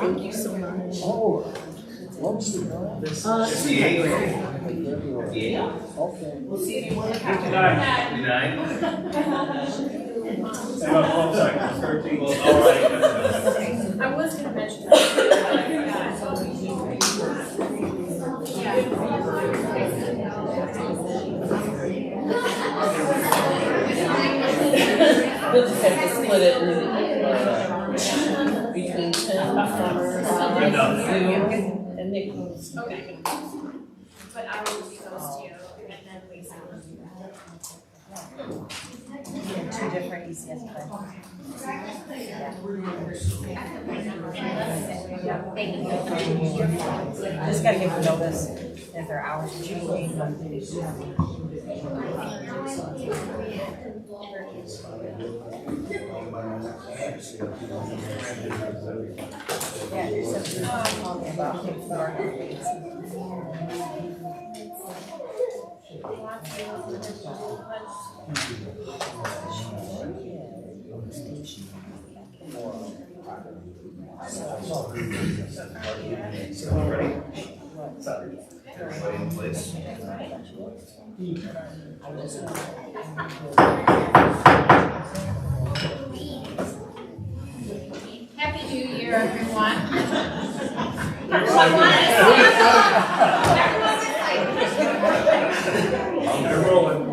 Thank you so much. Oh, what's the girl? This The eighth. The eighth. Okay. We'll see if you want to have it. 9. About 12 seconds, 13. Well, all right. I was going to mention that. We'll just have to split it between Tim, Summer, and Nick. Okay. But I will do those to you, and then Lisa. Two different ECS plans. Just gotta give them notice if they're hours of shooting. Yeah, there's something talking about Ready? Everybody in place. Happy New Year, everyone. They're rolling.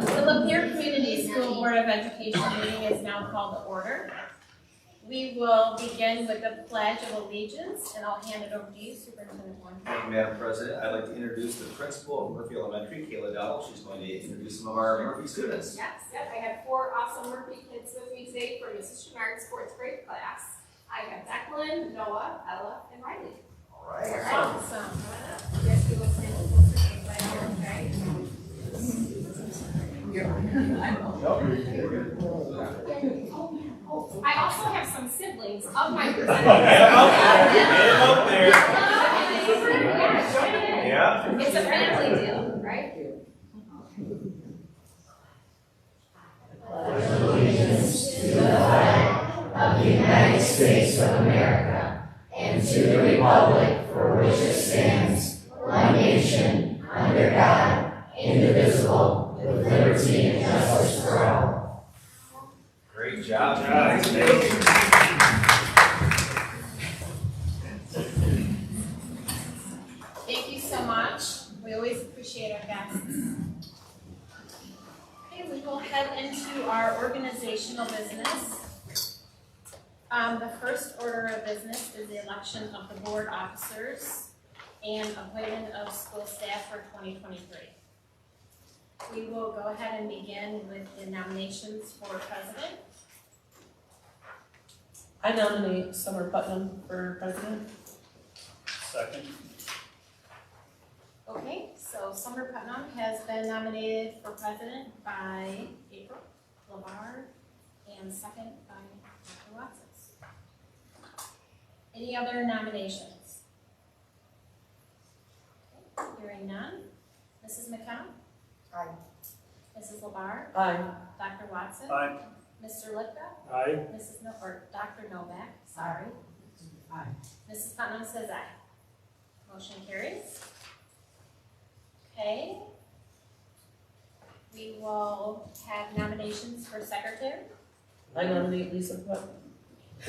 The Lapeer Community School Board of Education meeting is now called to order. We will begin with the Pledge of Allegiance, and I'll hand it over to you, Superintendent Warren. Thank you, Madam President. I'd like to introduce the principal of Murphy Elementary, Kayla Dowell. She's going to introduce some of our Murphy students. Yes, yep, I have 4 awesome Murphy kids with me today from Mrs. Chenard's 4th grade class. I have Declan, Noah, Ella, and Riley. All right. Awesome. You guys can go stand closer to me right here, okay? I also have some siblings of my Get him up there. Yeah. It's a family deal, right? Allegiance to the flag of the United States of America and to the republic for which it stands, one nation, under God, indivisible, with liberty and justice for all. Great job, guys. Thank you. Thank you so much. We always appreciate our guests. Okay, we will head into our organizational business. The first order of business is the election of the board officers and appointment of school staff for 2023. We will go ahead and begin with the nominations for president. I nominate Summer Putnam for president. Second. Okay, so Summer Putnam has been nominated for president by April LeVar and second by Dr. Watson. Any other nominations? Okay, hearing none. Mrs. McKenna? Aye. Mrs. LeVar? Aye. Dr. Watson? Aye. Mr. Lipka? Aye. Dr. Novak, sorry. Aye. Mrs. Putnam says aye. Motion carries. Okay. We will have nominations for secretary. I nominate Lisa Putnam.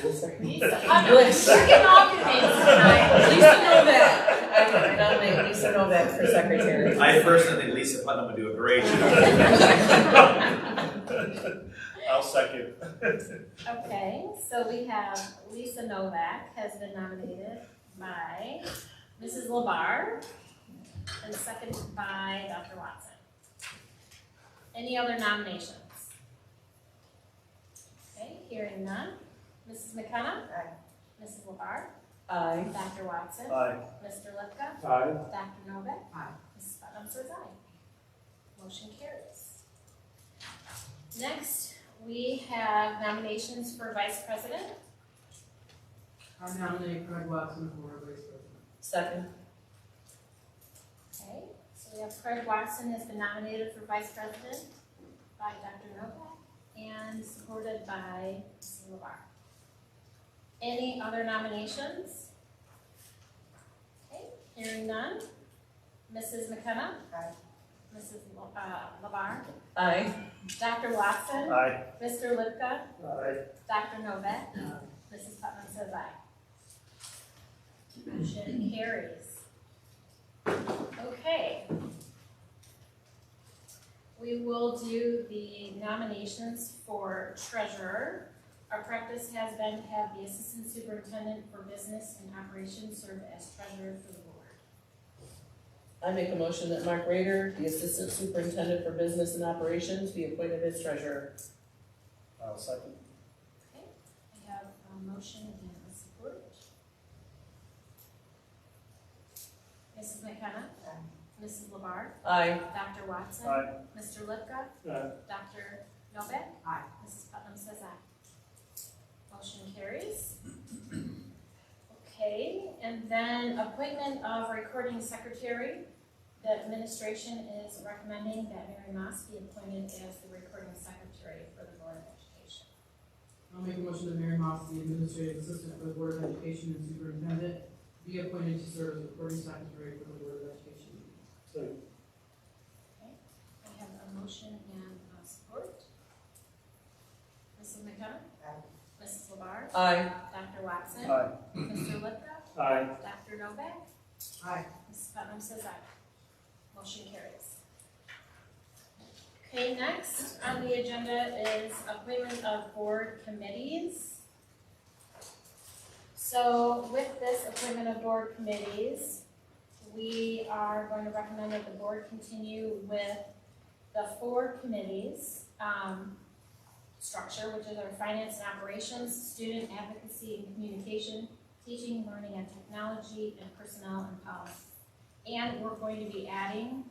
Lisa Putnam, you're getting all your names tonight. Lisa Novak. I nominate Lisa Novak for secretary. I personally think Lisa Putnam would do a great job. I'll second. Okay, so we have Lisa Novak has been nominated by Mrs. LeVar and seconded by Dr. Watson. Any other nominations? Okay, hearing none. Mrs. McKenna? Aye. Mrs. LeVar? Aye. Dr. Watson? Aye. Mr. Lipka? Aye. Dr. Novak? Aye. Mrs. Putnam says aye. Motion carries. Next, we have nominations for vice president. I nominate Craig Watson for vice president. Second. Okay, so we have Craig Watson has been nominated for vice president by Dr. Novak and supported by Mrs. LeVar. Any other nominations? Okay, hearing none. Mrs. McKenna? Aye. Mrs. Labar? Aye. Dr. Watson? Aye. Mr. Lipka? Aye. Dr. Novak? Mrs. Putnam says aye. Motion carries. Okay. We will do the nominations for treasurer. Our practice has been to have the assistant superintendent for business and operations serve as treasurer for the board. I make a motion that Mark Rader, the Assistant Superintendent for Business and Operations, be appointed as treasurer. I'll second. Okay, I have a motion and a support. Mrs. McKenna? Mrs. Labar? Aye. Dr. Watson? Aye. Mr. Lipka? Aye. Dr. Novak? Aye. Mrs. Putnam says aye. Motion carries. Okay, and then appointment of recording secretary. The administration is recommending that Mary Moss be appointed as the recording secretary for the Board of Education. I'll make a motion that Mary Moss, the administrative assistant for the Board of Education and superintendent, be appointed to serve as recording secretary for the Board of Education. Second. I have a motion and a support. Mrs. McKenna? Aye. Mrs. Labar? Aye. Dr. Watson? Aye. Mr. Lipka? Aye. Dr. Novak? Aye. Mrs. Putnam says aye. Motion carries. Okay, next on the agenda is appointment of board committees. So with this appointment of board committees, we are going to recommend that the board continue with the 4 committees structure, which is our finance and operations, student advocacy and communication, teaching, learning and technology, and personnel and policy. And we're going to be adding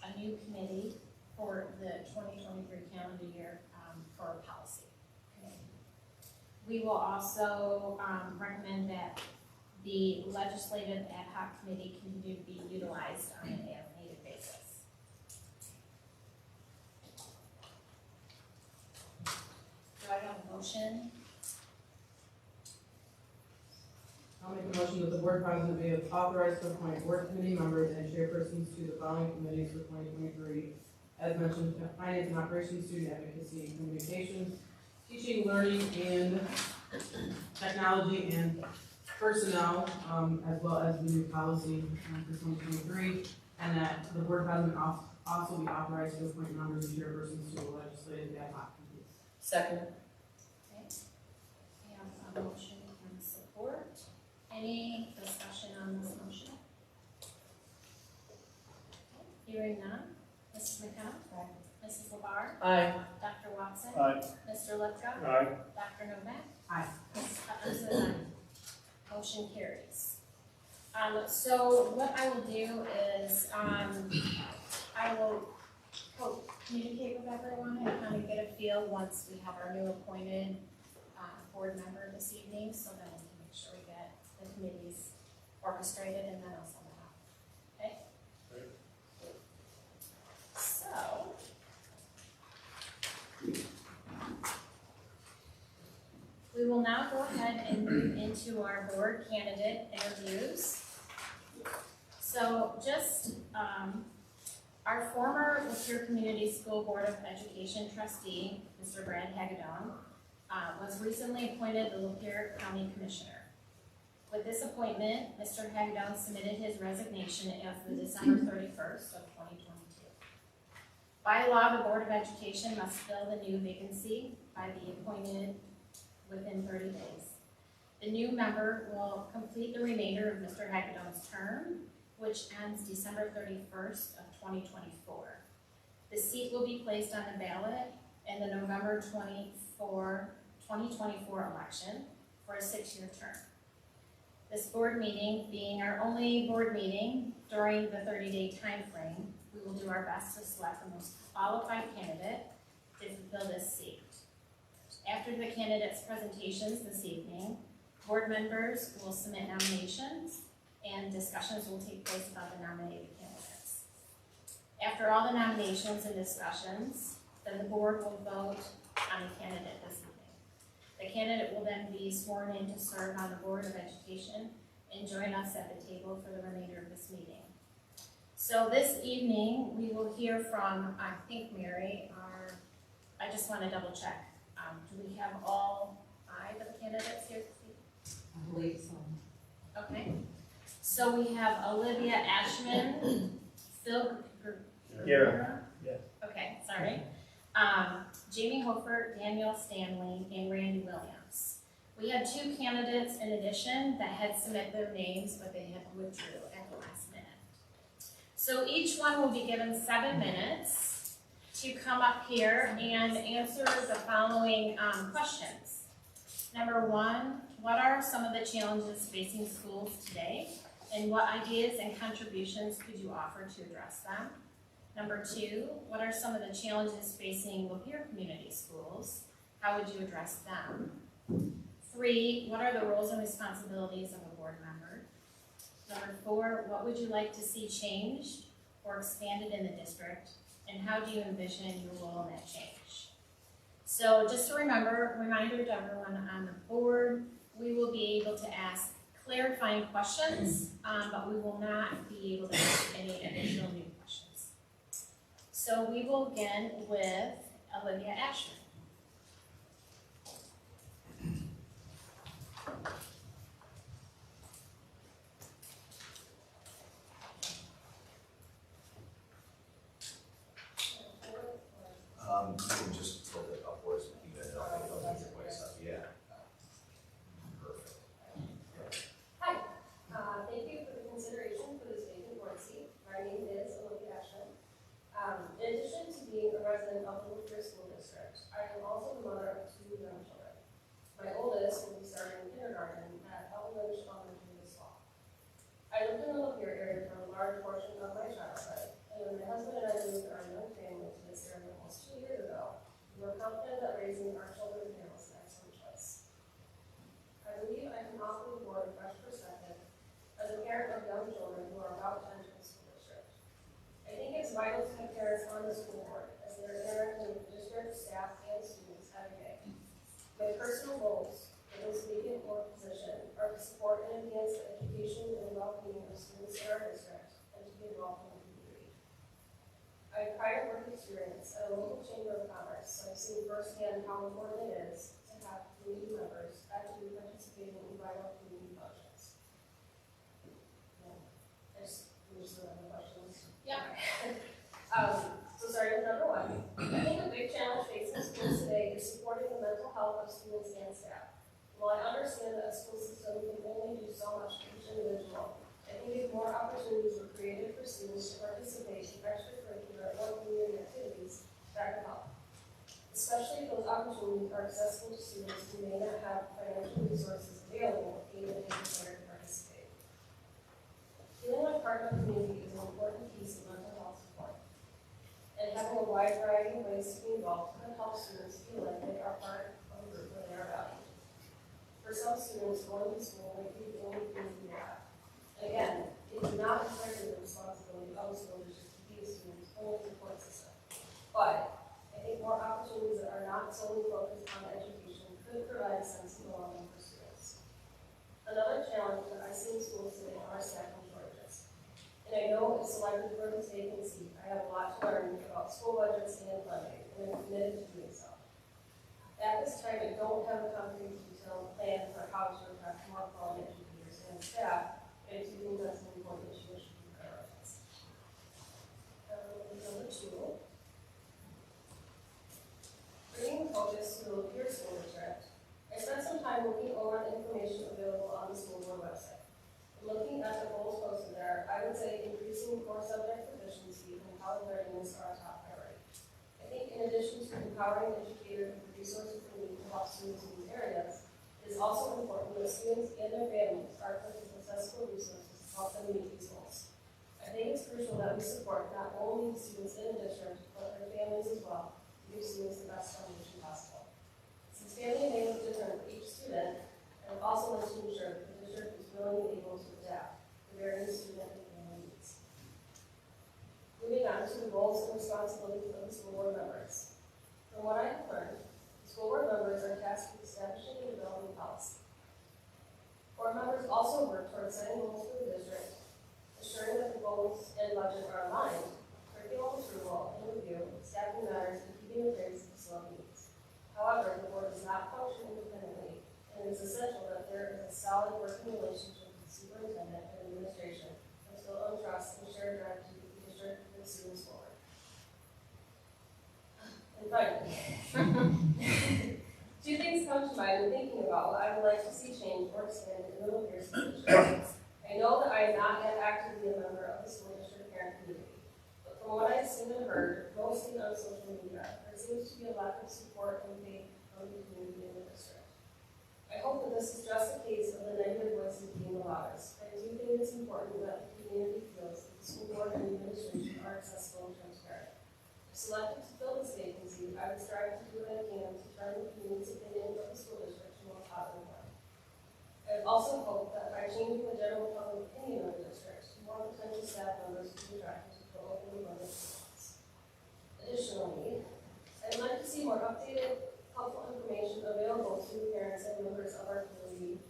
a new committee for the 2023 calendar year for a policy committee. We will also recommend that the legislative ad hoc committee continue to be utilized on an as-needed basis. Do I have a motion? I'll make a motion that the board president be authorized to appoint board committee members and chairpersons to the following committees for 2023. As mentioned, finance and operations, student advocacy and communications, teaching, learning, and technology, and personnel, as well as the new policy for 2023. And that the board president also be authorized to appoint members and chairpersons to the legislative ad hoc committees. Second. Okay. We have a motion and support. Any discussion on this motion? Hearing none. Mrs. McKenna? Aye. Mrs. Labar? Aye. Dr. Watson? Aye. Mr. Lipka? Aye. Dr. Novak? Aye. Mrs. Putnam says aye. Motion carries. So what I will do is, I will communicate with everyone and kind of get a feel once we have our new appointed, board member this evening, so that we can make sure we get the committees orchestrated, and then I'll send it out. Okay? Great. So. We will now go ahead and move into our board candidate interviews. So just, our former Lapeer Community School Board of Education trustee, Mr. Brad Hagedorn, was recently appointed the Lapeer County Commissioner. With this appointment, Mr. Hagedorn submitted his resignation as of December 31st of 2022. By law, the Board of Education must fill the new vacancy by the appointed within 30 days. The new member will complete the remainder of Mr. Hagedorn's term, which ends December 31st of 2024. The seat will be placed on the ballot in the November 2024 election for a 6-year term. This board meeting, being our only board meeting during the 30-day time frame, we will do our best to select the most qualified candidate to fulfill this seat. After the candidates' presentations this evening, board members will submit nominations and discussions will take place about the nominated candidates. After all the nominations and discussions, then the board will vote on the candidate this evening. The candidate will then be sworn in to serve on the Board of Education and join us at the table for the remainder of this meeting. So this evening, we will hear from, I think, Mary, I just want to double check. Do we have all 5 of the candidates here this evening? I believe so. Okay. So we have Olivia Ashman, Phil Here. Yes. Okay, sorry. Jamie Hofer, Daniel Stanley, and Randy Williams. We had 2 candidates in addition that had submitted their names, but they had withdrew at the last minute. So each one will be given 7 minutes to come up here and answer the following questions. Number 1, what are some of the challenges facing schools today? And what ideas and contributions could you offer to address them? Number 2, what are some of the challenges facing Lapeer Community Schools? How would you address them? 3, what are the roles and responsibilities of a board member? Number 4, what would you like to see changed or expanded in the district? And how do you envision your role in that change? So just a reminder to everyone on the board, we will be able to ask clarifying questions, but we will not be able to ask any additional new questions. So we will begin with Olivia Ashman. You can just tilt it upwards and keep it up, don't need your voice up, yeah. Perfect. Hi, thank you for the consideration for this vacant board seat. My name is Olivia Ashman. In addition to being a resident of the Lapeer School District, I am also the mother of 2 young children. My oldest will be starting kindergarten at Irwin Elementary this fall. I lived in the Lapeer area for a large portion of my childhood, and when my husband and I moved our young family to this area almost 2 years ago, we were confident that raising our children here was an excellent choice. I believe I can offer the board a fresh perspective as a parent of young children who are about to enter the school district. I think it's vital to have parents on the school board as they are interacting with the district, staff, and students every day. My personal goals for this vacant board position are to support and enhance the education and well-being of students in our district and to be involved in the community. I have prior work experience at a local chamber of commerce, so I've seen firsthand how important it is to have community members actively participating in vital community functions. I just don't have any questions. Yeah. So starting with number 1, I think a big challenge facing schools today is supporting the mental health of students and staff. While I understand that a school system can only do so much for each individual, I think if more opportunities were created for students to participate in extracurricular or community activities, that could help. Especially if those opportunities are accessible to students who may not have financial resources available even if they desire to participate. Feeling like part of a community is an important piece of mental health support. And having a wide variety of ways to be involved can help students feel like they are part of a group where they are valued. For some students, going to school might be the only community they have. And again, it is not entirely the responsibility of the school district to be a student's only support system. But I think more opportunities that are not solely focused on education could provide a sense of belonging for students. Another challenge that I see in schools today are staffing shortages. And I know it's selected for this vacancy, I have a lot to learn about school budgets and funding, and I'm committed to doing so. At this time, I don't have a concrete detailed plan for how to attract more quality educators and staff, but I do think that's an important issue that should be prioritized. Number 2, bringing focus to the Lapeer School District, I spent some time looking over the information available on the school board website. Looking at the goals posted there, I would say increasing core subject proficiency and college readiness are a top priority. I think in addition to empowering educators with resources they need to help students in these areas, it is also important that students and their families are equipped with accessible resources to help them meet these goals. I think it's crucial that we support not only the students in the district, but their families as well, to give students the best foundation possible. Since family name is different for each student, I would also like to ensure that the district is willing and able to adapt to varying student and family needs. Moving on to the roles and responsibilities of the school board members. From what I have learned, the school board members are tasked with establishing setting goals for the district, ensuring that the goals and budget are aligned, curriculum approval and review, staffing matters, and keeping the grades to facility needs. However, the board does not function independently, and it is essential that there is a solid working relationship with the superintendent and administration that's built on trust and shared drive to keep the district and students forward. And finally, two things come to mind in thinking about what I would like to see change or expand in the Lapeer School District. I know that I am not yet actively a member of the school district parent community, but from what I've seen and heard, mostly on social media, there seems to be a lack of support and faith from the community in the district. I hope that this is just a case of the negative voices being the loudest, but I do think it's important that the community feels that the school board and administration are accessible and transparent. If selected to fill this vacancy, I would strive to do what I can to turn the community's opinion of the school district to a more positive one. I also hope that by changing the general public opinion of the district, more potential staff members will be attracted to open and run schools. Additionally, I'd like to see more updated, helpful information available to parents and members of our community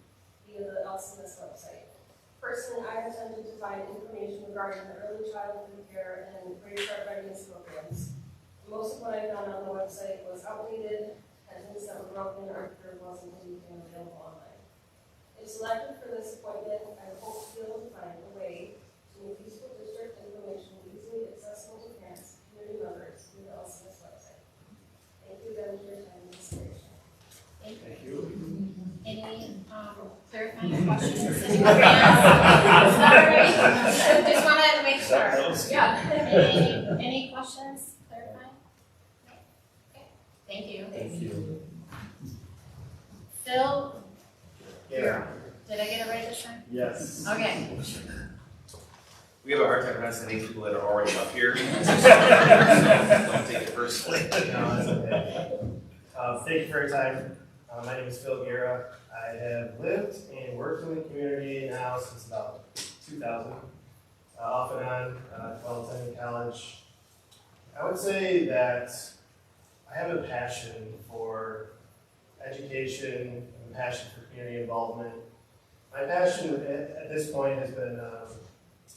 via the LCS website. Personally, I have attempted to find information regarding the early childhood care and grade start readiness programs. Most of what I found on the website was outdated, had things that were broken, or there wasn't anything available online. If selected for this appointment, I hope to be able to find a way to make useful district information easily accessible to parents and community members through the LCS website. Thank you again for your time and consideration. Thank you. Any clarifying questions? Anyone else? Sorry. Just wanted to make sure. Yeah. Any questions? Clarifying? Okay. Thank you. Thank you. Phil? Yeah. Did I get it right this time? Yes. Okay. We have a hard time pronouncing names people that are already up here. Don't take it personally. No, that's okay. Thank you for your time. My name is Phil Guerra. I have lived and worked in the community now since about 2000, off and on, while attending college. I would say that I have a passion for education and a passion for community involvement. My passion at this point has been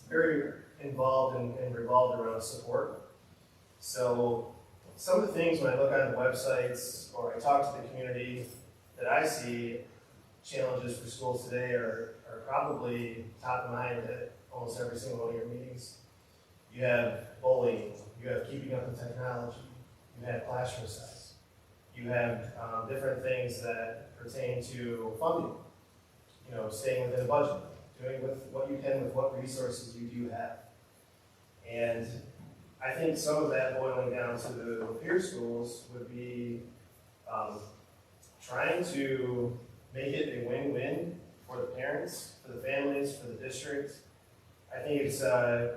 very involved and revolved around support. So some of the things when I look on the websites or I talk to the community that I see challenges for schools today are probably top of mind at almost every single one of your meetings. You have bullying, you have keeping up with technology, you have classroom size, you have different things that pertain to funding, staying within a budget, doing with what you can with what resources you do have. And I think some of that boiling down to the Lapeer schools would be trying to make it a win-win for the parents, for the families, for the district. I think it's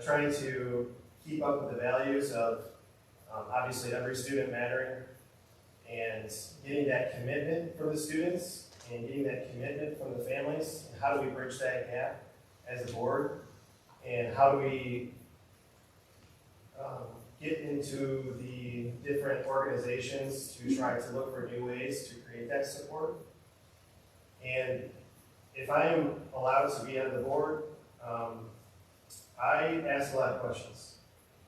trying to keep up with the values of obviously every student mattering and getting that commitment from the students and getting that commitment from the families. And how do we bridge that gap as a board? And how do we get into the different organizations to try to look for new ways to create that support? And if I am allowed to be on the board, I ask a lot of questions.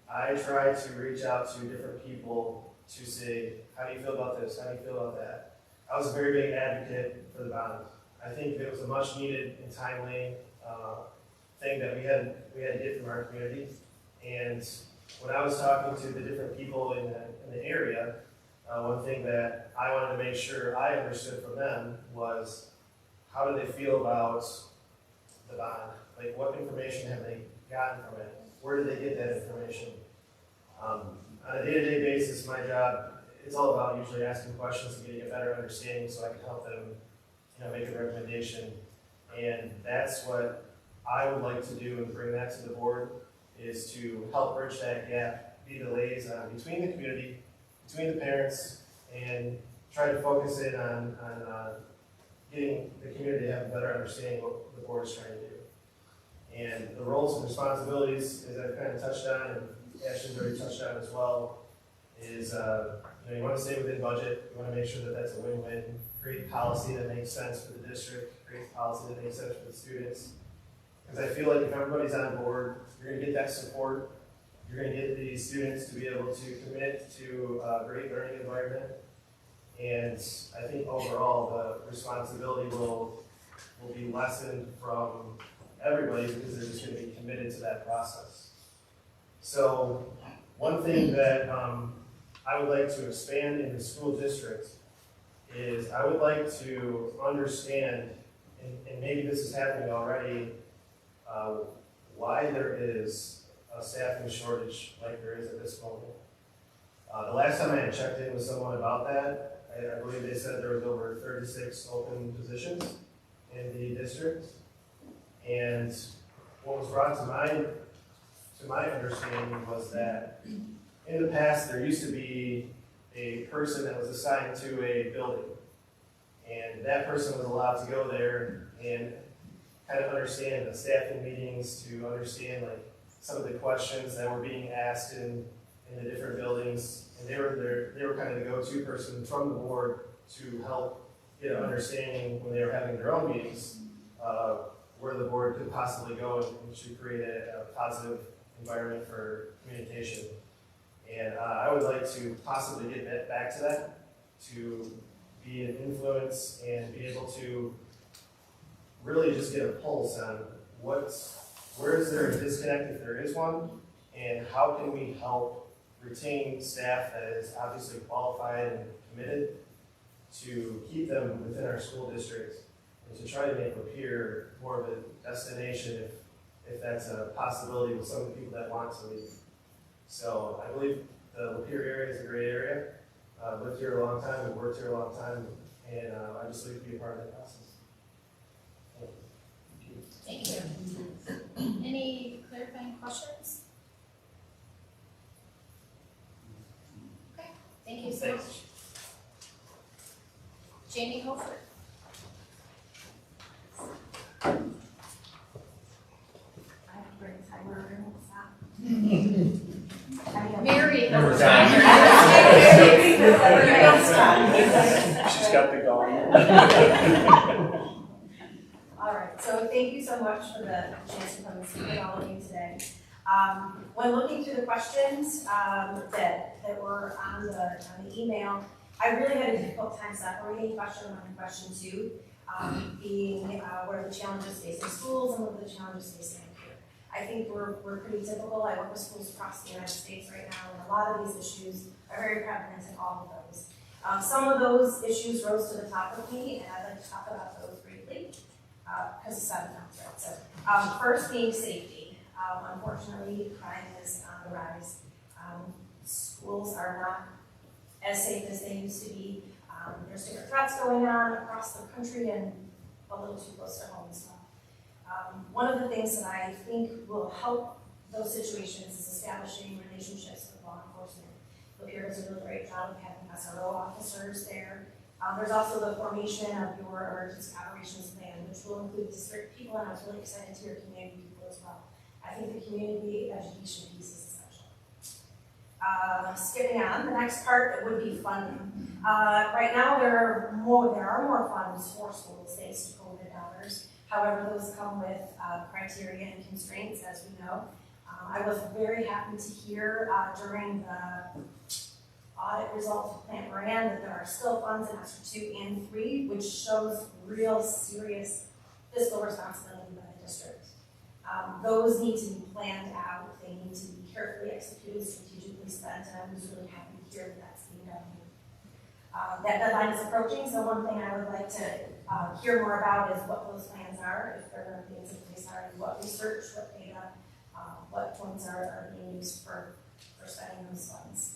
I try to reach out to different people to say, how do you feel about this? How do you feel about that? I was a very big advocate for the bond. I think that it was a much needed and timely thing that we had to get from our community. And when I was talking to the different people in the area, one thing that I wanted to make sure I understood from them was, how do they feel about the bond? Like, what information have they gotten from it? Where did they get that information? On a day-to-day basis, my job, it's all about usually asking questions and getting a better understanding so I can help them, make a recommendation. And that's what I would like to do and bring that to the board, is to help bridge that gap, be the liaison between the community, between the parents, and try to focus in on getting the community to have a better understanding of what the board is trying to do. And the roles and responsibilities, as I've kind of touched on, and Ashley's already touched on as well, is you want to stay within budget. You want to make sure that that's a win-win. Create policy that makes sense for the district. Create policy that makes sense for the students. Because I feel like if everybody's on board, you're gonna get that support, you're gonna get these students to be able to commit to a great learning environment. And I think overall, the responsibility will be lessened from everybody because they're just gonna be committed to that process. So one thing that I would like to expand in the school district is I would like to understand, and maybe this is happening already, why there is a staffing shortage like there is at this moment. The last time I had checked in with someone about that, I believe they said there was over 36 open positions in the district. And what was brought to my understanding was that in the past, there used to be a person that was assigned to a building. And that person was allowed to go there and kind of understand the staffing meetings, to understand like some of the questions that were being asked in the different buildings. And they were kind of the go-to person from the board to help get an understanding when they were having their own meetings, where the board could possibly go and to create a positive environment for communication. And I would like to possibly get back to that, to be an influence and be able to really just get a pulse on where is there a disconnect if there is one, and how can we help retain staff that is obviously qualified and committed to keep them within our school district and to try to make Lapeer more of a destination if that's a possibility with some of the people that want to leave. So I believe the Lapeer area is a great area. I've lived here a long time, we've worked here a long time, and I just like to be a part of that process. Thank you. Any clarifying questions? Okay, thank you so much. Jamie Holford. I have a great time where we're stop. Mary. Never She's got the gong. All right, so thank you so much for the chance to come and speak with all of you today. When looking through the questions that were on the email, I really had a difficult time separating question 1 and question 2, being what are the challenges facing schools and what are the challenges facing here. I think we're pretty typical. I work with schools across the United States right now, and a lot of these issues are very prevalent in all of those. Some of those issues rose to the top of me, and I'd like to talk about those briefly, because of 7 times, right? So, first being safety. Unfortunately, crime is on the rise. Schools are not as safe as they used to be. There's different threats going on across the country and a little too close to home as well. One of the things that I think will help those situations is establishing relationships with law enforcement. Lapeer does a really great job of having SRO officers there. There's also the formation of your emergency operations plan, which will include district people, and I was really excited to hear community people as well. I think the community education piece is essential. Skipping on, the next part would be funding. Right now, there are more funds for schools thanks to COVID dollars. However, those come with criteria and constraints, as we know. I was very happy to hear during the audit results of Plant Moran that there are still funds in ESSER 2 and 3, which shows real serious fiscal responsibility by the district. Those need to be planned out, they need to be carefully executed, strategically spent, and I was really happy to hear that that's being done. That deadline is approaching, so one thing I would like to hear more about is what those plans are, if there are things in place already, what research, what data, what points are being used for spending those funds.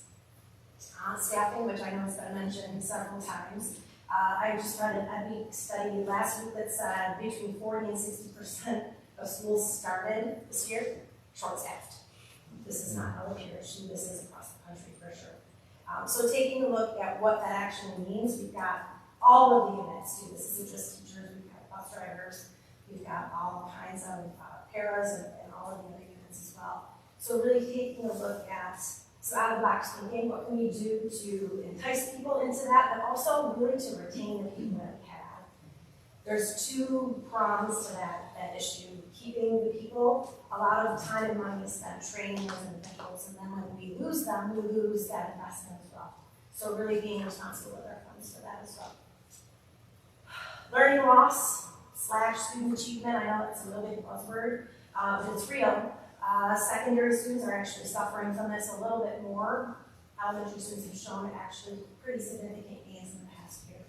Staffing, which I know has been mentioned several times. I just read an EPIC study last week that said between 40 and 60% of schools started this year short-staffed. This is not a Lapeer issue, this is across the country for sure. So taking a look at what that actually means, we've got all of the units too. This isn't just teachers, we've got bus drivers, we've got all kinds of paras and all of the other units as well. So really taking a look at some out-of-the-box thinking, what can we do to entice people into that, but also really to retain the people that we have. There's two prongs to that issue. Keeping the people, a lot of time and money is spent training those individuals, and then when we lose them, we lose that investment as well. So really being responsible with our funds for that as well. Learning loss / student achievement, I know it's a really big buzzword, but it's real. Secondary students are actually suffering from this a little bit more. Elementary students have shown actually pretty significant gains in the past year.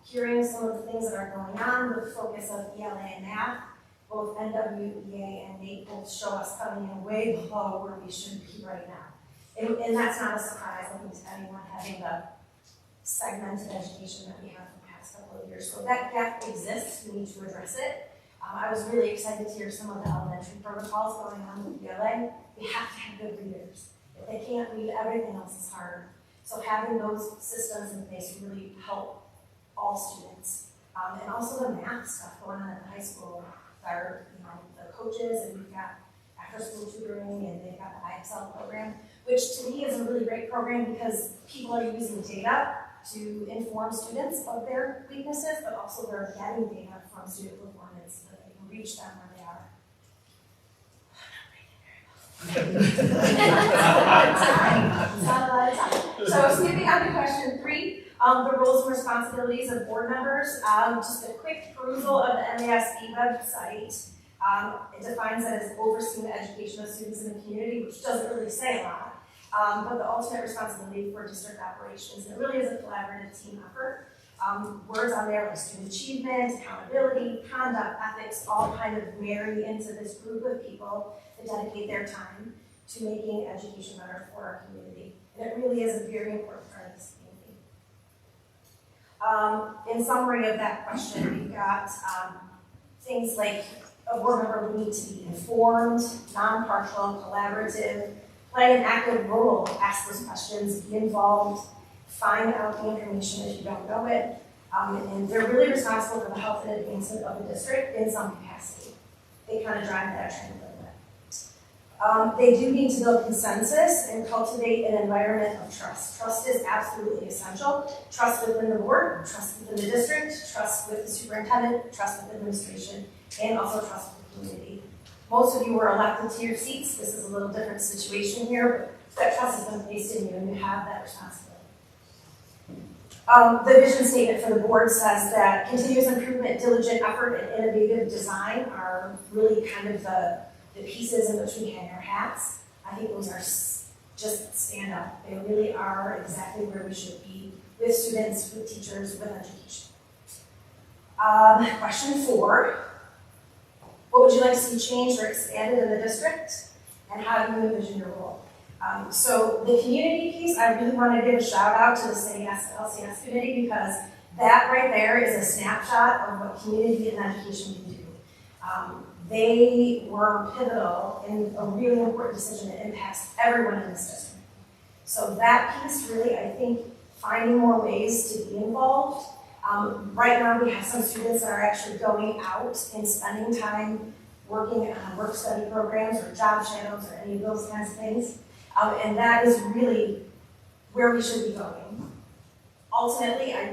Hearing some of the things that are going on with the focus of ELA and math, both NWEA and NAEP both show us coming in way below where we should be right now. And that's not a surprise, I think, to anyone having the segmented education that we have for the past couple of years. So that gap exists, we need to address it. I was really excited to hear some of the elementary protocols going on with ELA. We have to have good readers. If they can't read, everything else is harder. So having those systems in place really help all students. And also the math stuff going on at the high school. Our, the coaches, and we've got after-school tutoring, and they've got the IXL program, which to me is a really great program because people are using data to inform students of their weaknesses, but also they're getting data from student performance so that they can reach them where they are. It's not a lot of time. So skipping on to question 3, the roles and responsibilities of board members. Just a quick perusal of the MASB website. It defines it as overseeing the education of students in the community, which doesn't really say a lot, but the ultimate responsibility for district operations. And it really is a collaborative team effort. Words on there like student achievement, accountability, conduct, ethics, all kind of marry into this group of people that dedicate their time to making education better for our community. And it really is a very important part of this community. In summary of that question, we've got things like a board member would need to be informed, non-partial, collaborative, play an active role, ask those questions, be involved, find out the information if you don't know it, and they're really responsible for the health and advancement of the district in some capacity. They kind of drive that train a little bit. They do need to build consensus and cultivate an environment of trust. Trust is absolutely essential. Trust within the board, trust within the district, trust with the superintendent, trust with administration, and also trust with the community. Most of you were elected to your seats. This is a little different situation here, but that trust has been placed in you and you have that responsibility. The vision statement for the board says that continuous improvement, diligent effort, and innovative design are really kind of the pieces in which we hang our hats. I think those are just stand up. They really are exactly where we should be with students, with teachers, with education. Question 4. What would you like to see changed or expanded in the district? And how do you envision your role? So the community piece, I really want to give a shout out to the City LCS committee because that right there is a snapshot of what community and education can do. They were pivotal in a really important decision that impacts everyone in this district. So that piece really, I think, finding more ways to be involved. Right now we have some students that are actually going out and spending time working on work study programs or job shadows or any of those kinds of things. And that is really where we should be going. Ultimately, I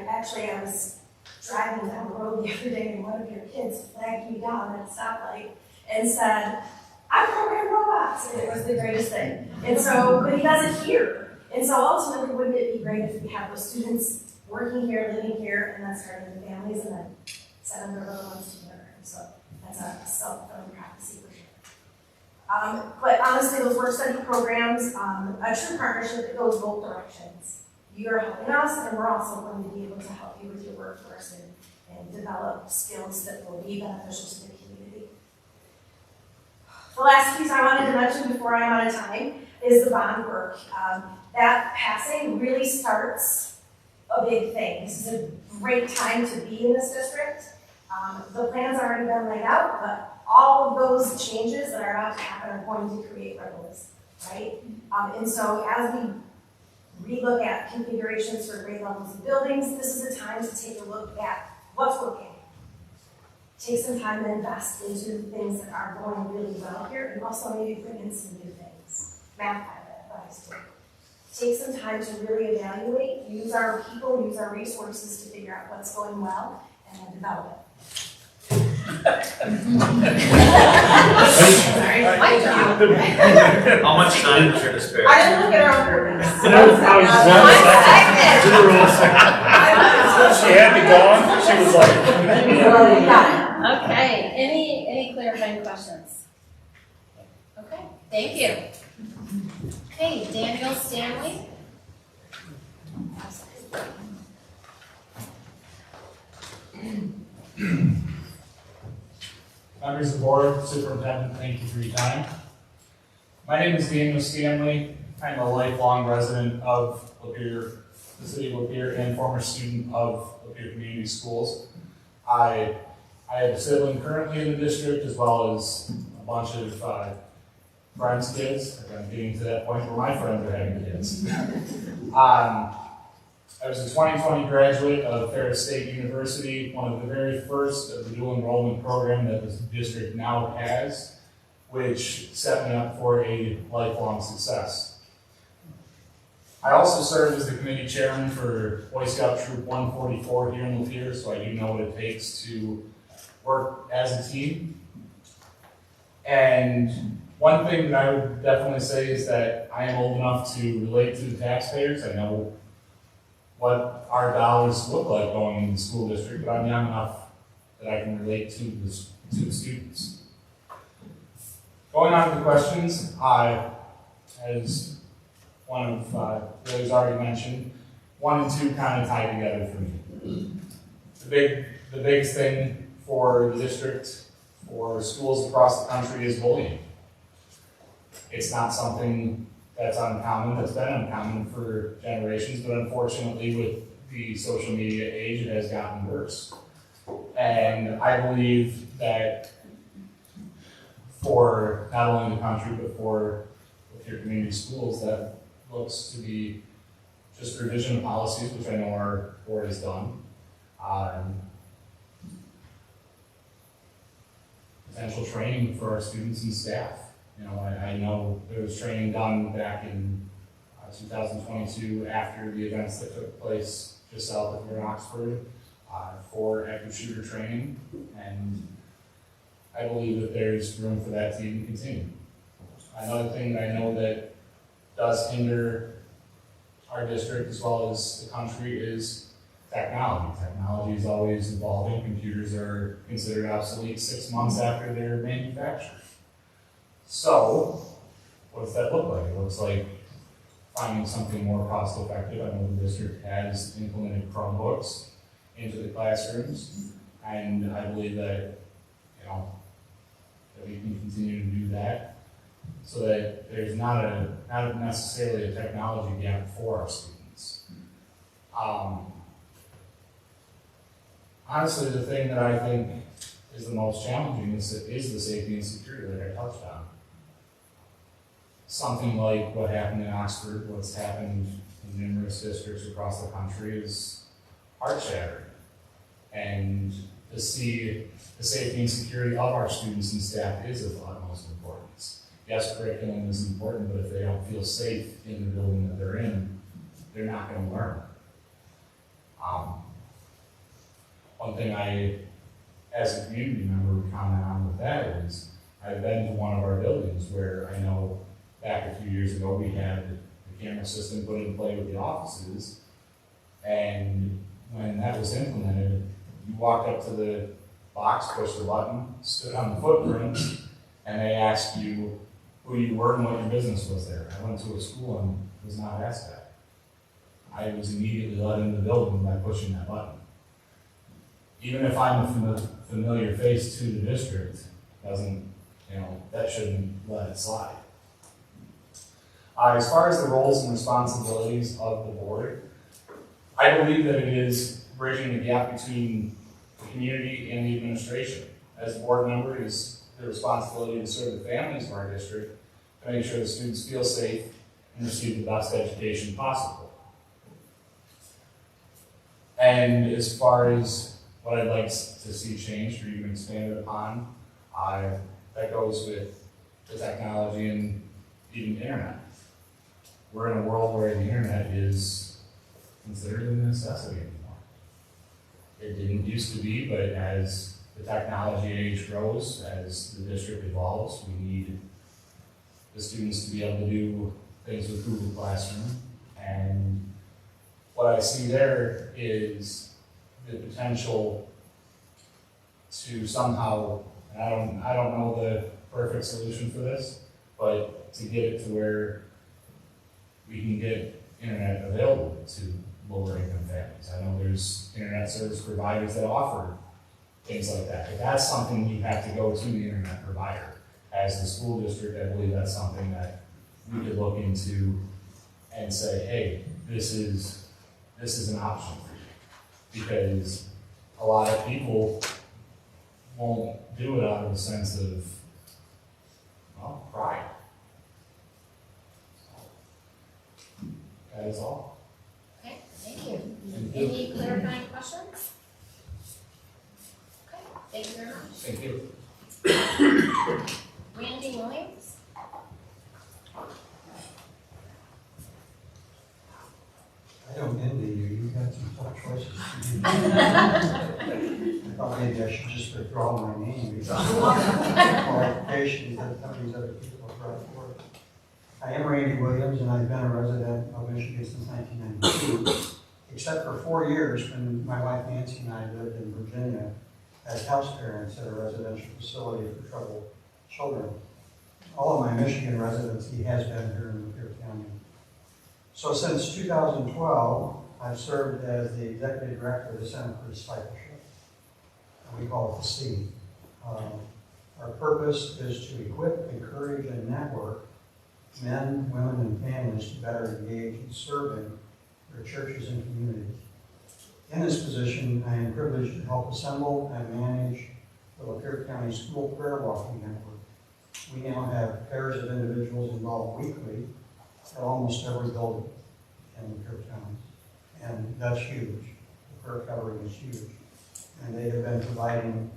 was driving down the road the other day and one of your kids flagged me down at a stoplight and said, "I program robots," and it was the greatest thing. And so, but he does it here. And so ultimately, wouldn't it be great if we have those students working here, living here, and then starting their families and then sending their little ones to kindergarten. So that's a self-fulfilling prophecy for sure. But honestly, those work study programs, a true partnership that goes both directions. You're helping us, and we're also going to be able to help you with your workforce and develop skills that will be beneficial to the community. The last piece I wanted to mention before I'm out of time is the bond work. That passing really starts a big thing. This is a great time to be in this district. The plan's already been laid out, but all of those changes that are about to happen are going to create ripples, right? And so as we relook at configurations for grade levels of buildings, this is a time to take a look at what's working. Take some time to invest into the things that are going really well here, and also maybe bring in some new things. Math pilot advice too. Take some time to really evaluate, use our people, use our resources to figure out what's going well, and develop it. How much time is there to spare? I didn't look at her on purpose. She had me gone, she was like. Okay, any clarifying questions? Okay, thank you. Okay, Daniel Stanley. Members of the board, superintendent, thank you for your time. My name is Daniel Stanley. I'm a lifelong resident of Lapeer, the city of Lapeer, and former student of Lapeer Community Schools. I have a sibling currently in the district, as well as a bunch of friends' kids. I'm getting to that point where my friends are having kids. I was a 2020 graduate of Ferris State University, one of the very first of the dual enrollment program that the district now has, which set me up for a lifelong success. I also served as the committee chairman for Boy Scout Troop 144 here in Lapeer, so I do know what it takes to work as a team. And one thing that I would definitely say is that I am old enough to relate to the taxpayers. I know what our dollars look like going into the school district, but I'm young enough that I can relate to the students. Going on to the questions, as one of the others already mentioned, 1 and 2 kind of tie together for me. The biggest thing for the district, for schools across the country, is bullying. It's not something that's uncommon, that's been uncommon for generations, but unfortunately with the social media age, it has gotten worse. And I believe that for not only the country, but for your community schools, that looks to be just revision of policies, which I know our board has done. Potential training for our students and staff. You know, I know there was training done back in 2022 after the events that took place just south of here in Oxford for active shooter training, and I believe that there's room for that to even continue. Another thing that I know that does hinder our district as well as the country is technology. Technology is always evolving. Computers are considered obsolete 6 months after they're manufactured. So, what does that look like? It looks like finding something more cost effective. I know the district has implemented Chromebooks into the classrooms, and I believe that, that we can continue to do that so that there's not necessarily a technology gap for our students. Honestly, the thing that I think is the most challenging is the safety and security that I touched on. Something like what happened in Oxford, what's happened in numerous districts across the country is heart-shattering. And to see the safety and security of our students and staff is of utmost importance. Yes, curriculum is important, but if they don't feel safe in the building that they're in, they're not going to learn. One thing I, as a community member, would comment on with that is I've been to one of our buildings where I know back a few years ago we had the camera system put in play with the offices, and when that was implemented, you walked up to the box, pushed the button, stood on the footprint, and they asked you who you were and what your business was there. I went to a school and was not asked that. I was immediately let into the building by pushing that button. Even if I'm a familiar face to the district, that shouldn't let it slide. As far as the roles and responsibilities of the board, I believe that it is bridging the gap between the community and the administration. As a board member, it is the responsibility to serve the families of our district to make sure the students feel safe and receive the best education possible. And as far as what I'd like to see changed or even expanded upon, that goes with the technology and even the internet. We're in a world where the internet is considered a necessity anymore. It didn't used to be, but as the technology age grows, as the district evolves, we need the students to be able to do things with Google Classroom. And what I see there is the potential to somehow, and I don't know the perfect solution for this, but to get it to where we can get internet available to lower income families. I know there's internet service providers that offer things like that, but that's something you have to go to the internet provider. As the school district, I believe that's something that we could look into and say, hey, this is an option for you. Because a lot of people won't do it out of a sense of, well, pride. So, that is all. Okay, thank you. Thank you. Any clarifying questions? Okay, thank you very much. Thank you. Randy Williams? I don't envy you, you got some tough choices. I thought maybe I should just withdraw my name because of qualifications that some of these other people have brought forward. I am Randy Williams, and I've been a resident of Michigan since 1992, except for 4 years when my wife Nancy and I lived in Virginia as house parents at a residential facility for troubled children. All of my Michigan residency has been here in Lapeer County. So since 2012, I've served as the Executive Director of the Center for Discipleship. We call it the C. Our purpose is to equip, encourage, and network men, women, and families to better engage in serving their churches and communities. In this position, I am privileged to help assemble and manage the Lapeer County School Prayer Walking Network. We now have pairs of individuals involved weekly at almost every building in Lapeer County. And that's huge. The prayer covering is huge. And they have been providing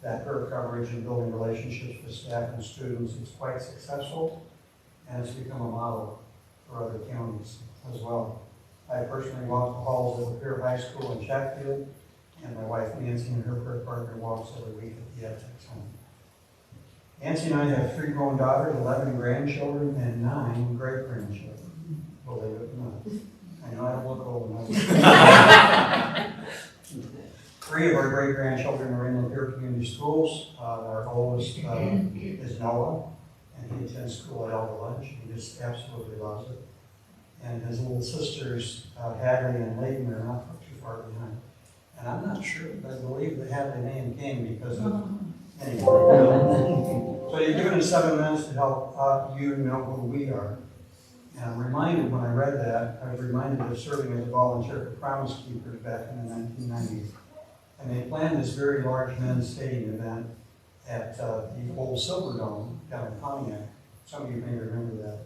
that prayer coverage and building relationships with staff and students. It's quite successful, and it's become a model for other counties as well. I personally walk the halls of Lapeer High School in Chatfield, and my wife Nancy and her prayer partner walks every week at the Edtex home. Nancy and I have 3 grown daughters, 11 grandchildren, and 9 great-grandchildren. Believe it or not. I know I don't look old enough. 3 of our great-grandchildren are in Lapeer Community Schools. Our oldest is Noah, and he attends school at Elder Lunch. He just absolutely loves it. And his little sisters, Hadley and Layton, are not too far behind. And I'm not sure, but I believe the Hadley name came because of, anyway. So you've given us 7 minutes to help you know who we are. And I'm reminded when I read that, I was reminded of serving as a volunteer for Promise Keepers back in the 1990s. And they planned this very large men's skating event at the old Silver Dome down in Pontiac. Some of you may remember that.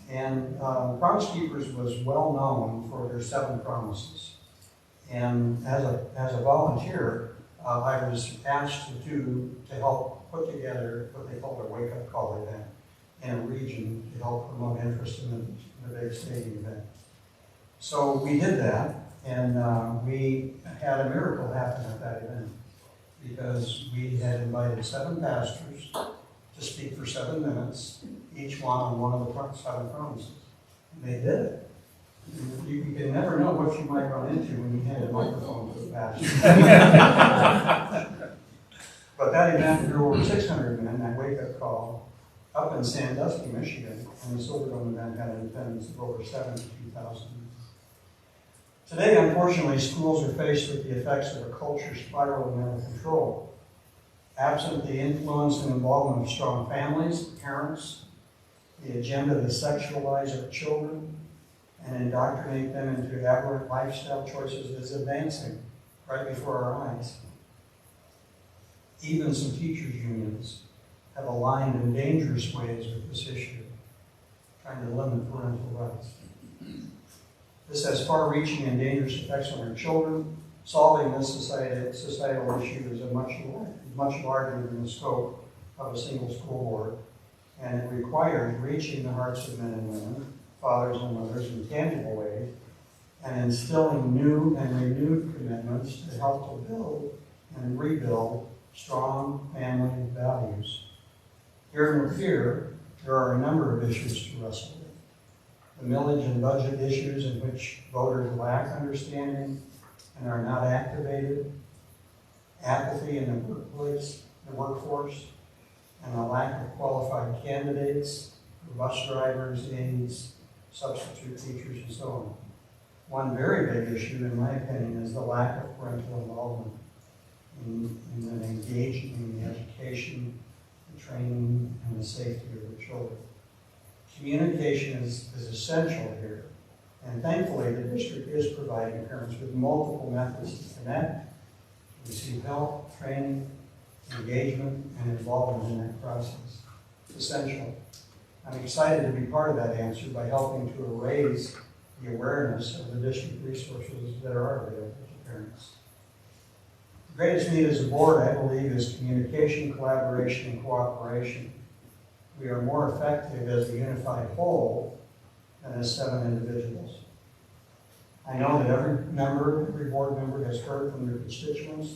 And Promise Keepers was well known for their 7 promises. And as a volunteer, I was asked to help put together what they call their wake-up call event in a region to help promote interest in the big skating event. So we did that, and we had a miracle happen at that event because we had invited 7 pastors to speak for 7 minutes, each one on one of the 7 promises. And they did it. You can never know what you might run into when you hand a microphone to a pastor. But that event drew over 600 men, that wake-up call, up in Sandusky, Michigan, and the Silver Dome event had an attendance of over 72,000. Today, unfortunately, schools are faced with the effects of a culture spiraling out of control. Absent the influence and involvement of strong families, parents, the agenda to sexualize our children and indoctrinate them into aberrant lifestyle choices is advancing right before our eyes. Even some teachers' unions have aligned in dangerous ways with this issue, trying to limit parental rights. This has far-reaching and dangerous effects on our children. Solving this societal issue is much larger than the scope of a single school board, and it requires reaching the hearts of men and women, fathers and mothers, in tangible ways, and instilling new and renewed commitments to help to build and rebuild strong family values. Here in Lapeer, there are a number of issues to wrestle with. The millage and budget issues in which voters lack understanding and are not activated, apathy in the workplace, the workforce, and a lack of qualified candidates for bus drivers, aides, substitute teachers, and so on. One very big issue, in my opinion, is the lack of parental involvement in engaging in the education, the training, and the safety of the children. Communication is essential here, and thankfully the district is providing parents with multiple methods to connect, receive help, training, engagement, and involvement in that process. It's essential. I'm excited to be part of that answer by helping to raise the awareness of the district resources that are available to parents. The greatest need as a board, I believe, is communication, collaboration, and cooperation. We are more effective as a unified whole than as 7 individuals. I know that every board member has heard from their constituents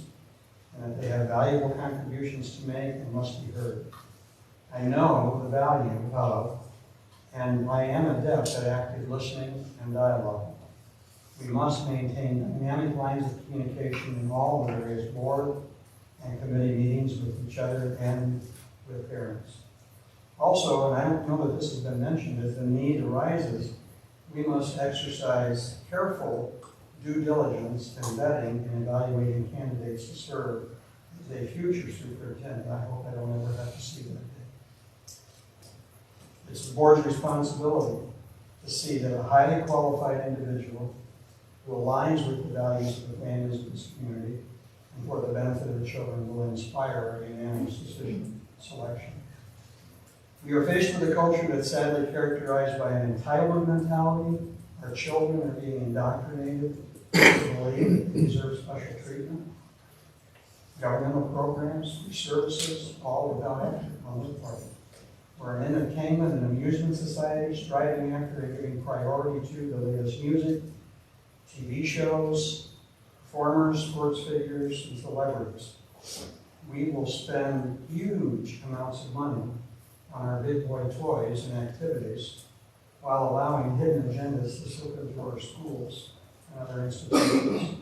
and that they have valuable contributions to make and must be heard. I know the value of, and I am adept at active listening and dialogue. We must maintain dynamic lines of communication in all the various board and committee meetings with each other and with parents. Also, and I don't know that this has been mentioned, as the need arises, we must exercise careful due diligence in vetting and evaluating candidates to serve as a future superintendent. I hope I don't ever have to see that day. It's the board's responsibility to see that a highly qualified individual who aligns with the values of the families of this community and for the benefit of the children will inspire a unanimous decision selection. We are faced with a culture that's sadly characterized by an entitlement mentality. Our children are being indoctrinated to believe that they deserve special treatment. Governmental programs, free services, all without effort on their part. We're an entertainment and amusement society striving after and giving priority to the latest music, TV shows, performers, sports figures, and celebrities. We will spend huge amounts of money on our big boy toys and activities while allowing hidden agendas to slip into our schools and other institutions.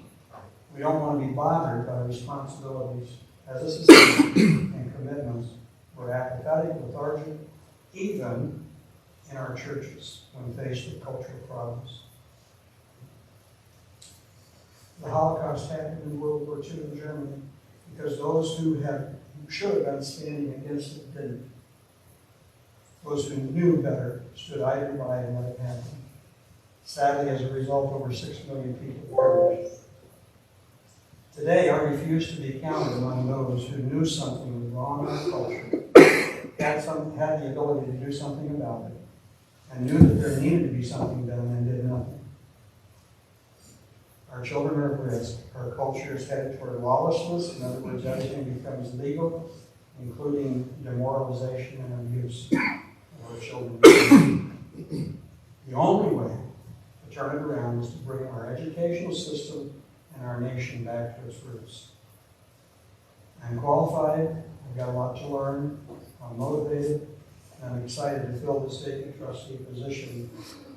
We don't want to be bothered by responsibilities as a society and commitments. We're apathetic, lethargic, even in our churches when faced with cultural problems. The Holocaust happened in World War II in Germany because those who should have been standing against it didn't. Those who knew better stood idly by and let it happen. Sadly, as a result, over 6 million people perished. Today, I refuse to be counted among those who knew something was wrong in our culture, had the ability to do something about it, and knew that there needed to be something done and did nothing. Our children are at risk. Our culture is headed toward lawlessness. In other words, everything becomes legal, including demoralization and abuse of our children. The only way to turn it around is to bring our educational system and our nation back to its roots. I'm qualified, I've got a lot to learn, I'm motivated, and I'm excited to fill this vacant trustee position,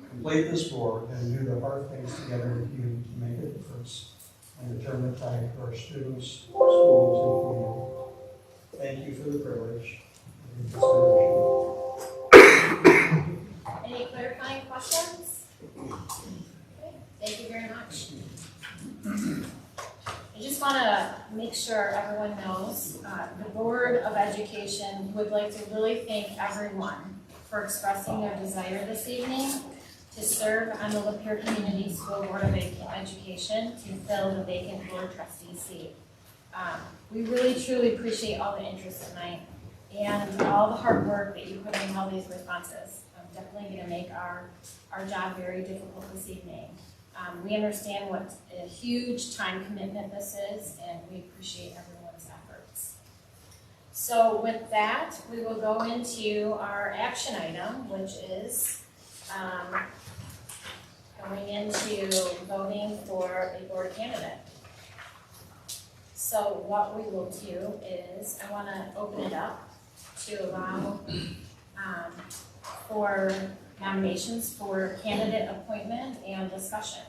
complete this board, and do the hard things together with you to make a difference and to turn the tide for our students, schools, and community. Thank you for the privilege of your consideration. Any clarifying questions? Okay, thank you very much. I just want to make sure everyone knows, the Board of Education would like to really thank everyone for expressing their desire this evening to serve on the Lapeer Community School Board of Education to fill the vacant board trustee seat. We really truly appreciate all the interest tonight and all the hard work that you put in all these responses. I'm definitely going to make our job very difficult this evening. We understand what a huge time commitment this is, and we appreciate everyone's efforts. So with that, we will go into our action item, which is, going into voting for a board candidate. So what we will do is, I wanna open it up to allow, for nominations for candidate appointment and discussion.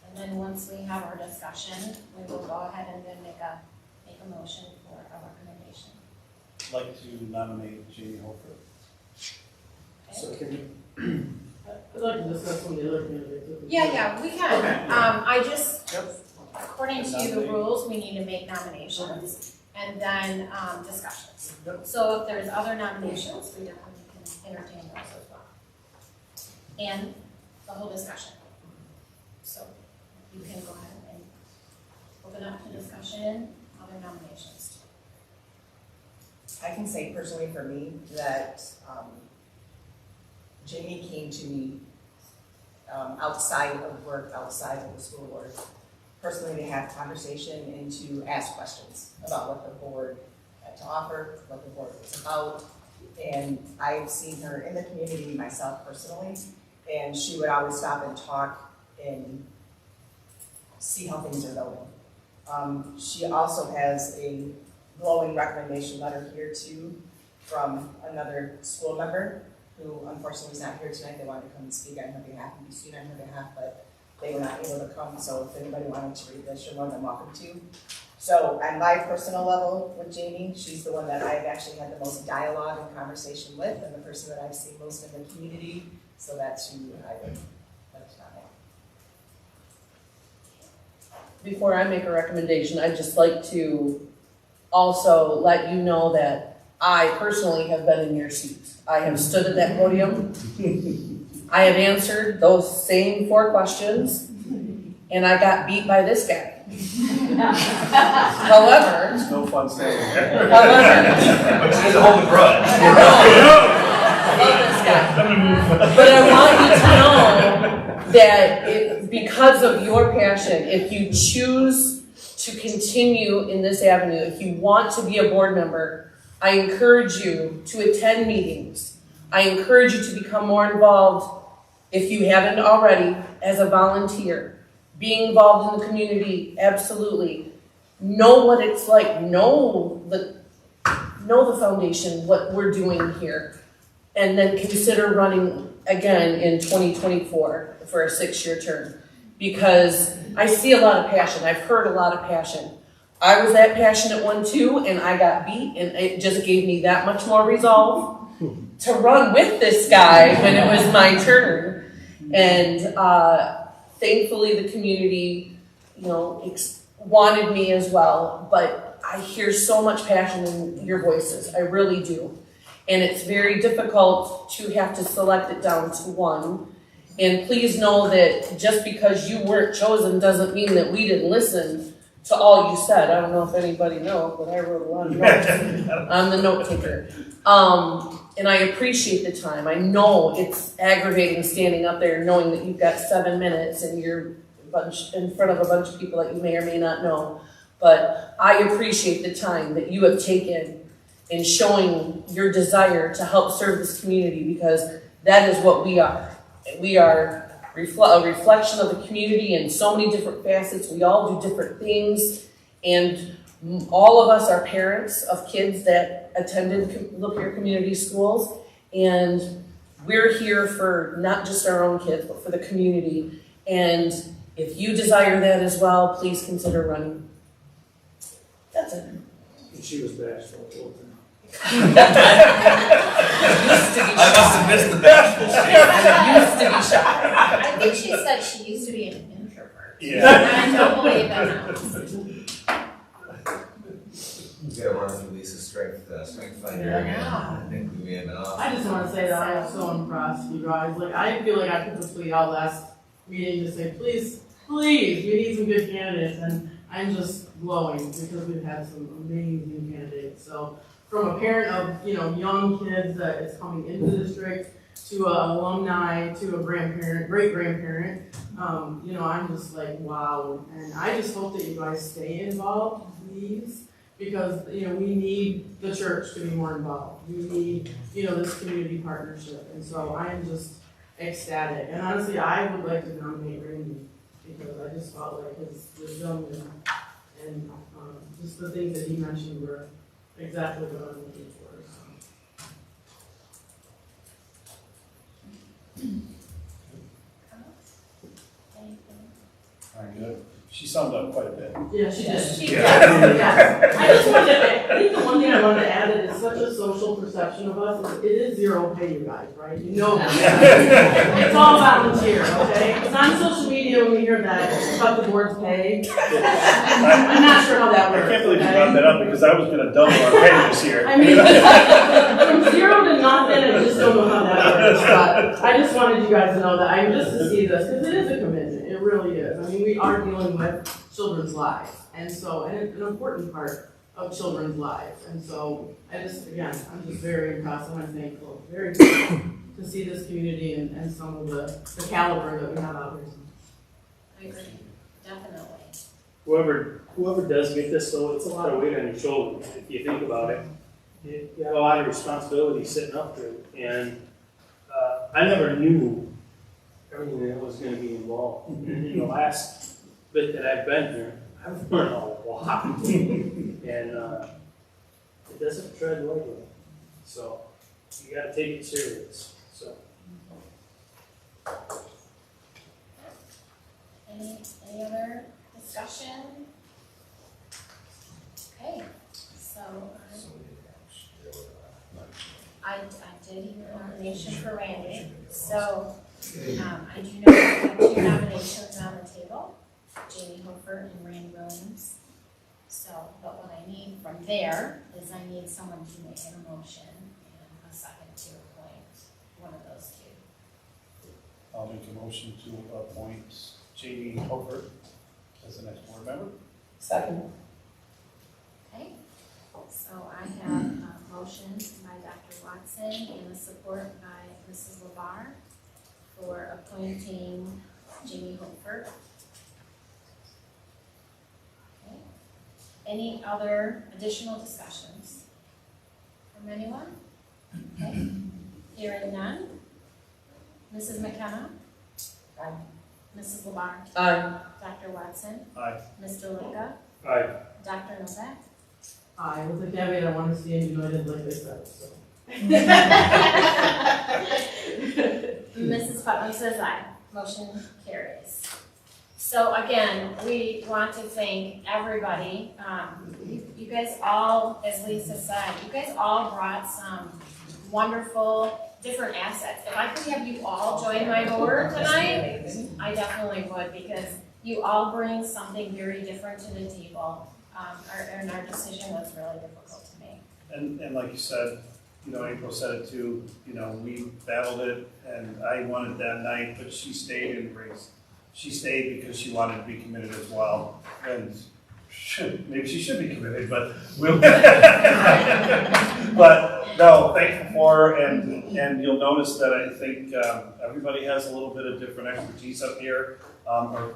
And then once we have our discussion, we will go ahead and then make a motion for a recommendation. I'd like to nominate Jamie Holford. So can you? I'd like to discuss some of the other candidates. Yeah, we can. Okay. I just, Yep. according to the Nominate. rules, we need to make nominations and then, discussions. Yep. So if there's other nominations, we definitely can entertain those as well. And the whole discussion. So you can go ahead and open up to discussion, other nominations. I can say personally for me that Jamie came to me outside of work, outside of the school board, personally to have conversation and to ask questions about what the board had to offer, what the board was about. And I've seen her in the community myself personally, and she would always stop and talk and see how things are going. She also has a glowing recommendation letter here too from another school member who unfortunately is not here tonight. They wanted to come and speak on her behalf and be seen on her behalf, but they were not able to come. So if anybody wanted to read this, you're more than welcome to. So on my personal level with Jamie, she's the one that I've actually had the most dialogue and conversation with, and the person that I've seen most in the community. So that's who I would like to nominate. Before I make a recommendation, I'd just like to also let you know that I personally have been in your seat. I have stood at that podium. I have answered those same 4 questions, and I got beat by this guy. However, It's no fun staying there. But she doesn't hold a grudge. I love this guy. But I want you to know that because of your passion, if you choose to continue in this avenue, if you want to be a board member, I encourage you to attend meetings. I encourage you to become more involved, if you haven't already, as a volunteer. Being involved in the community, absolutely. Know what it's like. Know the foundation, what we're doing here. And then consider running again in 2024 for a 6-year term. Because I see a lot of passion. I've heard a lot of passion. I was that passionate one too, and I got beat, and it just gave me that much more resolve to run with this guy when it was my turn. And thankfully the community, wanted me as well, but I hear so much passion in your voices. I really do. And it's very difficult to have to select it down to one. And please know that just because you weren't chosen doesn't mean that we didn't listen to all you said. I don't know if anybody knows, but I wrote a lot of notes. I'm the note taker. And I appreciate the time. I know it's aggravating standing up there knowing that you've got 7 minutes and you're in front of a bunch of people that you may or may not know. But I appreciate the time that you have taken in showing your desire to help serve this community, because that is what we are. We are a reflection of the community in so many different facets. We all do different things, and all of us are parents of kids that attended Lapeer Community Schools, and we're here for not just our own kids, but for the community. And if you desire that as well, please consider running. That's it. She was bashful the whole time. I must have missed the bashful Used to be shy. I think she said she used to be an introvert. Yeah. I don't believe that now. You gotta run through Lisa's strength finder again. I think we may have been off. I just want to say that I am so impressed, you guys. Like, I feel like I put this plea out last meeting to say, please, we need some good candidates. And I'm just glowing because we've had some amazing candidates. So from a parent of, young kids that is coming into the district, to an alumni, to a grandparent, great-grandparent, I'm just like, wow. And I just hope that you guys stay involved, please. Because, we need the church to be more involved. We need, this community partnership. And so I'm just ecstatic. And honestly, I would like to nominate Randy because I just felt like his wisdom and just the things that he mentioned were exactly what I'm looking for. Good. She summed up quite a bit. Yeah, she did. She Yes. I just wanted to, I think the one thing I wanted to add that it's such a social perception of us is it is zero pay, you guys, right? You know that. It's all volunteer, okay? Because on social media, when we hear that, cut the board's pay, I'm not sure how that works. I can't believe you okay? brought that up because I was gonna double our pay this year. I mean, from zero to nothing, I just don't know how that works. But I just wanted you guys to know that I'm just to see this, because it is a commitment. It really is. I mean, we are dealing with children's lives, and so, and it's an important part of children's lives. And so, I just, again, I'm just very impressed and I'm thankful, very thankful to see this community and some of the caliber that we have out here. I agree, definitely. Whoever does get this, though, it's a lot of weight on your shoulders, if you think about it. You have a lot of responsibility sitting up there, and I never knew everything that was gonna be involved. In the last bit that I've been here, I've learned a lot. And it doesn't tread lightly, so you gotta take it serious, so. Any other discussion? Okay, so I did hear a nomination for Randy, so I do know we have two nominations on the table, Jamie Hofer and Randy Williams. So, but what I need from there is I need someone to make a motion and a second to appoint one of those two. I'll make a motion to appoint Jamie Hofer as the next board member. Second. Okay, so I have a motion by Dr. Watson and a support by Mrs. Lapeer for appointing Jamie Hofer. Okay. Any other additional discussions from anyone? Okay. Hearing none. Mrs. McKenna? Aye. Mrs. Lapeer? Aye. Dr. Watson? Aye. Mr. Licka? Aye. Dr. Novak? Aye, with the caveat, I want to see United like they said, so. Mrs. Putnam says aye. Motion carries. So again, we want to thank everybody. You guys all, as Lisa said, you guys all brought some wonderful different assets. If I could have you all join my board tonight, I definitely would, because you all bring something very different to the table. And our decision was really difficult to make. And like you said, you know, April said it too, you know, we battled it and I won it that night, but she stayed in race. She stayed because she wanted to be committed as well. And maybe she should be committed, but we'll. But no, thankful for her, and you'll notice that I think everybody has a little bit of different expertise up here, or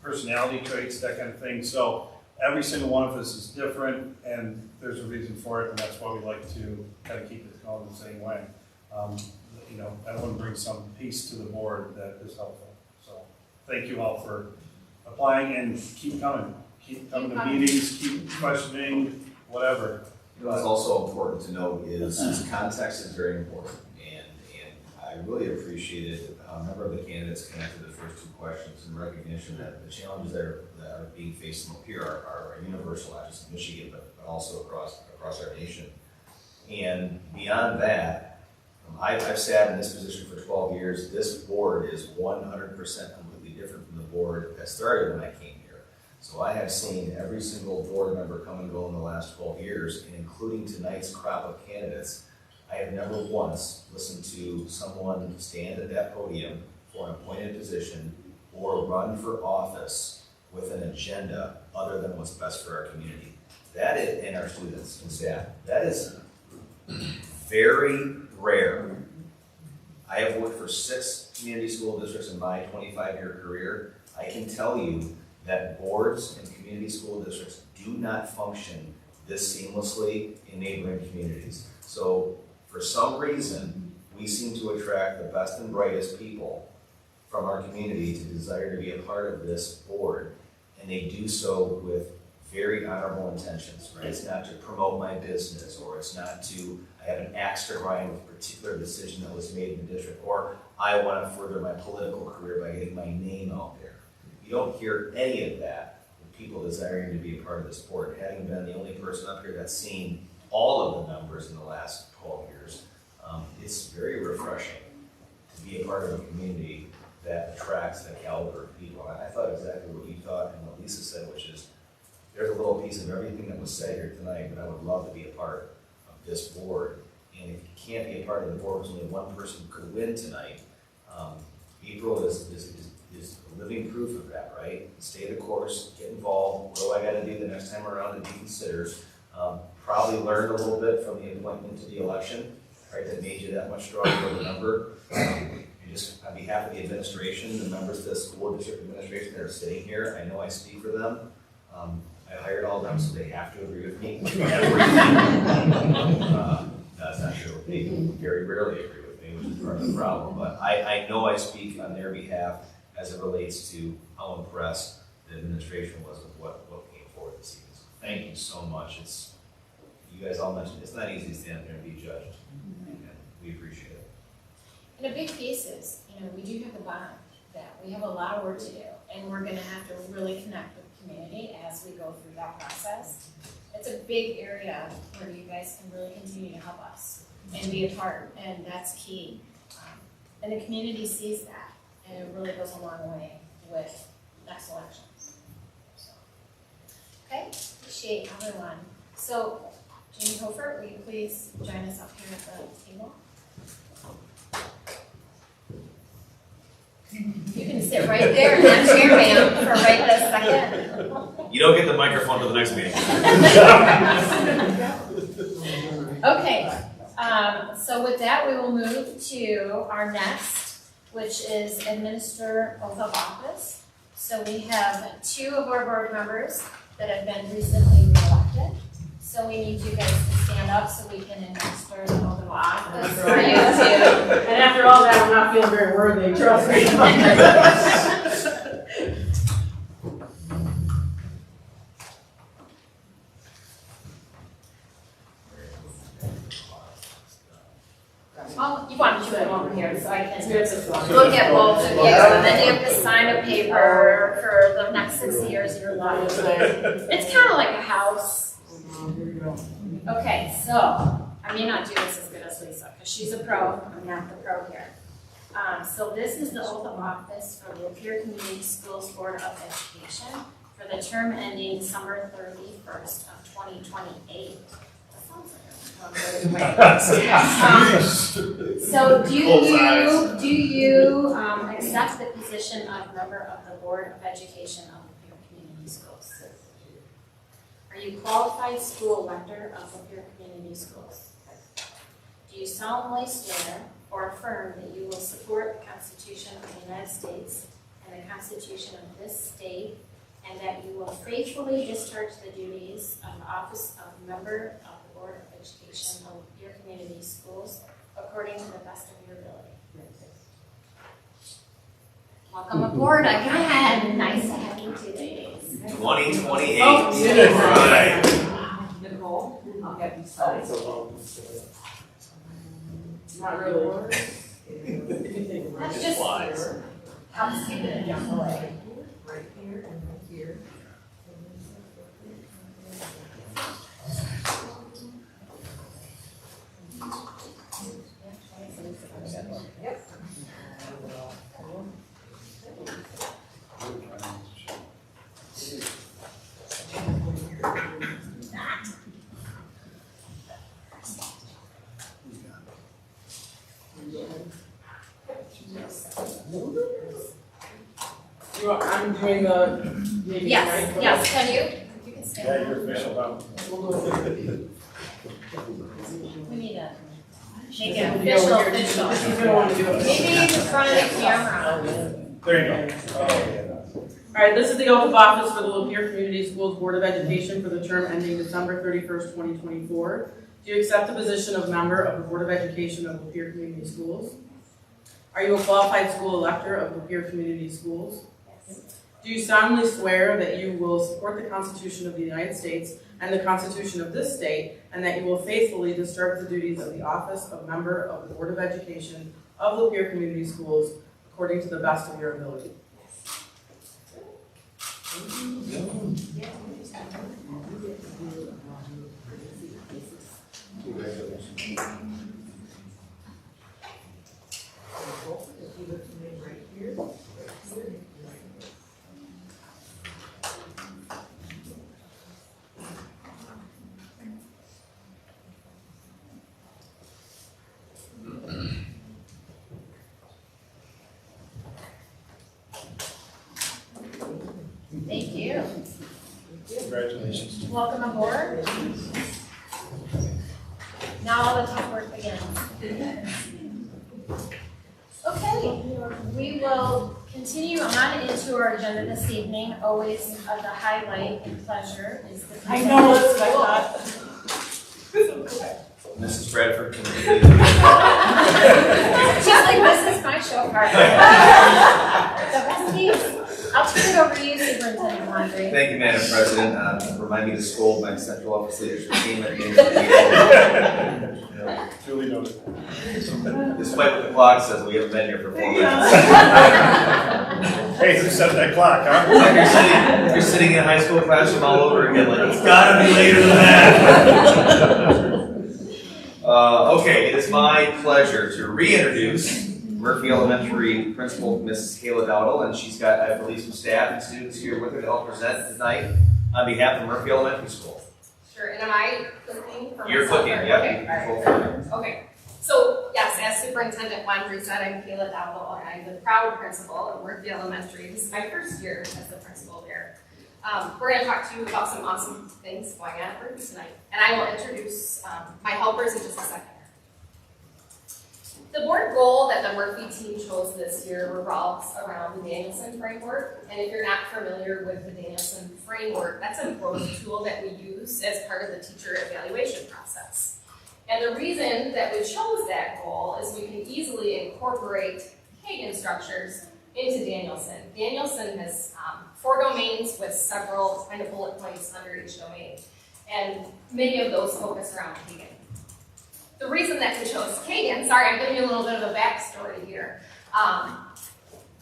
personality traits, that kind of thing. So every single one of us is different, and there's a reason for it, and that's why we like to kind of keep it going the same way. You know, everyone brings some piece to the board that is helpful. So thank you all for applying, and keep coming. Keep coming to meetings, keep questioning, whatever. You know, what's also important to note is context is very important, and I really appreciated a number of the candidates connected to the first two questions in recognition that the challenges that are being faced in Lapeer are universal, not just in Michigan, but also across our nation. And beyond that, I've sat in this position for 12 years. This board is 100% completely different from the board that started when I came here. So I have seen every single board member come and go in the last 12 years, and including tonight's crop of candidates. I have never once listened to someone stand at that podium for an appointed position or run for office with an agenda other than what's best for our community. That is, and our students and staff, that is very rare. I have worked for 6 community school districts in my 25-year career. I can tell you that boards and community school districts do not function this seamlessly in neighboring communities. So for some reason, we seem to attract the best and brightest people from our community to desire to be a part of this board, and they do so with very honorable intentions, right? It's not to promote my business, or it's not to, I have an axe to grind with a particular decision that was made in the district, or I want to further my political career by getting my name out there. You don't hear any of that with people desiring to be a part of this board. Having been the only person up here that's seen all of the numbers in the last 12 years, it's very refreshing to be a part of a community that attracts the caliber of people. I thought exactly what you thought and what Lisa said, which is there's a little piece of everything that was said here tonight, but I would love to be a part of this board. And if you can't be a part of the board, because only one person could win tonight, April is living proof of that, right? Stay the course, get involved. What do I got to do the next time around to be considered? Probably learned a little bit from the appointment to the election, right? That made you that much stronger of a number. Just on behalf of the administration, the members of the school district administration that are sitting here, I know I speak for them. I hired all of them, so they have to agree with me. That's not true. They very rarely agree with me, which is part of the problem. But I know I speak on their behalf as it relates to how impressed the administration was with what came forward this evening. So thank you so much. You guys all mentioned it's not easy to stand there and be judged, and we appreciate it. And a big piece is, we do have the bond, that we have a lot of work to do, and we're gonna have to really connect with the community as we go through that process. It's a big area where you guys can really continue to help us and be a part, and that's key. And the community sees that, and it really goes a long way with next elections. So, okay, appreciate everyone. So, Jamie Hofer, will you please join us up here at the table? You can sit right there in that chair, ma'am, for right this second. You don't get the microphone to the next meeting. Okay, so with that, we will move to our next, which is administer oath of office. So we have 2 of our board members that have been recently reelected. So we need you guys to stand up so we can administer the oath of office for you too. And after all that, I'm not feeling very worthy, trust me. Well, you want to do it over here so I can look at both of you, and then you have to sign a paper for the next 6 years of your life. It's kind of like a house. Okay, so I may not do this as good as Lisa because she's a pro. I'm not the pro here. So this is the oath of office for the Lapeer Community Schools Board of Education for the term ending December 31st of 2028. That sounds like so do you accept the position of member of the Board of Education of Lapeer Community Schools? Are you qualified school elector of Lapeer Community Schools? Do you solemnly swear or affirm that you will support the Constitution of the United States and the Constitution of this state, and that you will faithfully discharge the duties of the office of member of the Board of Education of your community schools according to the best of your ability? Welcome aboard again. Nice to have you two ladies. 2028. Oh, Right. Nicole, I'll get you signed. Not really. That's just housekeeping and jump away. Right here and right here. Yep. I'm doing the maybe, Yes, right? yes, can you? You can stand. Yeah, you're official, huh? We need to make it official. Maybe in front of the camera. There you go. All right, this is the oath of office for the Lapeer Community Schools Board of Education for the term ending December 31st, 2024. Do you accept the position of member of the Board of Education of Lapeer Community Schools? Are you a qualified school elector of Lapeer Community Schools? Do you solemnly swear that you will support the Constitution of the United States and the Constitution of this state, and that you will faithfully discharge the duties of the office of member of the Board of Education of Lapeer Community Schools according to the best of your ability? Thank you. Congratulations. Welcome aboard. Now all the tough work begins. Okay, we will continue on into our agenda this evening. Always the highlight and pleasure is the. I know, that's what I thought. Mrs. Bradford, can you She's like, this is my show part. The best piece. I'll turn it over to you, Superintendent Laundrie. Thank you, Madam President. Remind me to scold my central office leadership team at the end of the meeting. Duly noted. Despite what the clock says, we haven't been here for 4 minutes. Hey, who set that clock, huh? Like you're sitting in a high school classroom all over again, like, it's gotta be later than that. Okay, it is my pleasure to reintroduce Murphy Elementary Principal, Mrs. Kayla Dowdle, and she's got, I believe, some staff and students here with her to help present tonight on behalf of Murphy Elementary School. Sure, and am I clicking for You're myself? clicking, or- yeah. Okay, all right. Okay, so yes, as Superintendent Laundrie said, I'm Kayla Dowdle, and I'm the proud principal of Murphy Elementary. This is my first year as the principal there. We're going to talk to you about some awesome things going on at Murphy tonight, and I will introduce my helpers in just a second. The board goal that the Murphy team chose this year revolves around the Danielson framework, and if you're not familiar with the Danielson framework, that's a growth tool that we use as part of the teacher evaluation process. And the reason that we chose that goal is we can easily incorporate Kagan structures into Danielson. Danielson has 4 domains with several kind of bullet points under each domain, and many of those focus around Kagan. The reason that we chose Kagan, sorry, I'm giving you a little bit of a backstory here.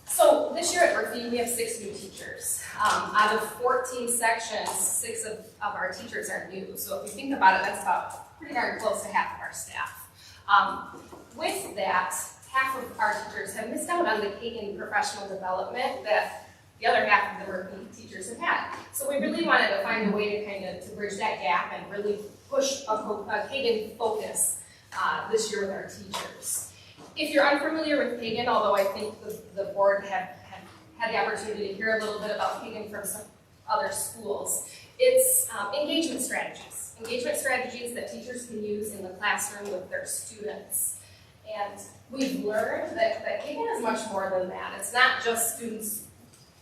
So this year at Murphy, we have 6 new teachers. Out of 14 sections, 6 of our teachers are new. So if you think about it, that's about pretty darn close to half of our staff. With that, half of our teachers have missed out on the Kagan professional development that the other half of the Murphy teachers have had. So we really wanted to find a way to bridge that gap and really push a Kagan focus this year with our teachers. If you're unfamiliar with Kagan, although I think the board had the opportunity to hear a little bit about Kagan from some other schools, it's engagement strategies. Engagement strategies that teachers can use in the classroom with their students. And we've learned that Kagan is much more than that. It's not just students'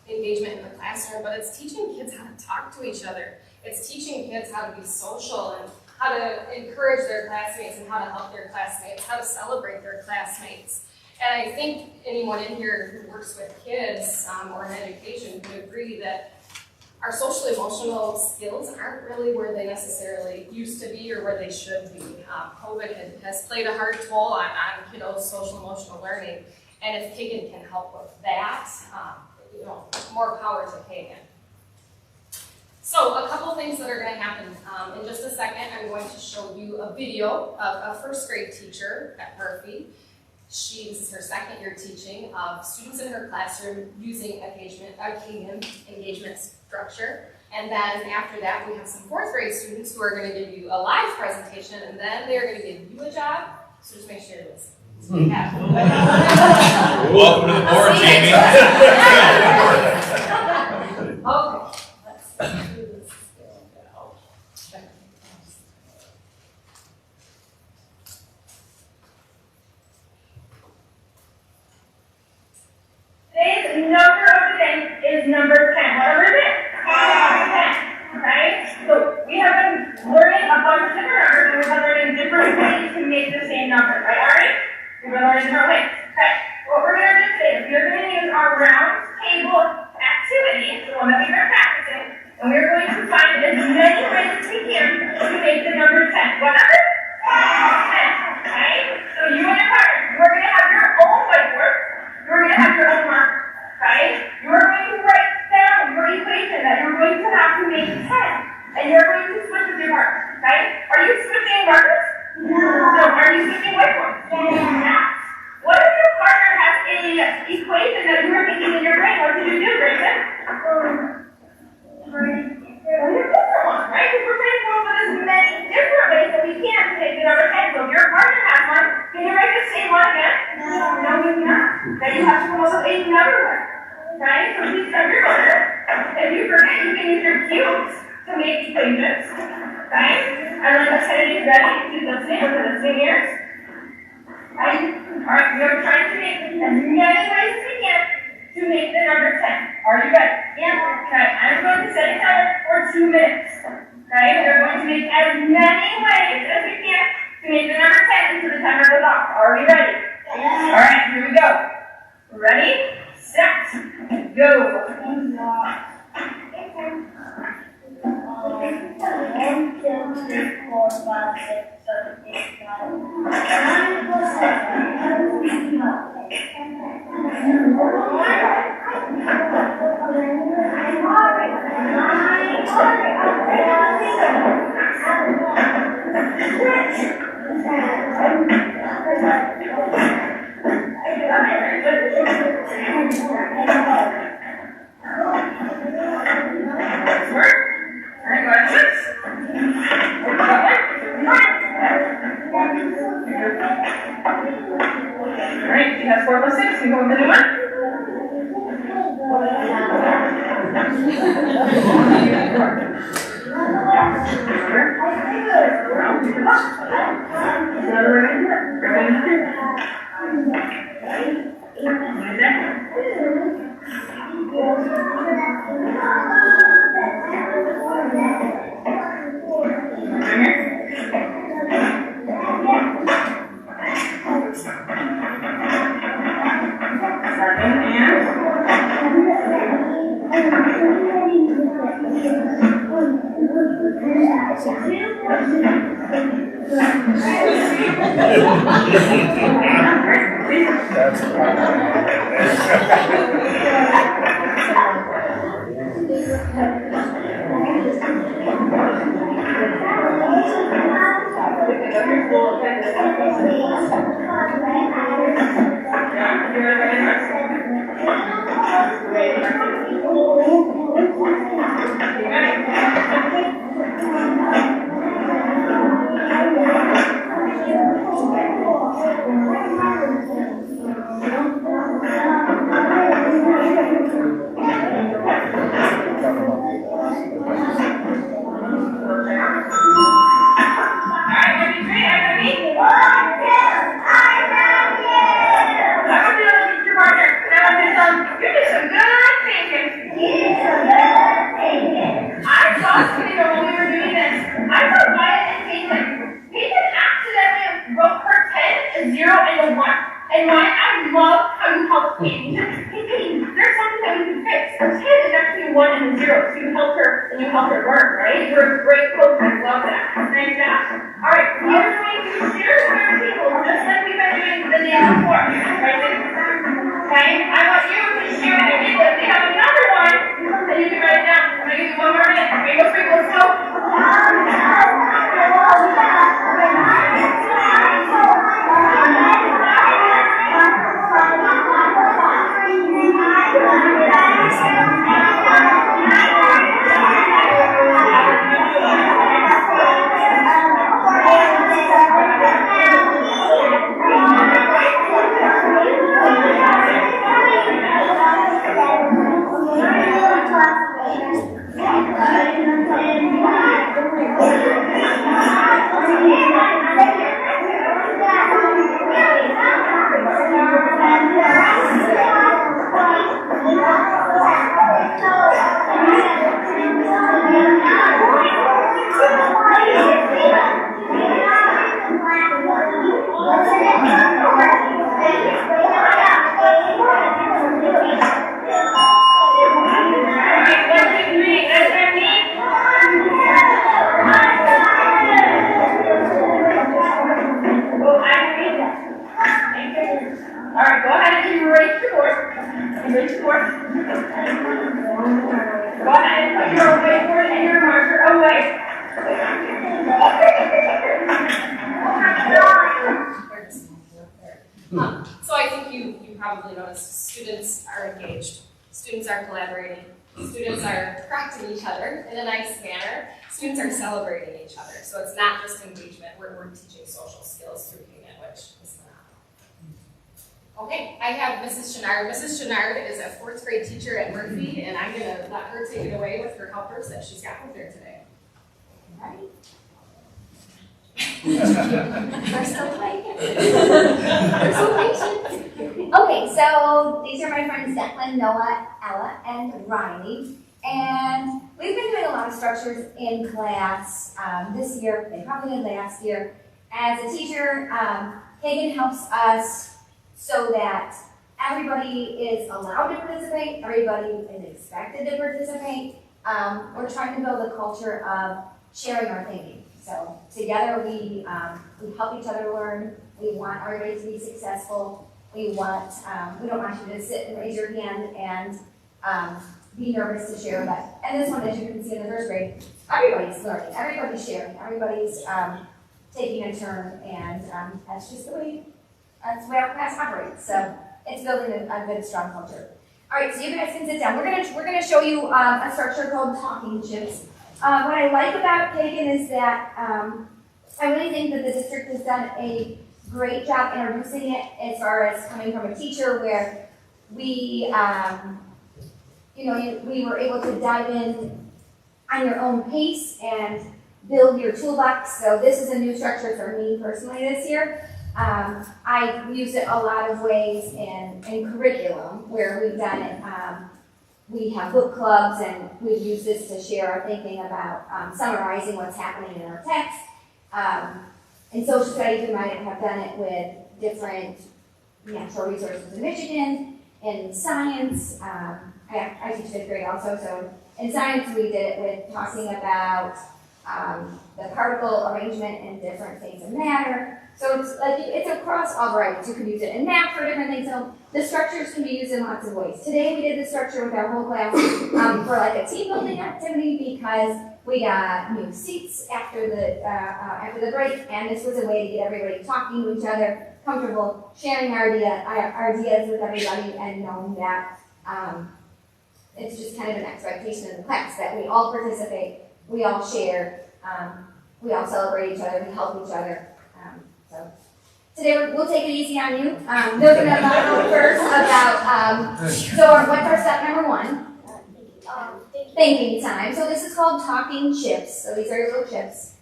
engagement in the classroom, but it's teaching kids how to talk to each other. It's teaching kids how to be social and how to encourage their classmates and how to help their classmates, how to celebrate their classmates. And I think anyone in here who works with kids or in education would agree that our social emotional skills aren't really where they necessarily used to be or where they should be. COVID has played a hard toll on kiddos' social emotional learning, and if Kagan can help with that, more power to Kagan. So a couple things that are going to happen. In just a second, I'm going to show you a video of a first grade teacher at Murphy. This is her 2nd year teaching of students in her classroom using a Kagan engagement structure. And then after that, we have some 4th grade students who are going to give you a live presentation, and then they're going to give you a job. So just make sure you listen. Welcome to the board, Jamie. Okay, let's do this. Today's number of the day is number 10. What is it? 10. Right? So we have been learning a bunch of different numbers, and we've been learning use the same whiteboard. Math. What if your partner has an equation that you were thinking in your brain? What did you do, Grayson? Different one, right? Because we're trying to come up with as many different ways that we can to make the number 10. So if your partner has one, can you write the same one again? No, you cannot. Then you have to come up with another one. Right? So please remember, if you forget, you can use your cubes to make equations. Right? And then the Kennedy is ready. Keep listening with the listening ears. Right? Alright, we're trying to make as many ways as we can to make the number 10. Are you ready? Yeah. Okay, I'm going to set a timer for 2 minutes. Okay, we're going to make as many ways as we can to make the number 10 until the timer goes off. Are we ready? Yeah. Alright, here we go. Ready, set, go. 1, 2, 3, 4, 5, 6, 7, 8, 9, Alright, you have 4 plus 6, you go with the new one? probably noticed students are engaged, students are collaborating, students are correcting each other in a nice manner, students are celebrating each other. So it's not just engagement, we're teaching social skills through King, which is phenomenal. Okay, I have Mrs. Chenard. Mrs. Chenard is a 4th grade teacher at Murphy, and I'm gonna let her take it away with her helpers that she's got with her today. All right. We're still playing. We're so patient. Okay, so these are my friends Declan, Noah, Ella, and Riley. And we've been doing a lot of structures in class this year, they probably did last year. As a teacher, Hagen helps us so that everybody is allowed to participate, everybody is expected to participate. We're trying to build a culture of sharing our thinking. So together we help each other learn. We want everybody to be successful. We don't want you to sit and raise your hand and be nervous to share. But and this one, as you can see in the 1st grade, everybody's learning, everybody's sharing, everybody's taking a turn, and that's just the way our class operates. So it's building a good, strong culture. All right, so you guys can sit down. We're gonna show you a structure called talking chips. What I like about Kagan is that I really think that the district has done a great job introducing it as far as coming from a teacher where we, we were able to dive in on your own pace and build your toolbox. So this is a new structure for me personally this year. I've used it a lot of ways in curriculum where we've done it. We have book clubs, and we've used this to share our thinking about summarizing what's happening in our text. In social studies, we might have done it with different natural resources in Michigan. In science, I teach 5th grade also, so in science we did it with talking about the particle arrangement and different things of matter. So it's across all varieties. You can use it in math for different things. So the structures can be used in lots of ways. Today we did the structure with our whole class for like a team building activity because we got new seats after the break, and this was a way to get everybody talking to each other, comfortable, sharing our ideas with everybody, and knowing that it's just kind of an expectation in the class that we all participate, we all share, we all celebrate each other, we help each other. So today we'll take it easy on you. They're going to talk first about, what's our step number 1? Thinking time. So this is called talking chips. So these are your little chips.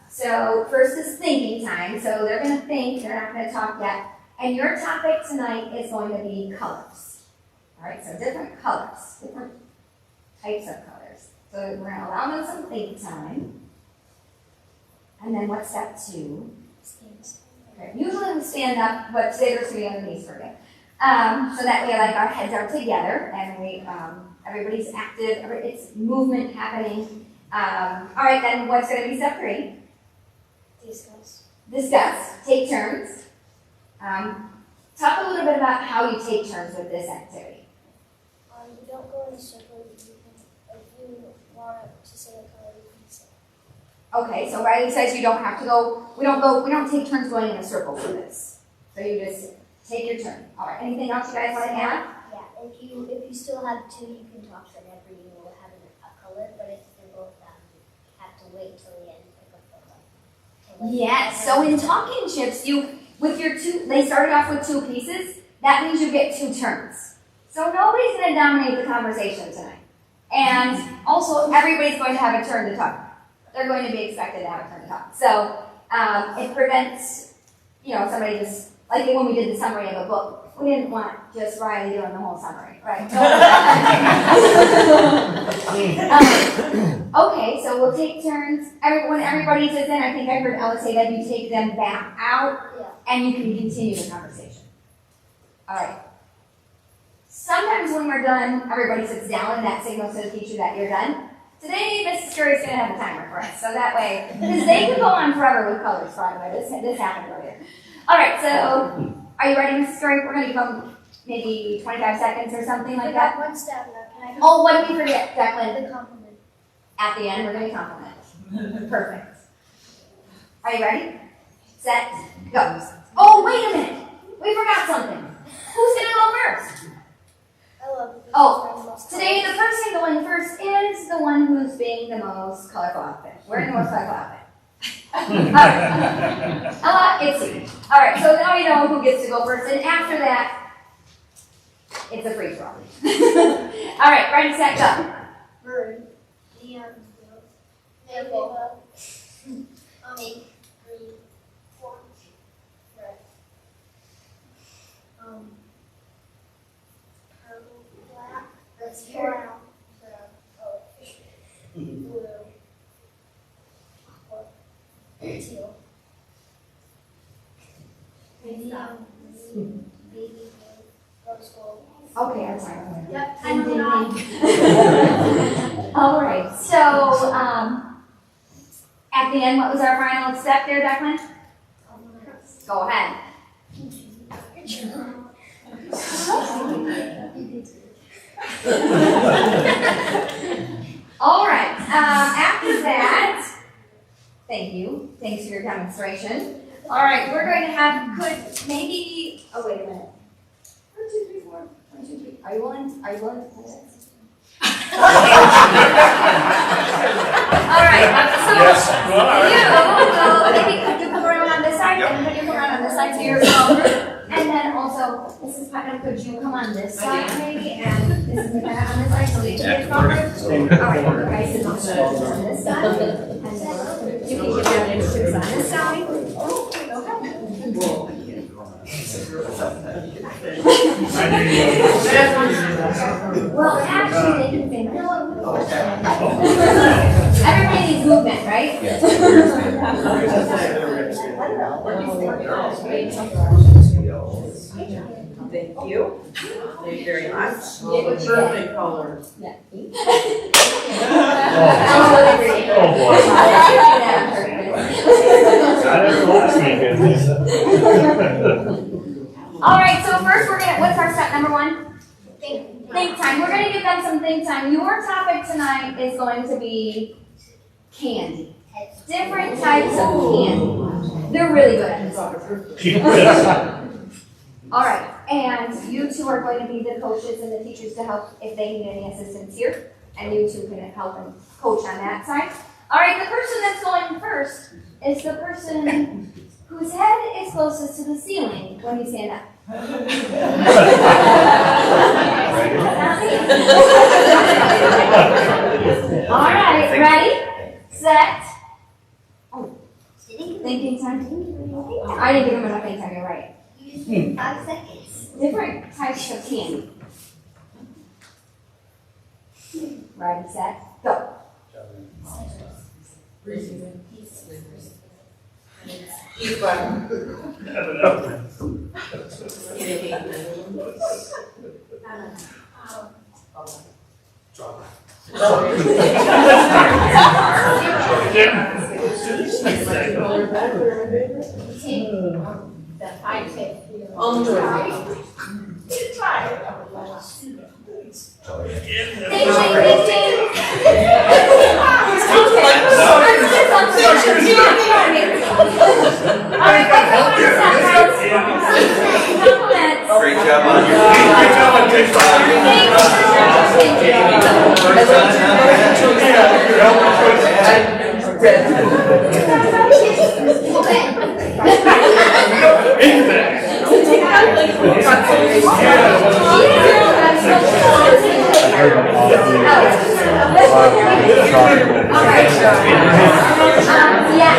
So first is thinking time. So they're going to think, they're not going to talk yet. And your topic tonight is going to be colors. All right, so different colors, different types of colors. So we're going to allow them some thinking time. And then what's step 2? Okay. Usually we stand up, but today there's going to be on the knees for you. So that way, like, our heads are together, and we, everybody's active, it's movement happening. All right, then what's going to be step 3? Discuss. Take turns. Talk a little bit about how you take turns with this activity. You don't go in a circle. If you want to say a color, you can say. Okay, so Riley says you don't have to go. We don't take turns going in a circle for this. So you just take your turn. All right. Anything else you guys want to add? Yeah. If you still have 2, you can talk whenever you will have a color. But if you're both you have to wait till the end to pick up the one. Yes. So in talking chips, with your 2, they started off with 2 pieces. That means you get 2 turns. So nobody's going to dominate the conversation tonight. And also, everybody's going to have a turn to talk. They're going to be expected to have a turn to talk. So it prevents, somebody just, like when we did the summary of a book, we didn't want just Riley doing the whole summary, right? Okay, so we'll take turns. When everybody sits in, I think I heard Ella say that you take them back out, and you can continue the conversation. All right. Sometimes when we're done, everybody sits down, and that signals to the teacher that you're done. Today, Mrs. Curry's going to have a timer for us, so that way, because they could go on forever with colors, by the way. This happened earlier. All right, so are you ready, Mrs. Curry? We're going to go maybe 25 seconds or something like that. One step now. Can I Oh, what did we forget, Declan? The compliment. At the end, we're going to compliment. Perfect. Are you ready? Set, go. Oh, wait a minute. We forgot something. Who's gonna go first? I love it. Oh, today the person going first is the one who's being the most colorful outfit. Wearing the most colorful outfit. All right, so now you know who gets to go first, and after that, it's a free for all. All right, ready, set, go. Bird. Neon. Maple. Pink. Green. Orange. Red. Purple. Black. That's brown. Oh, blue. Teal. Neon. Baby. Rose gold. Okay, I'm sorry. Yep. All right, so at the end, what was our final step there, Declan? Go ahead. All right, after that, thank you. Thanks for your demonstration. All right, we're going to have, oh, wait a minute. 1, 2, 3, 4. 1, 2, 3. Are you willing? Are you willing to play this? All right. So you put your program on this side, and put your program on this side, so you're stronger. And then also, Mrs. Putnam, could you come on this side, maybe, and Mrs. McKenna on this side, so we can get stronger. All right, you guys sit on this side, and then you can get your initiatives on this side. Well, actually, they can say no. Everybody needs movement, right? Thank you. Thank you very much. Perfect colors. Yeah. All right, so first what's our step number 1? Think time. We're going to give them some think time. Your topic tonight is going to be candy. Different types of candy. They're really good at this. All right, and you two are going to be the coaches and the teachers to help if they need any assistance here. And you two can help and coach on that side. All right, the person that's going first is the person whose head is closest to the ceiling when you stand up. All right, ready, set. Oh, thinking time. I didn't give him enough thinking time, you're right. 5 seconds. Different types of candy. Ready, set, go. Great job on your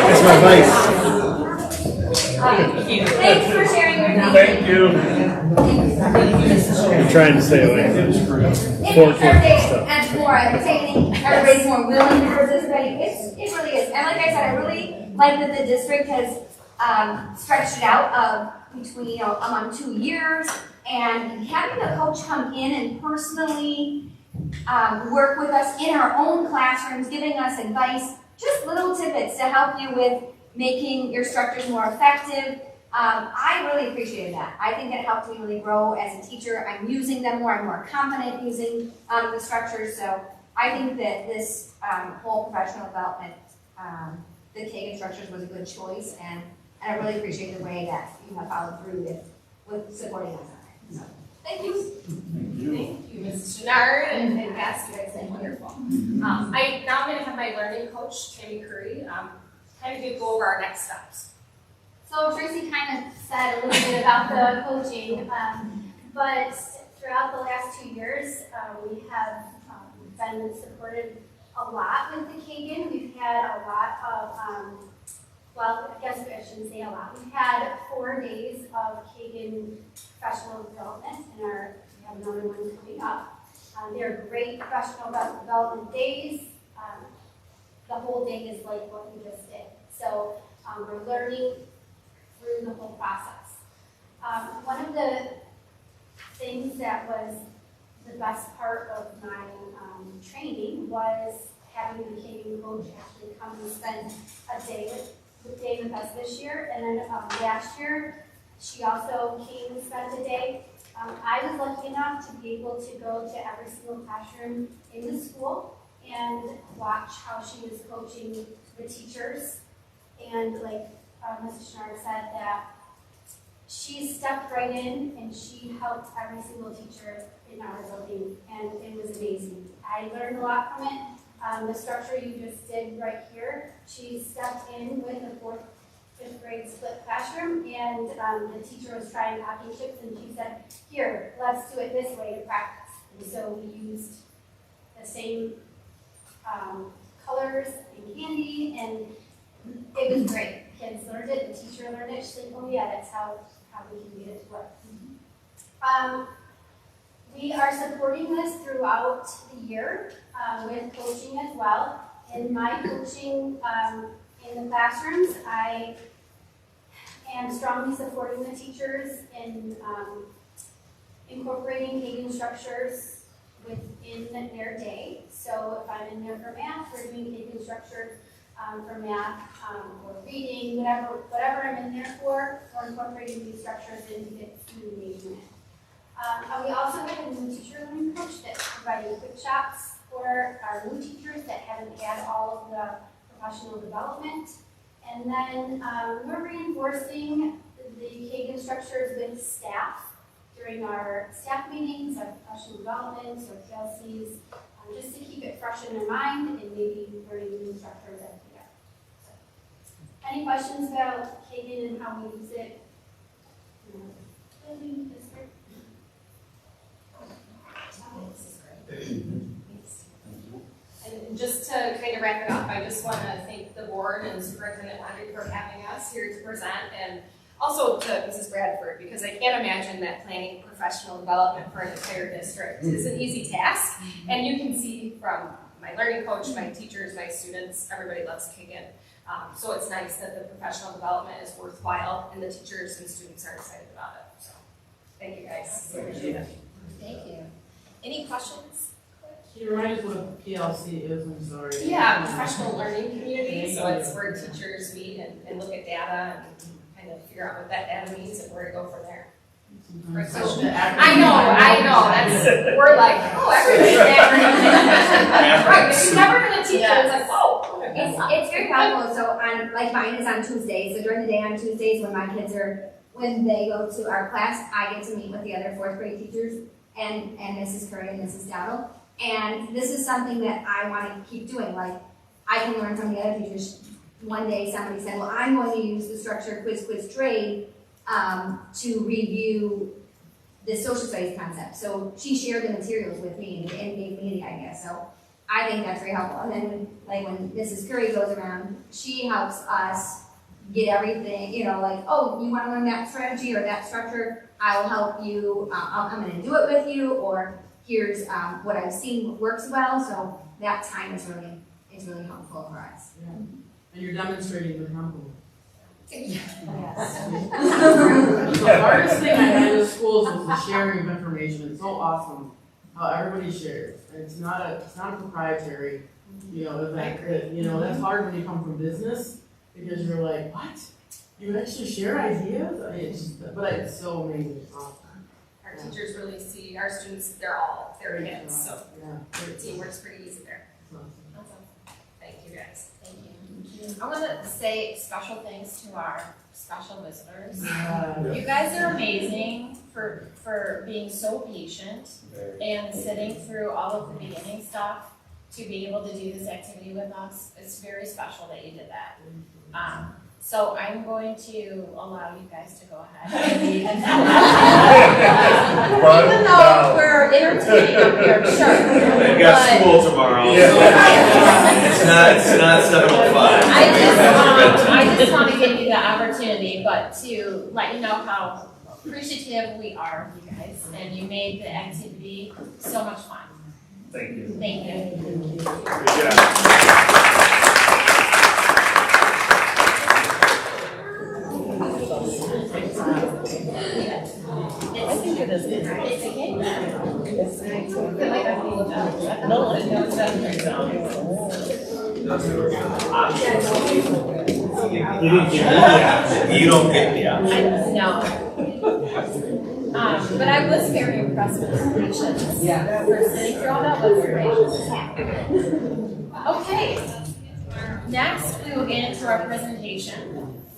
That's my advice. Thanks for sharing your thinking. Thank you. I'm trying to stay away. It makes our day and more entertaining. Everybody's more willing to participate. It really is. And like I said, I really like that the district has stretched it out between among 2 years, and having a coach come in and personally work with us in our own classrooms, giving us advice, just little tidbits to help you with making your structures more effective. I really appreciated that. I think it helped me really grow as a teacher. I'm using them more. I'm more confident using the structures. So I think that this whole professional development, the Kagan structures was a good choice, and I really appreciate the way that you have followed through with supporting us on it. Thank you. Thank you, Mrs. Chenard, and Cass, you guys did wonderful. Now I'm gonna have my learning coach, Tammy Curry, kind of go over our next steps. So Tracy kind of said a little bit about the coaching, but throughout the last 2 years, we have been supported a lot with the Kagan. We've had a lot of, well, I guess I shouldn't say a lot. We've had 4 days of Kagan professional development, and we have another one coming up. They're great professional development days. The whole day is like what we just did. So we're learning through the whole process. One of the things that was the best part of my training was having the Kagan coach actually come and spend a day with us this year. And then last year, she also came and spent a day. I was lucky enough to be able to go to every single classroom in the school and watch how she was coaching the teachers. And like Mrs. Chenard said, that she stepped right in and she helped every single teacher in our building, and it was amazing. I learned a lot from it. The structure you just did right here, she stepped in with a 4th, 5th grade split classroom, and the teacher was trying hockey chips, and she said, here, let's do it this way to practice. And so we used the same colors and candy, and it was great. Kids learned it, the teacher learned it. She said, oh yeah, that's how we can get it to work. We are supporting this throughout the year with coaching as well. In my coaching in the classrooms, I am strongly supporting the teachers in incorporating Kagan structures within their day. So if I'm in there for math, we're doing Kagan structures for math or reading, whatever I'm in there for, we're incorporating these structures into get student engagement. We also have a new teacher learning coach that's providing quick shots for our new teachers that haven't had all of the professional development. And then we're reinforcing the Kagan structures with staff during our staff meetings, our professional developments, or PLCs, just to keep it fresh in their mind and maybe learning new structures as we go. So, any questions about Kagan and how we use it? And just to kind of wrap it up, I just want to thank the board and Superintendent Landry for having us here to present, and also to Mrs. Bradford, because I can't imagine that planning professional development for an entire district is an easy task. And you can see from my learning coach, my teachers, my students, everybody loves Kagan. So it's nice that the professional development is worthwhile and the teachers and students are excited about it. So thank you guys. Appreciate it. Thank you. Any questions? Can you remind us what PLC is? I'm sorry. Yeah, professional learning community. So it's where teachers meet and look at data and kind of figure out what that data means and where to go from there. I know. That's we're like, oh, everybody's acronym. Right, but you've never been a teacher. It's like, whoa. It's very helpful. So like mine is on Tuesdays. So during the day on Tuesdays when they go to our class, I get to meet with the other 4th grade teachers and Mrs. Curry and Mrs. Dowdle. And this is something that I want to keep doing. Like, I can learn from the other teachers. One day somebody said, well, I'm going to use the structure quiz, trade to review the social studies concept. So she shared the materials with me and gave me the idea. So I think that's very helpful. And then when Mrs. Curry goes around, she helps us get everything, like, oh, you want to learn that strategy or that structure? I will help you. I'll come in and do it with you. Or here's what I've seen works well. So that time is really helpful for us. Yeah. And you're demonstrating the temple. Yes. The hardest thing I had in schools was the sharing of information. It's so awesome how everybody shares. And it's not a proprietary, event. That's hard when you come from business because you're like, what? You actually share ideas? But it's so amazing. It's awesome. Our teachers really see our students, they're all their kids, so yeah. the team works pretty easy there. Awesome. Awesome. Thank you guys. Thank you. I want to say special thanks to our special visitors. You guys are amazing for being so patient and sitting through all of the beginning stuff to be able to do this activity with us. It's very special that you did that. So I'm going to allow you guys to go ahead and leave. Even though we're entertaining up here, sure. They've got school tomorrow. It's not 7:05. I just want to give you the opportunity, but to let you know how appreciative we are of you guys, and you made the activity so much fun. Thank you. Thank you. Good job. I think it is. It's okay. It's nice. I feel like I'm being done. No, I know it's not very You don't get the option. No. But I was very impressed with the patience. Yeah. For sitting through all that was great. Okay. Next, we will get into our presentation.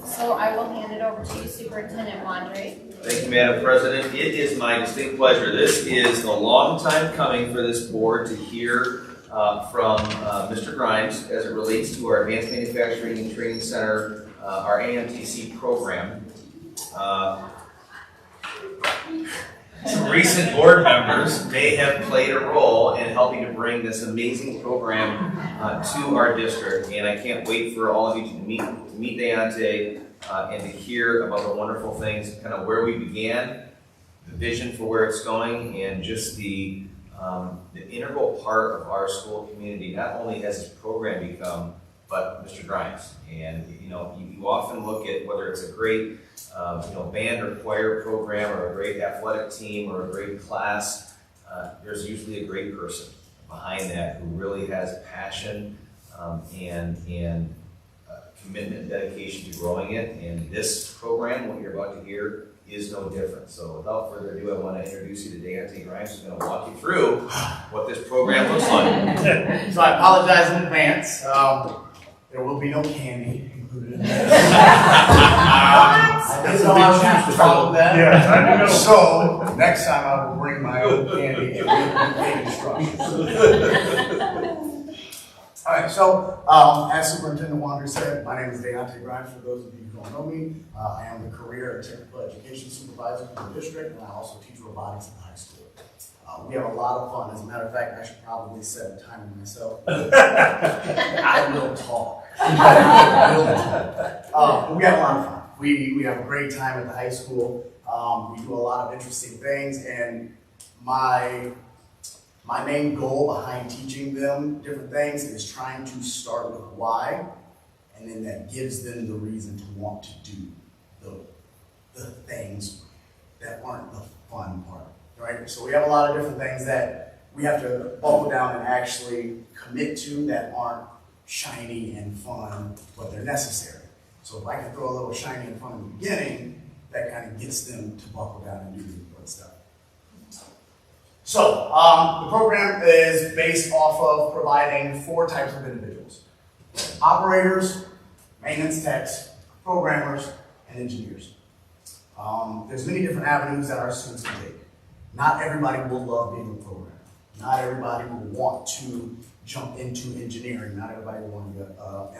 So I will hand it over to you, Superintendent Wandre. Thank you, Madam President. It is my distinct pleasure. This is a long time coming for this board to hear from Mr. Grimes as it relates to our Advanced Manufacturing and Training Center, our AMTC program. Some recent board members may have played a role in helping to bring this amazing program to our district, and I can't wait for all of you to meet Deontay and to hear about the wonderful things, kind of where we began, the vision for where it's going, and just the integral part of our school community. Not only has this program become, but Mr. Grimes. And you often look at whether it's a great band or choir program or a great athletic team or a great class, there's usually a great person behind that who really has passion and commitment and dedication to growing it. And this program, what you're about to hear, is no different. So without further ado, I want to introduce you to Deontay Grimes, who's going to walk you through what this program looks like. So I apologize in advance. There will be no candy included in this. I didn't know I was going to follow that. Yeah, I know. So next time I will bring my own candy and we'll instructions. All right, so as Superintendent Wandre said, my name is Deontay Grimes. For those of you who don't know me, I am the Career and Technical Education Supervisor for the district, and I also teach robotics at the high school. We have a lot of fun. As a matter of fact, I should probably set a timer myself. I will talk. I will talk. We have a lot of fun. We have a great time at the high school. We do a lot of interesting things, and my main goal behind teaching them different things is trying to start with why, and then that gives them the reason to want to do the things that aren't the fun part, right? So we have a lot of different things that we have to buckle down and actually commit to that aren't shiny and fun, but they're necessary. So if I can throw a little shiny and fun in the beginning, that kind of gets them to buckle down and do the important stuff. So, the program is based off of providing 4 types of individuals: operators, maintenance techs, programmers, and engineers. There's many different avenues that our students can take. Not everybody will love being a programmer. Not everybody will want to jump into engineering. Not everybody will want to be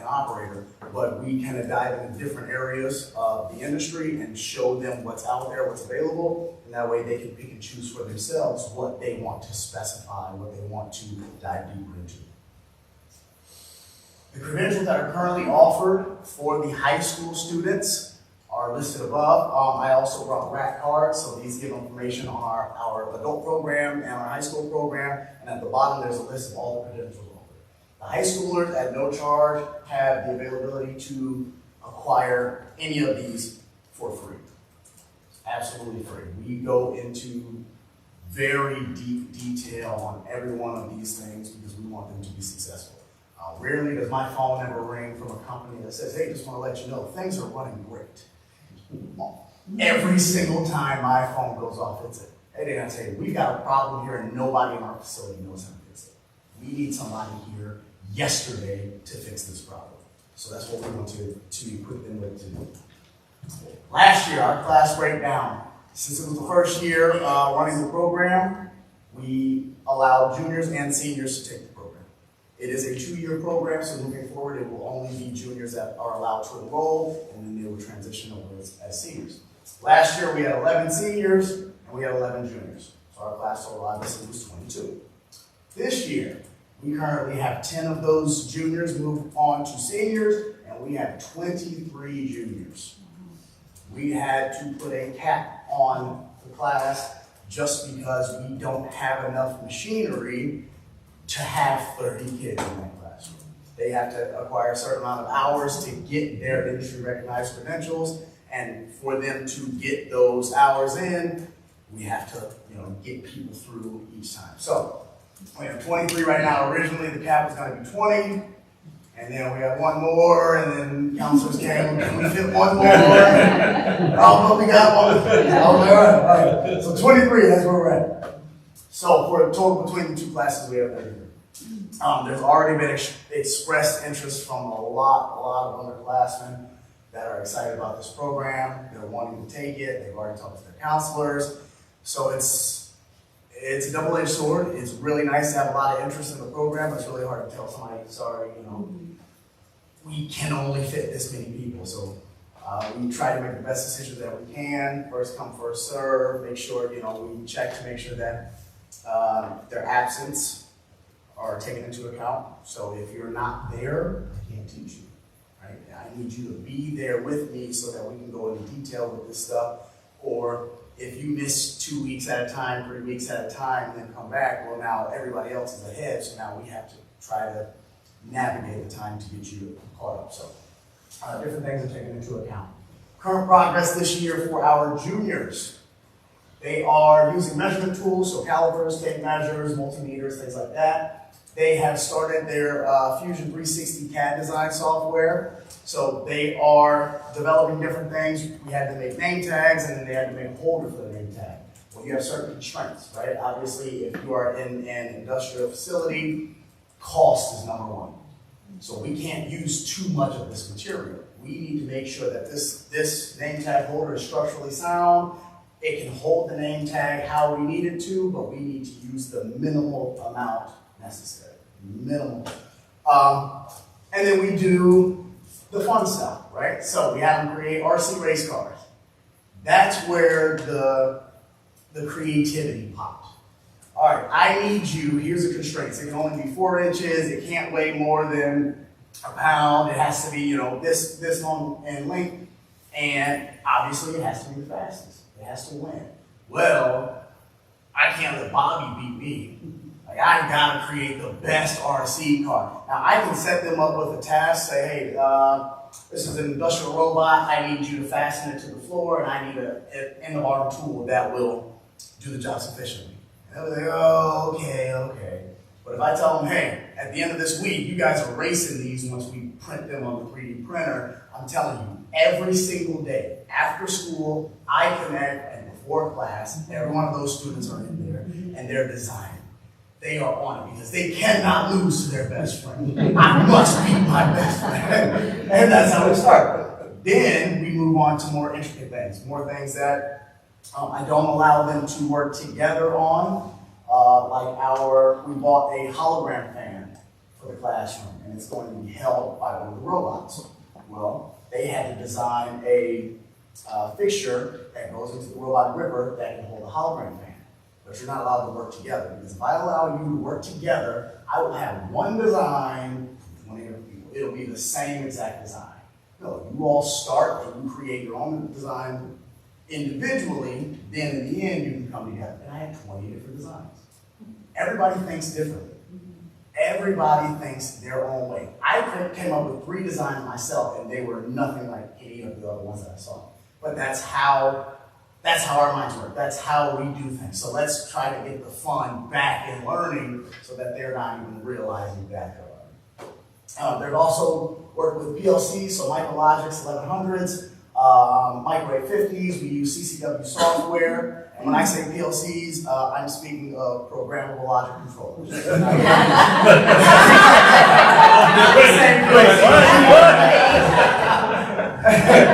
an operator, but we kind of dive into different areas of the industry and show them what's out there, what's available, and that way they can pick and choose for themselves what they want to specify, what they want to dive deeper into. The credentials that are currently offered for the high school students are listed above. I also brought rack cards, so these give information on our adult program and our high school program, and at the bottom there's a list of all the credentials offered. The high schoolers at no charge have the availability to acquire any of these for free. Absolutely free. We go into very deep detail on every one of these things because we want them to be successful. Rarely does my phone ever ring from a company that says, hey, just want to let you know, things are running great. Every single time my phone goes off, it's a, hey, Deontay, we got a problem here and nobody in our facility knows how to fix it. We need somebody here yesterday to fix this problem. So that's what we want to equip them with to do. Last year, our class breakdown, since it was the first year running the program, we allowed juniors and seniors to take the program. It is a 2-year program, so moving forward, it will only be juniors that are allowed to enroll, and then they will transition over as seniors. Last year, we had 11 seniors, and we had 11 juniors. So our class total obviously was 22. This year, we currently have 10 of those juniors move on to seniors, and we have 23 juniors. We had to put a cap on the class just because we don't have enough machinery to have 30 kids in that classroom. They have to acquire a certain amount of hours to get their industry recognized credentials, and for them to get those hours in, we have to, get people through each time. So we have 23 right now. Originally, the cap was going to be 20, and then we had one more, and then counselors came, and we fit one more. Oh, but we got one. All right. So 23, that's where we're at. So for a total between the two classes, we have 33. There's already been expressed interest from a lot of underclassmen that are excited about this program. They're wanting to take it. They've already talked to their counselors. So it's a double-edged sword. It's really nice to have a lot of interest in the program, but it's really hard to tell somebody, sorry, we can only fit this many people. So we try to make the best decisions that we can. First come, first serve. Make sure, we check to make sure that their absence are taken into account. So if you're not there, I can't teach you, right? I need you to be there with me so that we can go into detail with this stuff. Or if you miss 2 weeks at a time, 3 weeks at a time, and then come back, well, now everybody else is ahead, so now we have to try to navigate the time to get you caught up. So different things are taken into account. Current progress this year for our juniors. They are using measurement tools, so calipers, tape measures, multimeters, things like that. They have started their Fusion 360 CAD design software. So they are developing different things. We had to make name tags, and then they had to make a holder for the name tag. Well, you have certain constraints, right? Obviously, if you are in an industrial facility, cost is number one. So we can't use too much of this material. We need to make sure that this name tag holder is structurally sound. It can hold the name tag how we need it to, but we need to use the minimal amount necessary. Minimal. And then we do the fun stuff, right? So we have them create RC race cars. That's where the creativity popped. All right, I need you, here's the constraints. It can only be 4 inches, it can't weigh more than a pound, it has to be, this long in length, and obviously it has to be the fastest. It has to win. Well, I can't let Bobby beat me. I've got to create the best RC car. Now, I can set them up with a task, say, hey, this is an industrial robot, I need you to fasten it to the floor, and I need an end-of-arm tool that will do the job sufficiently. And they'll be like, oh, okay. But if I tell them, hey, at the end of this week, you guys are racing these once we print them on the 3D printer, I'm telling you, every single day, after school, I connect, and before class, every one of those students are in there, and they're designing. They are on it because they cannot lose to their best friend. I must beat my best friend. And that's how we start. Then we move on to more intricate things, more things that I don't allow them to work together on. We bought a hologram fan for the classroom, and it's going to be held by one of the robots. Well, they had to design a fixture that goes into the robot gripper that can hold a hologram fan. But you're not allowed to work together, because if I allow you to work together, I will have one design with 20 other people. It'll be the same exact design. No, you all start and you create your own design individually, then in the end you can come together. And I had 20 different designs. Everybody thinks differently. Everybody thinks their own way. I came up with 3 designs myself, and they were nothing like any of the other ones that I saw. But that's how our minds work. That's how we do things. So let's try to get the fun back in learning so that they're not even realizing that they're learning. They've also worked with PLCs, so Micrologic's 1100s. microwave 50s, we use CCW software. And when I say PLCs, I'm speaking of programmable logic controllers.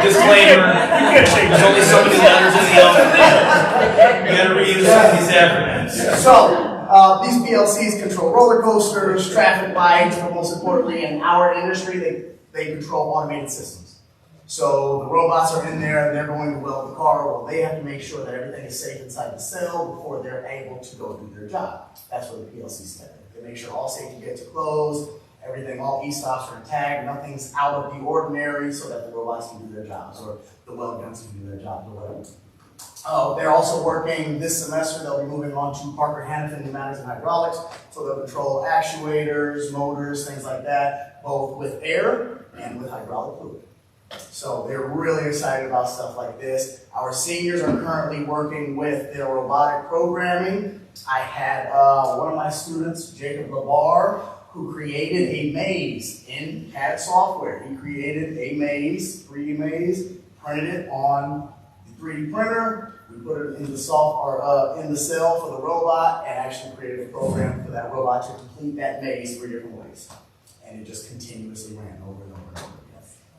Disclaimer, there's only so many letters in the alphabet. You gotta read these acronyms. So, these PLCs control roller coasters, traffic lights, but most importantly in our industry, they control automated systems. So the robots are in there and they're going to weld the car. Well, they have to make sure that everything is safe inside the cell before they're able to go do their job. That's what the PLCs stand for. They make sure all safety gates are closed, everything, all e-stops are intact, nothing's out of the ordinary so that the robots can do their jobs or the weld guns can do their jobs or whatever. They're also working this semester, they'll be moving on to Parker Hannifin Pneumatics and Hydraulics. So they'll control actuators, motors, things like that, both with air and with hydraulic fluid. So they're really excited about stuff like this. Our seniors are currently working with their robotic programming. I had one of my students, Jacob Lapeer, who created a maze in CAD software. He created a maze, 3D maze, printed it on the 3D printer. We put it in the in the cell for the robot, and actually created a program for that robot to complete that maze 3 different ways. And it just continuously ran over and over and over again.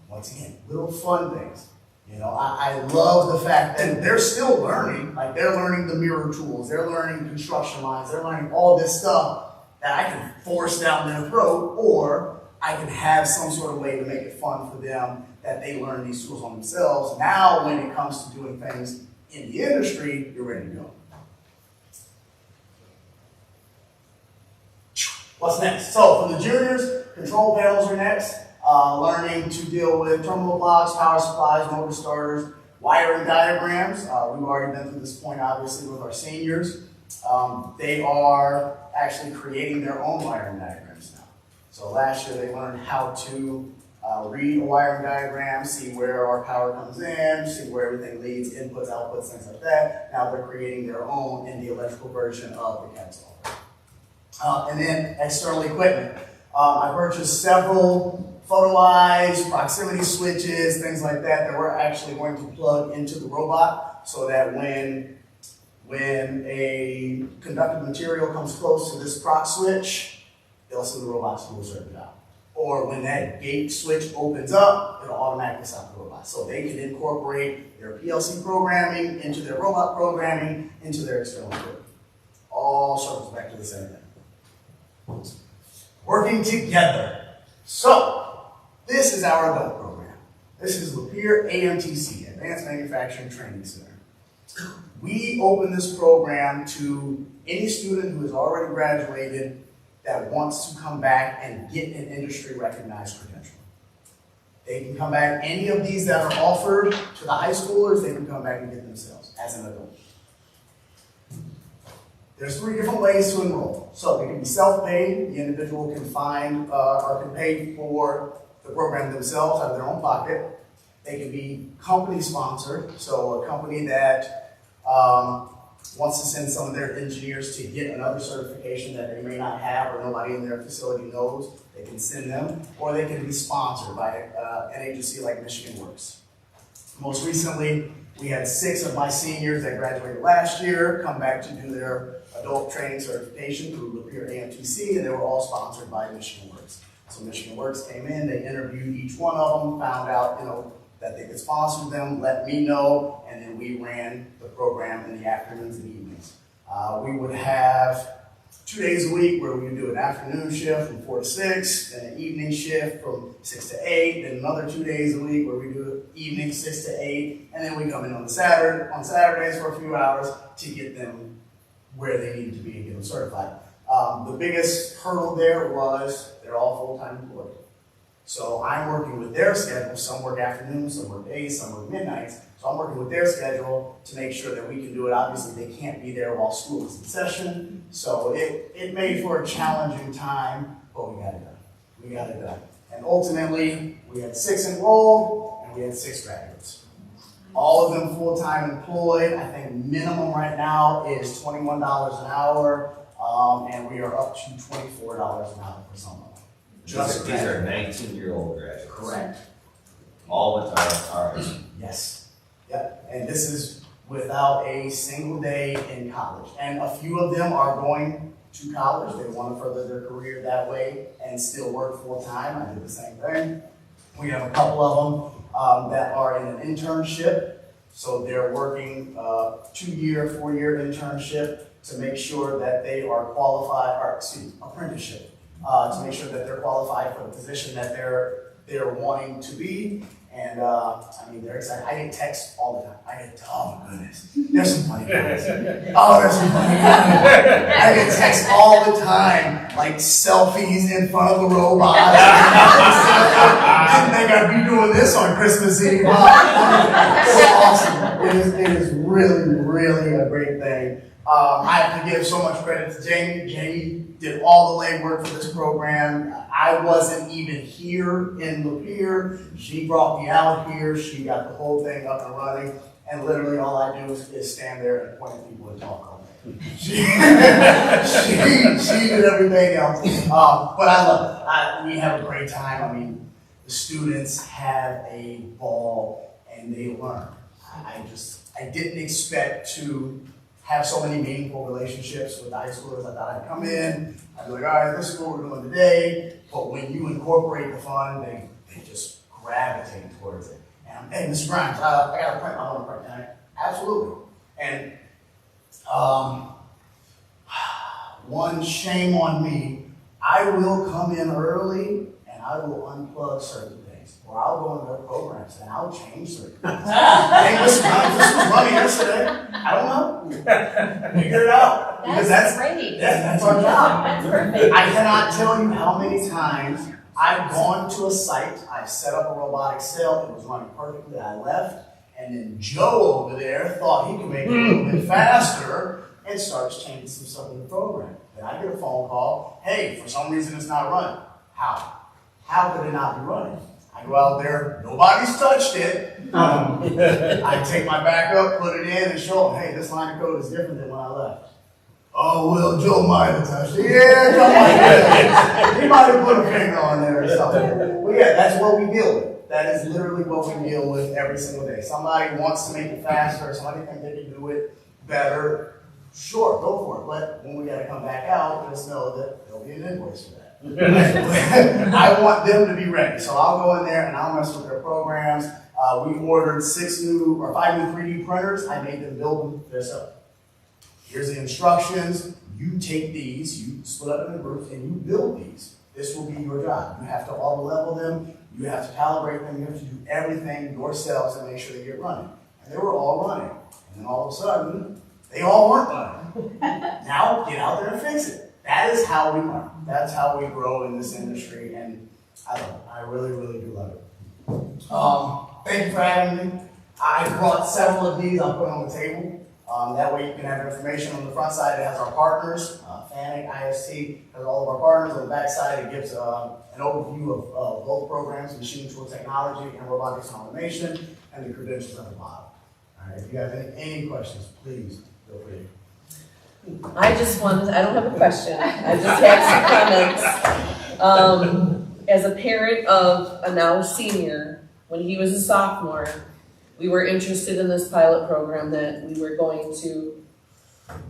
Once again, little fun things. You know, I love the fact that they're still learning. Like, they're learning the mirror tools, they're learning construction lines, they're learning all this stuff that I can force down their throat, or I can have some sort of way to make it fun for them that they learn these tools on themselves. Now, when it comes to doing things in the industry, you're ready to go. What's next? So for the juniors, control panels are next. Learning to deal with terminal blocks, power supplies, motor starters, wiring diagrams. We've already been through this point, obviously, with our seniors. They are actually creating their own wiring diagrams now. So last year they learned how to read a wiring diagram, see where our power comes in, see where everything leads, inputs, outputs, things like that. Now they're creating their own in the electrical version of the CAD software. And then external equipment. I purchased several photo eyes, proximity switches, things like that we're actually going to plug into the robot so that when a conductive material comes close to this proc switch, they'll send the robot to do a certain job. Or when that gate switch opens up, it'll automatically stop the robot. So they can incorporate their PLC programming into their robot programming into their external equipment. All circles back to the same thing. Working together. So, this is our adult program. This is Lapeer AMTC, Advanced Manufacturing Training Center. We open this program to any student who has already graduated that wants to come back and get an industry recognized credential. They can come back, any of these that are offered to the high schoolers, they can come back and get themselves as an adult. There's 3 different ways to enroll. So they can be self-paid. The individual can find or can pay for the program themselves out of their own pocket. They can be company sponsored. So a company that wants to send some of their engineers to get another certification that they may not have or nobody in their facility knows, they can send them. Or they can be sponsored by an agency like Michigan Works. Most recently, we had 6 of my seniors that graduated last year come back to do their adult training certification through Lapeer AMTC, and they were all sponsored by Michigan Works. So Michigan Works came in, they interviewed each one of them, found out, that they could sponsor them, let me know, and then we ran the program in the afternoons and evenings. We would have 2 days a week where we would do an afternoon shift from 4 to 6, then an evening shift from 6 to 8, then another 2 days a week where we do evening 6 to 8, and then we come in on Saturdays for a few hours to get them where they needed to be and get them certified. The biggest hurdle there was they're all full-time employed. So I'm working with their schedule. Some work afternoons, some work days, some work midnights. So I'm working with their schedule to make sure that we can do it. Obviously, they can't be there while school is in session. So it made for a challenging time, but we got it done. We got it done. And ultimately, we had 6 enrolled, and we had 6 graduates. All of them full-time employed. I think minimum right now is $21 an hour, and we are up to $24 an hour for some of them. These are 19-year-old graduates. Correct. All with our Yes. this is without a single day in college. And a few of them are going to college. They want to further their career that way and still work full time. I did the same thing. We have a couple of them that are in an internship. So they're working 2-year, 4-year internship to make sure that they are qualified, or apprenticeship, to make sure that they're qualified for the position that they're wanting to be. And I mean, they're excited. I get texts all the time. Oh my goodness, there's some funny guys. Oh, there's some funny guys. I get texts all the time, like selfies in front of the robots. Didn't think I'd be doing this on Christmas Eve. It's awesome. It is really, really a great thing. I have to give so much credit to Jamie. Jamie did all the legwork for this program. I wasn't even here in Lapeer. She brought me out here. She got the whole thing up and running. And literally all I do is stand there and point at people and talk all day. She did everything else. But I love it. We have a great time. I mean, the students have a ball and they learn. I didn't expect to have so many meaningful relationships with high schoolers. I thought I'd come in, I'd be like, all right, this is what we're doing today. But when you incorporate the fun, they just gravitate towards it. And hey, Mr. Grimes, I got to print my own print tonight. Absolutely. And one shame on me, I will come in early and I will unplug certain things. Or I'll go into their programs and I'll change certain things. Hey, Mr. Grimes, this was running yesterday. I don't know. Figure it out. Because that's great. That's our job. That's perfect. I cannot tell you how many times I've gone to a site, I've set up a robotic cell, it was running perfectly, I left, and then Joe over there thought he could make it a little bit faster and starts changing some stuff in the program. Then I get a phone call, hey, for some reason it's not running. How? How could it not be running? I go out there, nobody's touched it. I take my backup, put it in, and show them, hey, this line of code is different than when I left. Oh, well, Joe might have touched it. Yeah, Joe might have. He might have put a finger on there or something. Well, yeah, that's what we deal with. That is literally what we deal with every single day. Somebody wants to make it faster, somebody thinks they can do it better. Sure, go for it. But when we got to come back out, just know that there'll be an invoice for that. I want them to be ready. So I'll go in there and I'll mess with their programs. We ordered 5 new 3D printers. I made them build them themselves. Here's the instructions. You take these, you split up into groups, and you build these. This will be your job. You have to auto level them. You have to calibrate them. You have to do everything yourselves to make sure they get running. And they were all running. And then all of a sudden, they all weren't running. Now, get out there and fix it. That is how we learn. That's how we grow in this industry, and I love it. I really, really do love it. Thank you for having me. I brought several of these. I'll put on the table. That way you can have information. On the front side, it has our partners. FANIC, IST has all of our partners. On the back side, it gives an overview of both programs, machine tool technology and robotics and automation, and the credentials at the bottom. All right, if you have any questions, please feel free. I don't have a question. I just had some comments. As a parent of a now senior, when he was a sophomore, we were interested in this pilot program that we were going to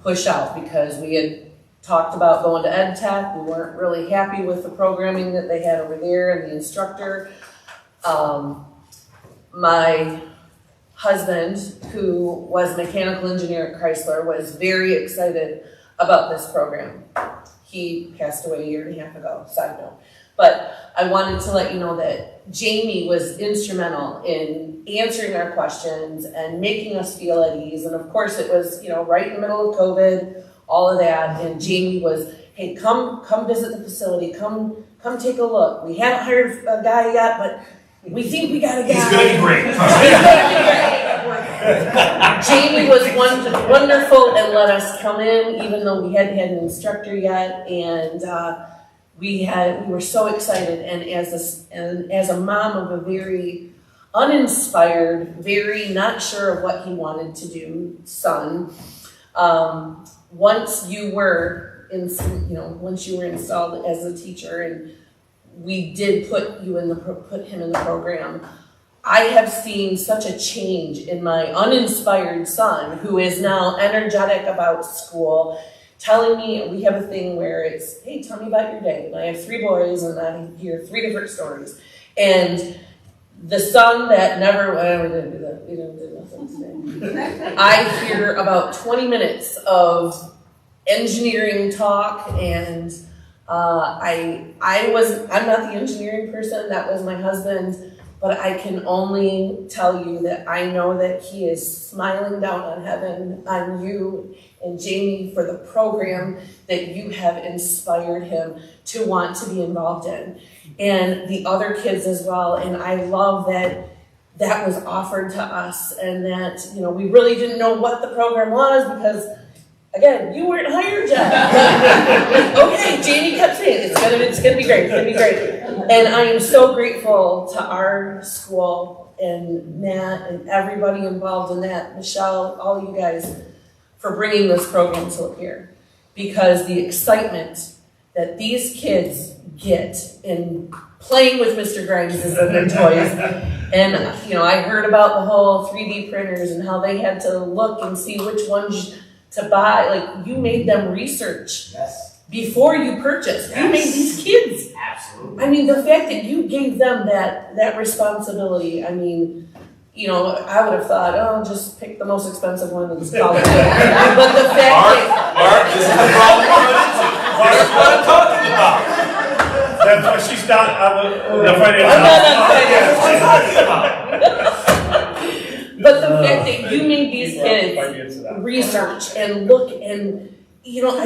push out because we had talked about going to Ed Tech. We weren't really happy with the programming that they had over there and the instructor. My husband, who was a mechanical engineer at Chrysler, was very excited about this program. He passed away a year and a half ago, side note. But I wanted to let you know that Jamie was instrumental in answering our questions and making us feel at ease. And of course it was, right in the middle of COVID, all of that. And Jamie was, hey, come visit the facility, come take a look. We haven't hired a guy yet, but we think we got a guy. He's gonna be great. Jamie was wonderful and let us come in, even though we hadn't had an instructor yet, and we were so excited. And as a mom of a very uninspired, very not sure of what he wanted to do son, once you were installed as a teacher, and we did put him in the program, I have seen such a change in my uninspired son, who is now energetic about school, telling me, we have a thing where it's, hey, tell me about your day. And I have 3 boys, and I hear 3 different stories. And the son that never, we didn't do that, we didn't do nothing today. I hear about 20 minutes of engineering talk, and I'm not the engineering person, that was my husband. But I can only tell you that I know that he is smiling down on heaven, on you and Jamie, for the program that you have inspired him to want to be involved in. And the other kids as well. And I love that that was offered to us, and that, you know, we really didn't know what the program was because, again, you weren't hired yet. Okay, Jamie kept saying, it's gonna be great, it's gonna be great. And I am so grateful to our school and Matt and everybody involved in that, Michelle, all you guys, for bringing this program to Lapeer. Because the excitement that these kids get in playing with Mr. Grimes' and their toys. And, you know, I heard about the whole 3D printers and how they had to look and see which ones to buy. Like, you made them research. Yes. Before you purchased. Yes. You made these kids. Absolutely. I mean, the fact that you gave them that responsibility, I mean, you know, I would have thought, oh, just pick the most expensive one and just call it good. But the fact Mark, this is the problem we're running into. This is what I'm talking about. That's why she's not on the financial. I'm not on finance. But the fact that you made these kids research and look and, you know,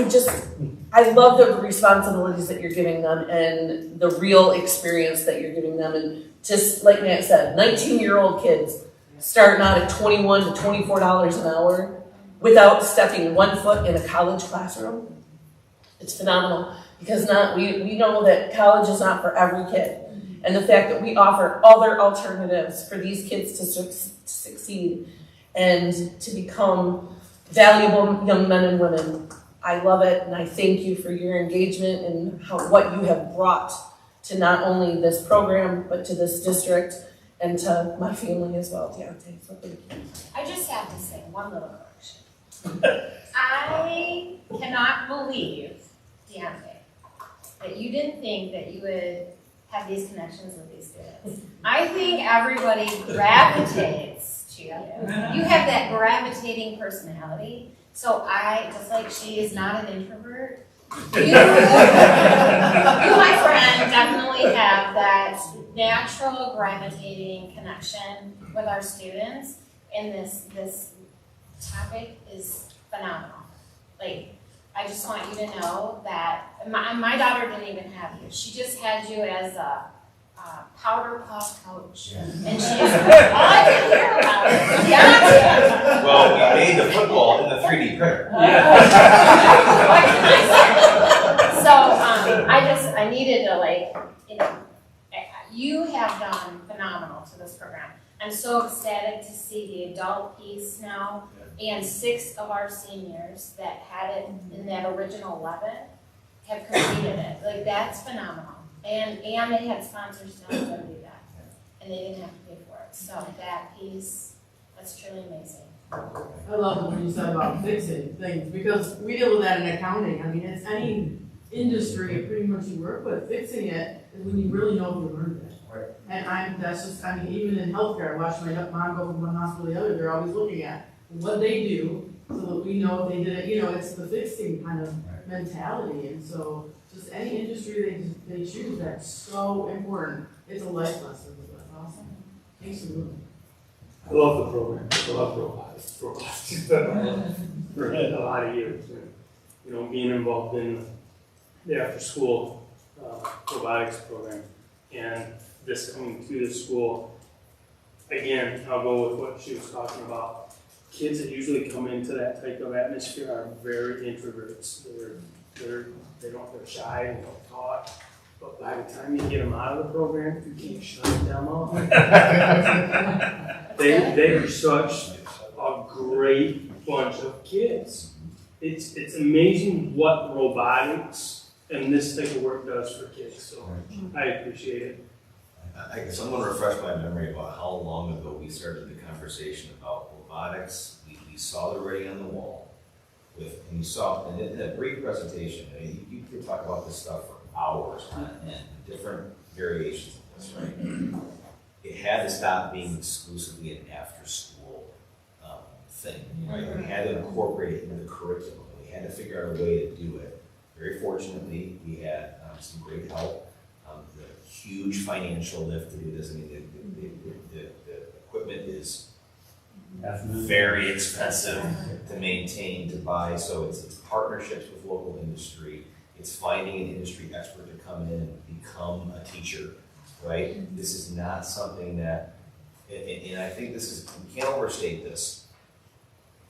I love the responsibilities that you're giving them and the real experience that you're giving them. And just like Matt said, 19-year-old kids starting out at $21 to $24 an hour without stepping 1 foot in a college classroom. It's phenomenal, because we know that college is not for every kid. And the fact that we offer other alternatives for these kids to succeed and to become valuable young men and women, I love it, and I thank you for your engagement and what you have brought to not only this program, but to this district and to my family as well, Deontay. So thank you. I just have to say one little correction. I cannot believe, Deontay, that you didn't think that you would have these connections with these kids. I think everybody gravitates to you. You have that gravitating personality. So just like she is not an introvert, you, my friend, definitely have that natural gravitating connection with our students, and this topic is phenomenal. Like, I just want you to know that my daughter didn't even have you. She just had you as a powder puff coach. And she's all I can hear about it. Yeah. Well, we made the football in the 3D printer. So I needed to you have done phenomenal to this program. I'm so ecstatic to see the adult piece now, and 6 of our seniors that had it in that original 11 have completed it. Like, that's phenomenal. And they had sponsors tell them to do that, and they didn't have to pay for it. So that piece, that's truly amazing. I love what you said about fixing things, because we deal with that in accounting. I mean, it's any industry pretty much you work with. Fixing it is when you really know you learned it. Right. And even in healthcare, I watched my mom go from one hospital to the other. They're always looking at what they do so that we know if they did it. You know, it's the fixing kind of mentality. And so just any industry they choose, that's so important. It's a life lesson. That's awesome. Thanks for moving. I love the program. I love robotics for a lot of years. You know, being involved in the after-school robotics program, and this coming to the school, again, I'll go with what she was talking about. Kids that usually come into that type of atmosphere are very introverts. They're shy and don't talk. But by the time you get them out of the program, you can't shut them up. They are such a great bunch of kids. It's amazing what robotics and this type of work does for kids. So I appreciate it. Someone refresh my memory about how long ago we started the conversation about robotics. We saw the writing on the wall and you saw, and in a brief presentation, I mean, you could talk about this stuff for hours on end, different variations of this, right? It had to stop being exclusively an after-school thing, right? We had to incorporate it into the curriculum. We had to figure out a way to do it. Very fortunately, we had some great help. The huge financial lift to do this. I mean, the equipment is very expensive to maintain, to buy. So it's partnerships with local industry. It's finding an industry expert to come in and become a teacher, right? This is not something that, and I think this is, we can't overstate this.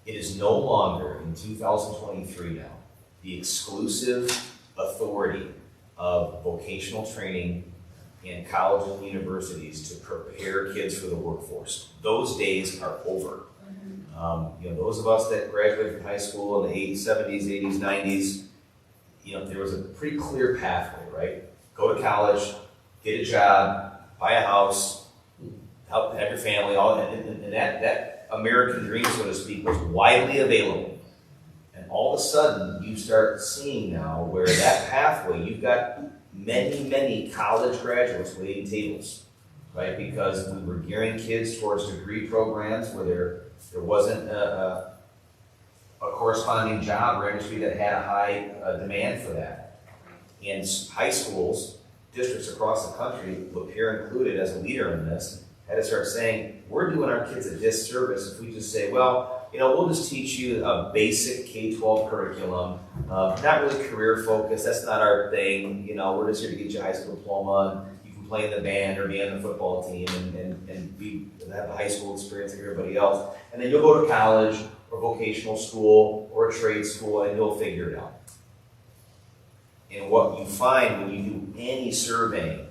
It is no longer, in 2023 now, the exclusive authority of vocational training and colleges and universities to prepare kids for the workforce. Those days are over. Those of us that graduated from high school in the 80s, 70s, 80s, 90s, there was a pretty clear pathway, right? Go to college, get a job, buy a house, help have your family, and that American dream, so to speak, was widely available. And all of a sudden, you start seeing now where that pathway, you've got many college graduates waiting tables, right? Because we were gearing kids towards degree programs where there wasn't a corresponding job or industry that had a high demand for that. And high schools, districts across the country, Lapeer included as a leader in this, had to start saying, we're doing our kids a disservice if we just say, well, we'll just teach you a basic K-12 curriculum, not really career focused, that's not our thing, we're just here to get you a high school diploma, and you can play in the band or be on the football team and have a high school experience like everybody else. And then you'll go to college or vocational school or a trade school and you'll figure it out. And what you find when you do any surveying,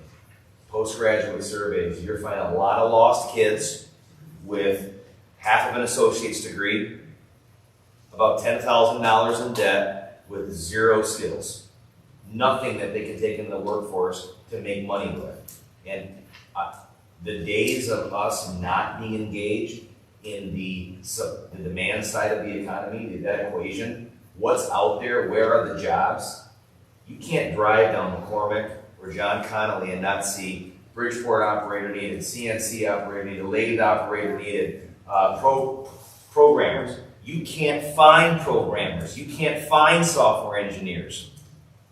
postgraduate surveys, you're finding a lot of lost kids with half of an associate's degree, about $10,000 in debt, with zero skills. Nothing that they can take into the workforce to make money with. And the days of us not being engaged in the demand side of the economy, that equation, what's out there, where are the jobs? You can't drive down McCormick or John Connolly and not see Bridgeport operator needed, CNC operator needed, lathe operator needed, programmers. You can't find programmers. You can't find software engineers.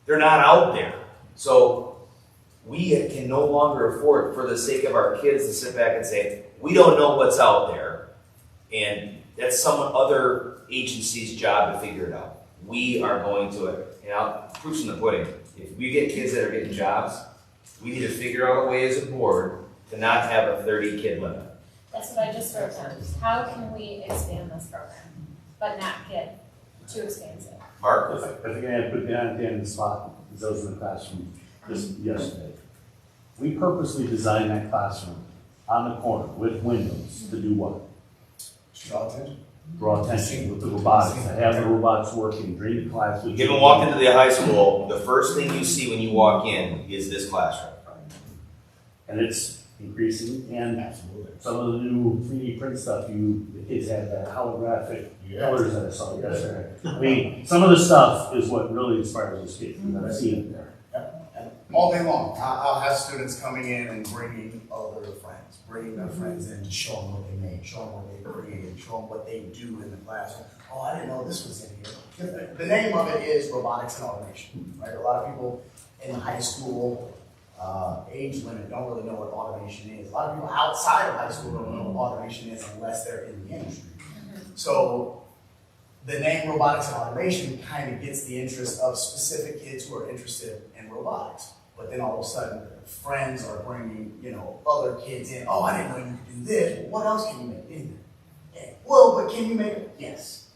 They're not out there. So we can no longer afford, for the sake of our kids, to sit back and say, we don't know what's out there, and that's some other agency's job to figure it out. We are going to it. Proof's in the pudding. If we get kids that are getting jobs, we need to figure out a way as a board to not have a 30-kid limit. That's what I just wrote down. How can we expand this program, but not get too expansive? Mark? If I can put down in the spot, because I was in the classroom just yesterday. We purposely designed that classroom on the corner with windows to do what? Draw attention. Draw attention with the robotics, to have the robotics working during the class. You even walk into the high school, the first thing you see when you walk in is this classroom. And it's increasing, and some of the new 3D print stuff, the kids have that holographic colors that I saw yesterday. I mean, some of the stuff is what really inspires those kids, and I've seen it there. All day long, I'll have students coming in and bringing other friends, bringing their friends in to show them what they made, show them what they created, show them what they do in the classroom. Oh, I didn't know this was in here. The name of it is robotics and automation, right? A lot of people in the high school age limit don't really know what automation is. A lot of people outside of high school don't know what automation is unless they're in the industry. So the name robotics and automation kind of gets the interest of specific kids who are interested in robotics. But then all of a sudden, friends are bringing, other kids in. Oh, I didn't know you could do this. Well, what else can you make? Yeah. Well, but can you make it? Yes.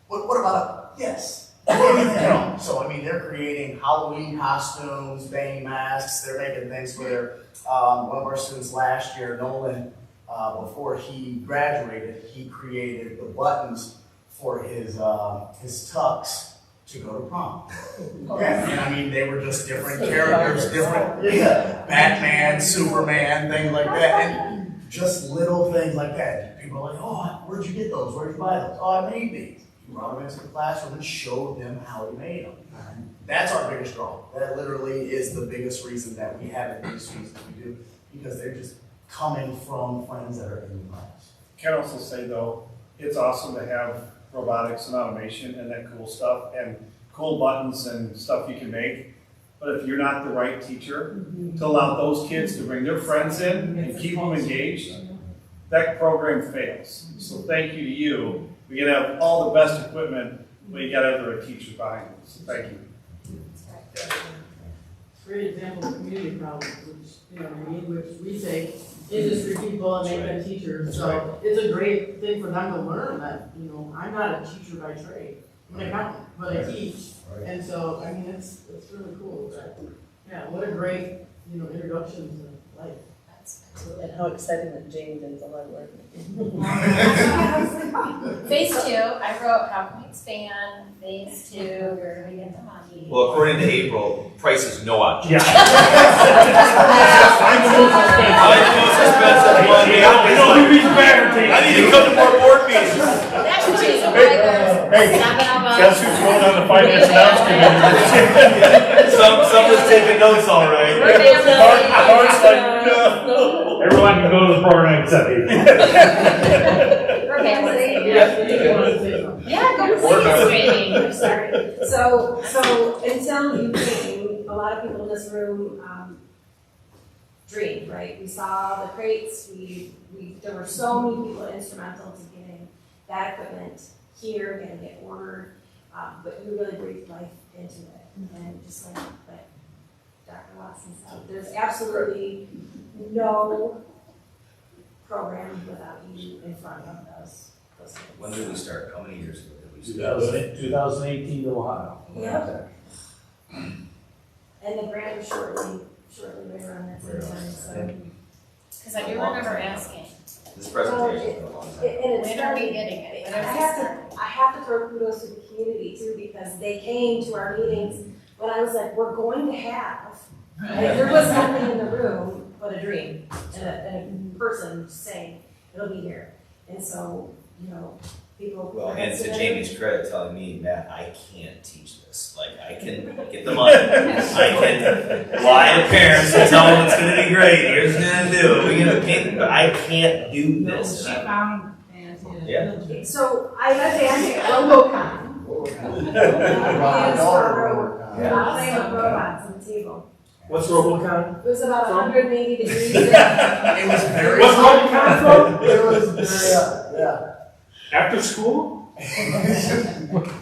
What about yes? So, they're creating Halloween costumes, Bane masks. They're making things for their, one of our students last year, Nolan, before he graduated, he created the buttons for his tux to go to prom. Yeah, and I mean, they were just different characters, different Batman, Superman, things like that, and just little things like that. People are like, oh, where'd you get those? Where'd you buy those? Oh, I made these. You brought them into the classroom and showed them how you made them. That's our biggest draw. That literally is the biggest reason that we have these students that we do, because they're just coming from friends that are in the class. Can also say though, it's awesome to have robotics and automation and that cool stuff and cool buttons and stuff you can make. But if you're not the right teacher to allow those kids to bring their friends in and keep them engaged, that program fails. So thank you to you. We can have all the best equipment, but you gotta have the right teachers behind it. So thank you. Great example of community problems, which, which we say industry people and make them teachers. So it's a great thing for them to learn that, I'm not a teacher by trade. I'm an accountant, but I teach. And so, I mean, it's really cool. Yeah, what a great, introduction to life. And how exciting that Jane did the hard work. Phase 2, I wrote how can we expand. Phase 2, where do we get the money? Well, according to April, price is no object. Yeah. I'm the most expensive one. I need to come to more board meetings. That should be some Hey, guess who's going on the finance and ops committee? Someone's taking notes, all right. Mark's like, no. Everyone can go to the program except me. Yeah, go please, Jamie. I'm sorry. So until you came, a lot of people in this room dreamed, right? We saw the crates. There were so many people instrumental to getting that equipment here, getting it ordered. But you really breathed life into it, and just like Dr. Watson said, there's absolutely no program without you in front of those kids. When did we start? How many years ago did we start? 2018 to Ohio. Yep. And the grant was shortly right around that same time, so. Because I do remember asking. This presentation is a long time. When are we getting it? I have to throw kudos to the community too, because they came to our meetings when I was like, we're going to have, there was nothing in the room but a dream and a person saying, it'll be here. And so, people. Well, and to Jamie's credit, telling me, Matt, I can't teach this. Like, I can get the money. I can lie to parents and tell them it's going to be great. Here's what I'm going to do. We're going to pay, but I can't do this. Yeah. So I got to ask RoboCon. Robots on the table. What's RoboCon? It was about 180 degrees. It was very. What's RoboCon from? It was very, yeah. After school?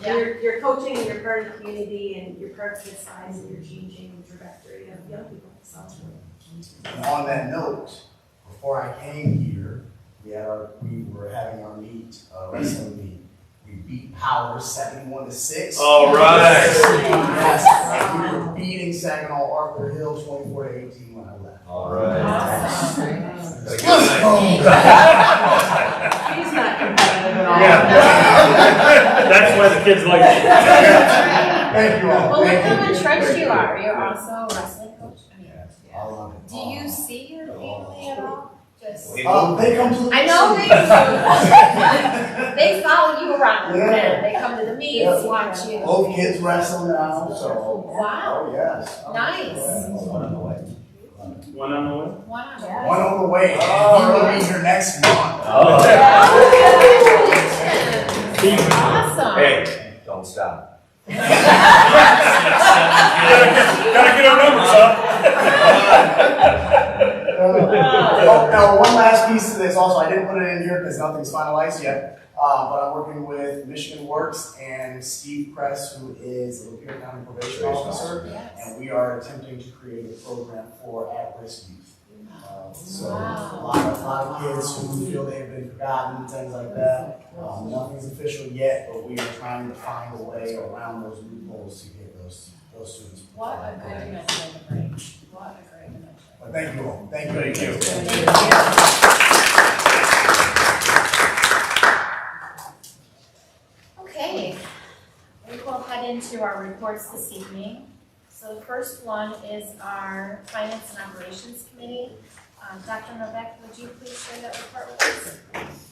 You're coaching and you're part of the community and you're part of this size and you're changing the trajectory of young people. So. And on that note, before I came here, we were having our wrestling meet. We beat Power 71-6. All right. Yes, we were beating Saginaw Arthur Hill 24-18 when I left. All right. Let's go. He's not competitive at all. Yeah. That's why the kids like it. Thank you all. Well, look Thank how you. entrenched you are. You're also a wrestling coach. I love it. Do you see your family at all? Just. They come to the I know they follow you around. Yeah. They come to the meets, watch you. Both kids wrestle now, so. Wow. Oh, yes. Nice. One on the way. One on the way? One on one. One on the way. Oh, He will be here next month. Oh. Awesome. Hey, don't stop. Gotta get our numbers up. Now, one last piece to this also, I didn't put it in here because nothing's finalized yet, but I'm working with Michigan Works and Steve Press, who is the Lapeer County Probation Officer, and we are attempting to create a program for at-risk youth. So a lot of kids who feel they have been forgotten, things like that. Nothing's official yet, but we are trying to find a way around those loopholes to get those students. What a good mission to bring. What a great mission. But thank you all. Thank you. Thank you. Okay. We will head into our reports this evening. So the first one is our Finance and Operations Committee. Dr. Novak, would you please share that report with us?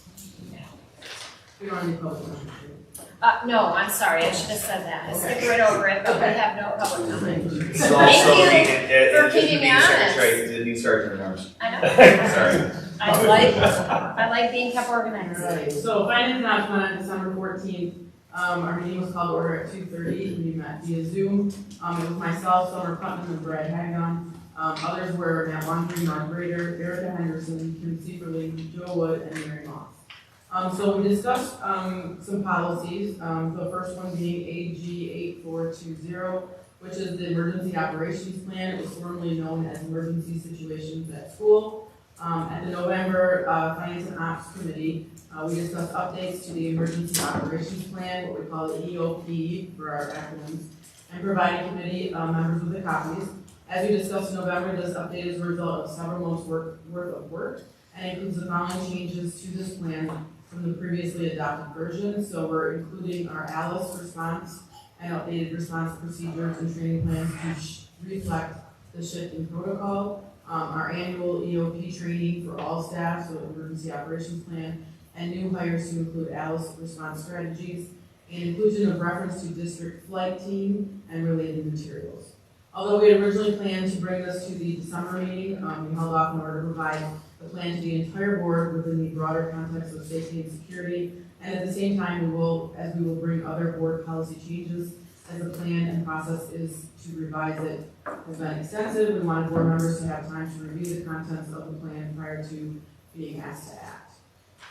We don't have any public comment. No, I'm sorry, I should have said that. I skipped right over it, but we have no public comment. It's also for keeping me honest. Secretary, the new sergeant at arms. I know. Sorry. I like being kept organized. Right, so finance and ops met on December 14th. Our meeting was called to order at 2:30. We met via Zoom. It was myself, Summer Putnam, and Brad Hagon. Others were Matt Laundrie, Mark Rader, Erica Henderson, Kim Sieberling, Joe Wood, and Mary Moss. So we discussed some policies. The first one being AG 8420, which is the Emergency Operations Plan. It was formerly known as Emergency Situations at School. At the November Finance and Ops Committee, we discussed updates to the Emergency Operations Plan, what we call the EOP for our acronyms, and providing committee members with the copies. As we discussed in November, this update is a result of several months worth of work and includes the following changes to this plan from the previously adopted version. So we're including our ALICE response and updated response procedures and training plans to reflect the shift in protocol. Our annual EOP training for all staff, so Emergency Operations Plan, and new hires to include ALICE response strategies, and inclusion of reference to district flight team and related materials. Although we had originally planned to bring this to the December meeting, we held off in order to provide the plan to the entire board within the broader context of safety and security, and at the same time, we will bring other board policy changes as the plan and process is to revise it has been extensive. We wanted board members to have time to review the contents of the plan prior to being asked to act.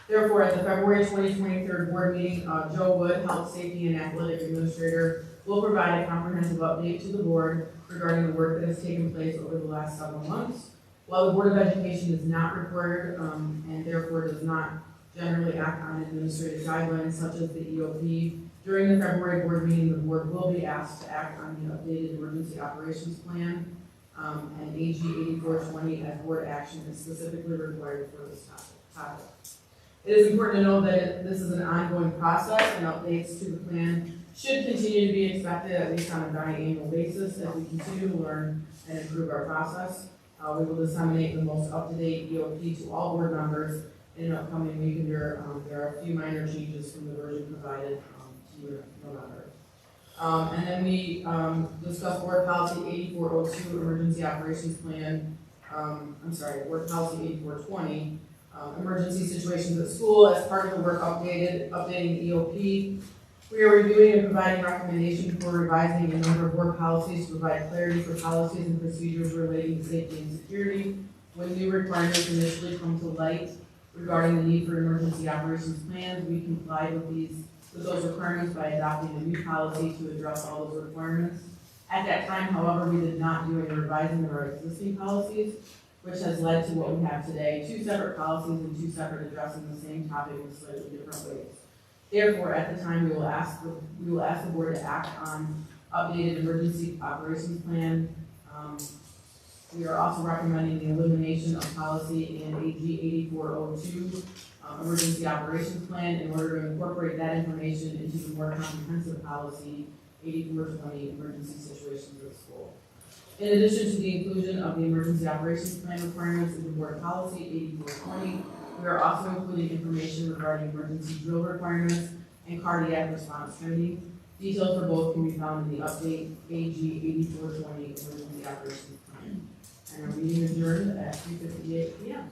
Therefore, at the February 2023 board meeting, Joe Wood, Health, Safety, and Athletic Administrator, will provide a comprehensive update to the board regarding the work that has taken place over the last several months. While the Board of Education is not required and therefore does not generally act on administrative guidelines such as the EOP, during the February board meeting, the board will be asked to act on the updated emergency operations plan, and AG 8420 as board action is specifically required for this topic. It is important to note that this is an ongoing process, and updates to the plan should continue to be expected at least on a biannual basis as we continue to learn and improve our process. We will disseminate the most up-to-date EOP to all board members in an upcoming week, and there are a few minor changes from the version provided to November. And then we discussed Board Policy 8402, Emergency Operations Plan, Board Policy 8420, Emergency Situations at School. As part of the work updating the EOP, we are reviewing and providing recommendations for revising a number of board policies to provide clarity for policies and procedures relating to safety and security. When new requirements initially come to light regarding the need for emergency operations plans, we complied with those requirements by adopting a new policy to address all those requirements. At that time, however, we did not do any revising of our existing policies, which has led to what we have today, 2 separate policies and 2 separate addressing the same topic in slightly different ways. Therefore, at the time, we will ask the board to act on updated emergency operations plan. We are also recommending the elimination of policy in AG 8402, emergency operations plan, in order to incorporate that information into the more comprehensive policy 8420, emergency situations at school. In addition to the inclusion of the emergency operations plan requirements in the board policy 8420, we are also including information regarding emergency drill requirements and cardiac response training. Details for both can be found in the update AG 8420 emergency operations plan. And our meeting adjourned at 3:58 p.m.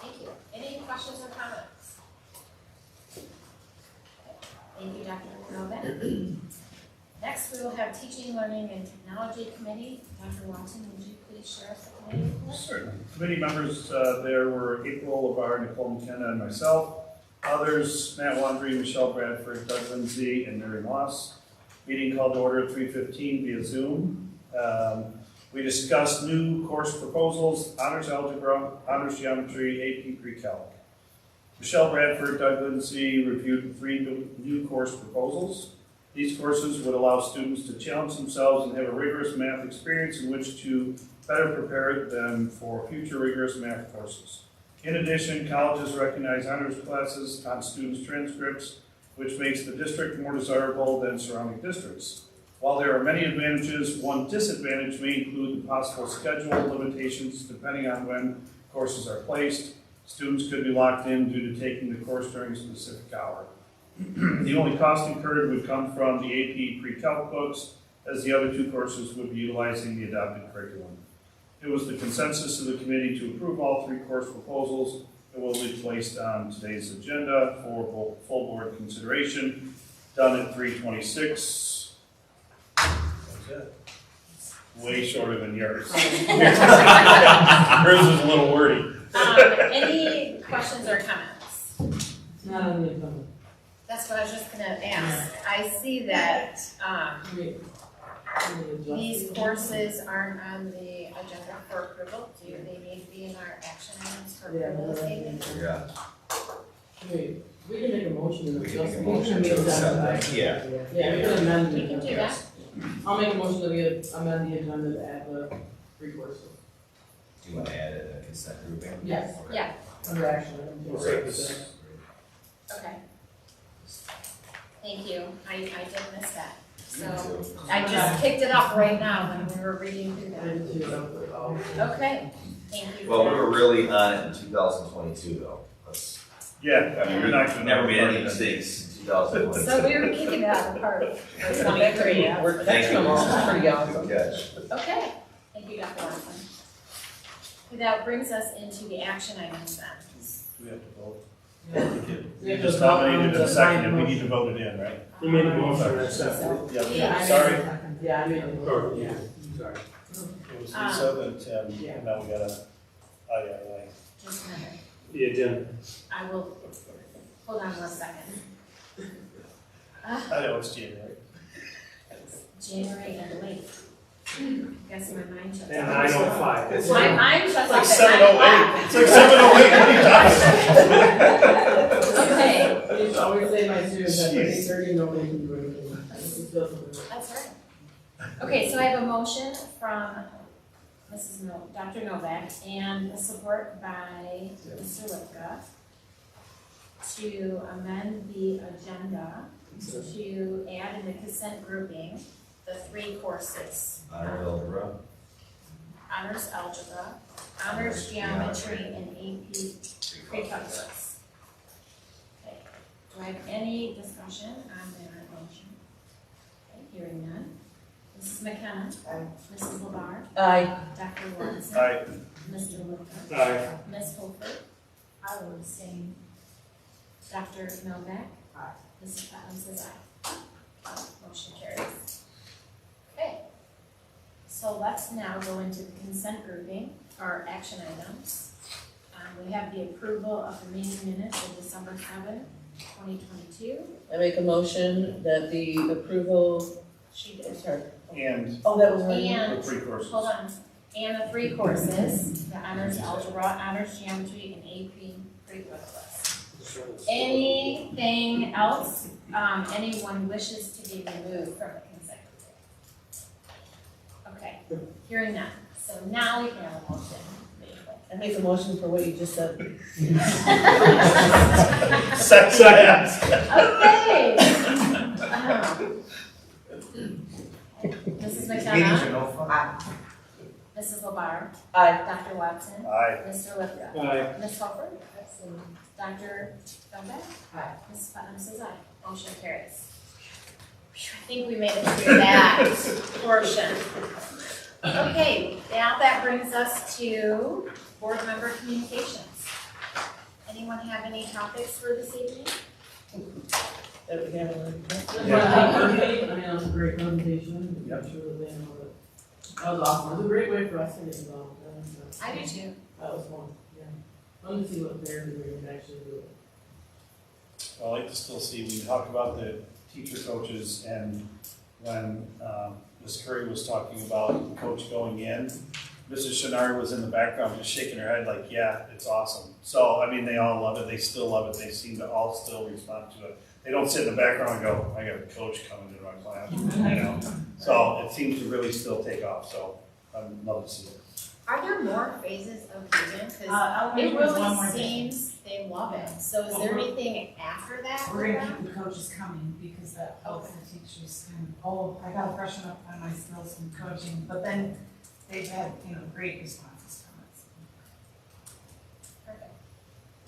Thank you. Any questions or comments? Thank you, Dr. Novak. Next, we will have Teaching, Learning, and Technology Committee. Dr. Watson, would you please share us the committee report? Certainly. Committee members, there were April LeVar, Nicole McKenna, and myself. Others, Matt Laundrie, Michelle Bradford, Doug Lindsay, and Mary Moss. Meeting called to order at 3:15 via Zoom. We discussed new course proposals, honors algebra, honors geometry, AP pre-calc. Michelle Bradford, Doug Lindsay reviewed 3 new course proposals. These courses would allow students to challenge themselves and have a rigorous math experience in which to better prepare them for future rigorous math courses. In addition, colleges recognize honors classes on students' transcripts which makes the district more desirable than surrounding districts. While there are many advantages, one disadvantage may include the possible schedule limitations depending on when courses are placed. Students could be locked in due to taking the course during a specific hour. The only cost incurred would come from the AP pre-calc books, as the other two courses would be utilizing the adopted curriculum. It was the consensus of the committee to approve all three course proposals that will be placed on today's agenda for full board consideration, done at 3:26. That's it. Way shorter than yours. Hers was a little wordy. Any questions or comments? It's not on the agenda. That's what I was just gonna ask. I see that, these courses aren't on the agenda for approval. Do they need to be in our action items for approval this evening? Yeah. Wait, we can make a motion to We can discuss. make a motion to accept that, yeah. Yeah, we can amend the We can do that. I'll make a motion that we amend the agenda to add the three courses. Do you want to add a consent grouping? Yes. Okay. Yeah, Under action items. okay. Thank you. I did miss that. So Me too. I just picked it up right now when we were reading through I that. did too, oh. Okay, thank you. Well, we were really on it in 2022 though. Let's, Yeah, I mean, you're not gonna never made any mistakes in 2022. So we were kicking it out of the park. for 23, yeah. Thank you. Pretty awesome. Good catch. Okay, thank you, Dr. Watson. That brings us into the action items then. We have to vote. We You have just to vote on nominated the and seconded, we final need to vote it in, right? You made a motion, that's it. Yeah, Yeah, I sorry. Yeah, I made the Or, motion, yeah, yeah. sorry. It was Lisa and Tim, and now we got a, aye. Just a minute. The agenda. I will, hold on 1 second. I know it's January. January and late. Guess my mind shut And down. 9:05. It's My mind shut It's like off at 7:08. It's like 7:08, what are you talking about? Okay, I used to always say to my students that at Jeez. 8:30, nobody can do anything. It just doesn't work. that's right. Okay, so I have a motion from Dr. Novak and a support by Mr. Lipka to amend the agenda to add in the consent grouping the three courses. Honor algebra. Honors algebra, honors geometry, and AP pre-calculus. Okay, do I have any discussion on that motion? Okay, hearing none. Mrs. McKenna? Mrs. LeBar? Aye. Dr. Watson? Aye. Mr. Lipka? Aye. Ms. Holford? I will abstain. Dr. Novak? Aye. Mrs. Putnam says aye. Motion carries. Okay. So let's now go into the consent grouping, or action items. We have the approval of the meeting minutes of December 7, 2022. I make a motion that the approval, She did. sorry. And Oh, that was right. And, the three courses. hold on, and the three courses, the honors algebra, honors geometry, and AP pre-calculus. Anything else, anyone wishes to be removed from the consent grouping? Okay, hearing none. So now we can have a motion. I make a motion for what you just said. Second. Okay. Mrs. Meetings McKenna, are no fun. Mrs. LeBar, Aye. Dr. Watson, Aye. Mr. Lipka, Aye. Ms. Holford, Dr. Novak, Aye. Ms. Putnam says aye. Motion carries. Phew, I think we made it through that portion. Okay, now that brings us to board member communications. Anyone have any topics for this evening? That we have already. I mean, it was a great presentation. Yep. I'm sure that they know that. That was awesome. It was a great way for us to get involved. I do too. That was fun, yeah. Fun to see what they're doing and actually do it. I like to still see, we talk about the teacher coaches, and when Ms. Curry was talking about the coach going in, Mrs. Shinari was in the background just shaking her head like, yeah, it's awesome. So, I mean, they all love it, they still love it, they seem to all still respond to it. They don't sit in the background and go, I got a coach coming into my class, you know? So it seems to really still take off, so I'd love to see it. Are there more phases of Keegan? Cause elementary it is one really more day. seems they love it. So is there anything after that? We're gonna keep the coaches coming because that helps the teachers kind of, oh, I gotta freshen up on my skills from coaching, but then they've had, great responses from it.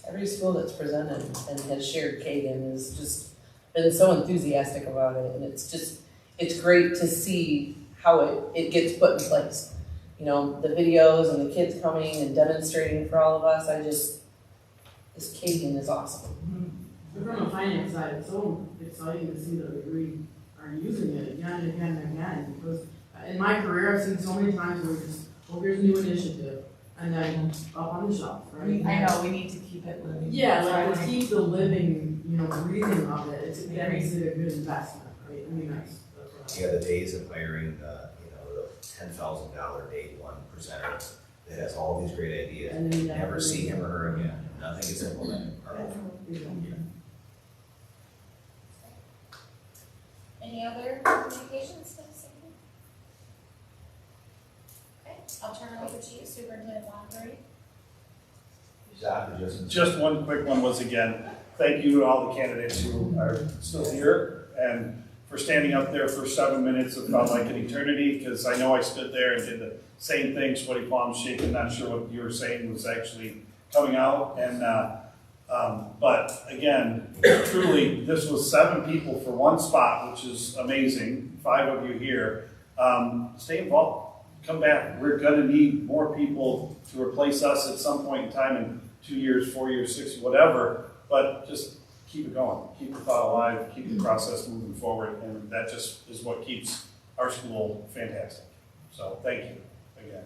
Every school that's presented and has shared Kagan has just been so enthusiastic about it, and it's great to see how it gets put in place. The videos and the kids coming and demonstrating for all of us, this Kagan is awesome. But from a finance side, it's so exciting to see that we are using it again and again and again, because in my career, I've seen so many times where we just, here's a new initiative, and then up on the shelf, right? I know, we need to keep it living. Yeah, like to keep the living, breathing of it, that makes it a good investment, right? I mean, that's what Yeah, the days of hiring, the $10,000 day one presenter that has all these great ideas, and you never see him or her again. Nothing gets implemented. Any other communications? Okay, I'll turn it over to you, Superintendent Lapeer. Just one quick one was, again, thank you to all the candidates who are still here and for standing up there for 7 minutes. It felt like an eternity, because I know I stood there and did the same thing, sweaty palms shaking, not sure what you were saying was actually coming out. And but again, truly, this was 7 people for one spot, which is amazing. 5 of you here. Stay involved. Come back. We're going to need more people to replace us at some point in time in 2 years, 4 years, 6, whatever. But just keep it going. Keep the thought alive. Keep the process moving forward. And that just is what keeps our school fantastic. So thank you again.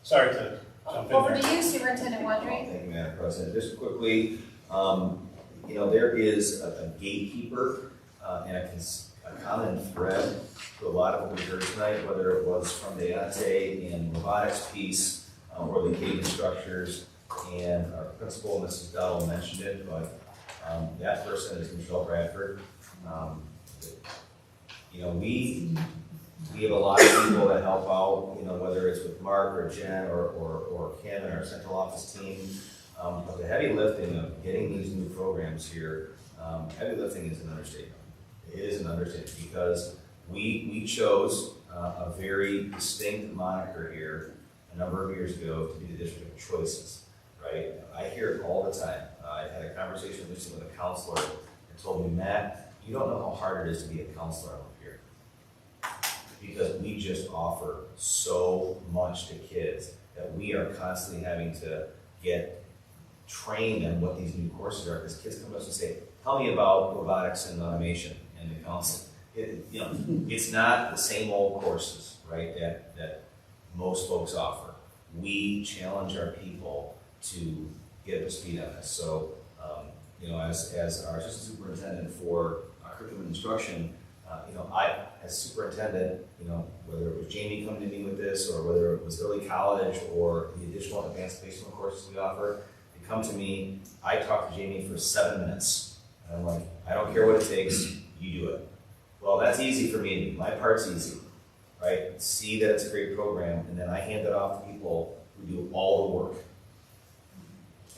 Sorry to jump in Over there. to you, Superintendent Wondering. Thank you, Madam President. Just quickly, there is a gatekeeper and a common thread to a lot of what we heard tonight, whether it was from Deontay and robotics piece or the Kagan structures, and our principal, Mrs. Dowell, mentioned it, but that person is Michelle Bradford. We have a lot of people that help out, whether it's with Mark or Jen or Kim and our central office team. But the heavy lifting of getting these new programs here, heavy lifting is an understatement. It is an understatement because we chose a very distinct moniker here a number of years ago to be the district of choices, right? I hear it all the time. I had a conversation recently with a counselor and told me, Matt, you don't know how hard it is to be a counselor up here, because we just offer so much to kids that we are constantly having to get trained on what these new courses are, because kids come to us and say, tell me about robotics and automation and the counseling. It's not the same old courses, right, that most folks offer. We challenge our people to get up to speed on this. So, as our assistant superintendent for curriculum instruction, I, as superintendent, whether it was Jamie coming to me with this, or whether it was early college, or the additional advanced placement courses we offer, they come to me, I talk to Jamie for 7 minutes. And I'm like, I don't care what it takes, you do it. Well, that's easy for me. My part's easy, right? See that it's a great program, and then I hand it off to people who do all the work.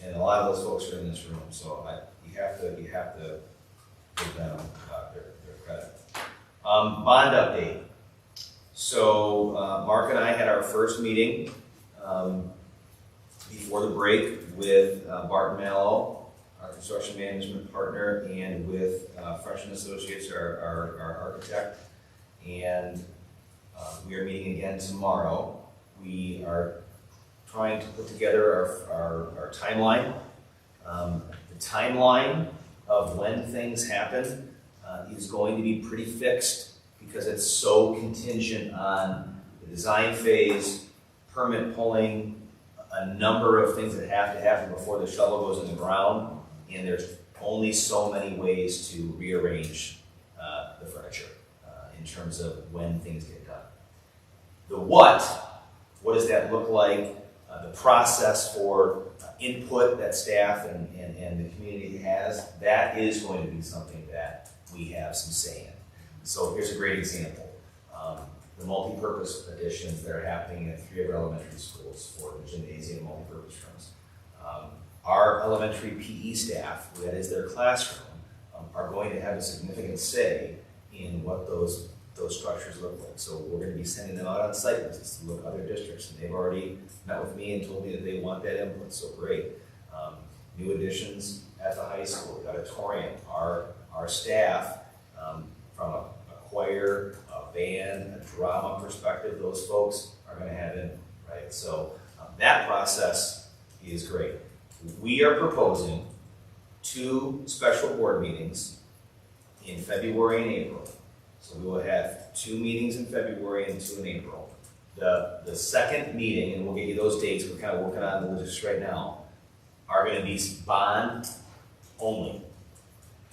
And a lot of those folks are in this room, so you have to give them their credit. Bond update. So Mark and I had our first meeting before the break with Bart Mallow, our construction management partner, and with Fresh and Associates, our architect. And we are meeting again tomorrow. We are trying to put together our timeline. The timeline of when things happen is going to be pretty fixed, because it's so contingent on the design phase, permit pulling, a number of things that have to happen before the shovel goes in the ground, and there's only so many ways to rearrange the furniture in terms of when things get done. The what does that look like? The process for input that staff and the community has, that is going to be something that we have some say in. So here's a great example. the multipurpose additions that are happening at 3 of our elementary schools for the gymnasium multipurpose rooms. Our elementary PE staff, that is their classroom, are going to have a significant say in what those structures look like. So we're going to be sending them out on site visits to look at other districts, and they've already met with me and told me that they want that input, so great. New additions at the high school, the auditorium, our staff, from a choir, a band, a drama perspective, those folks are going to have input, right? So that process is great. We are proposing 2 special board meetings in February and April. So we will have 2 meetings in February and 2 in April. The second meeting, and we'll get you those dates, we're kind of working on the logistics right now, are going to be bond only.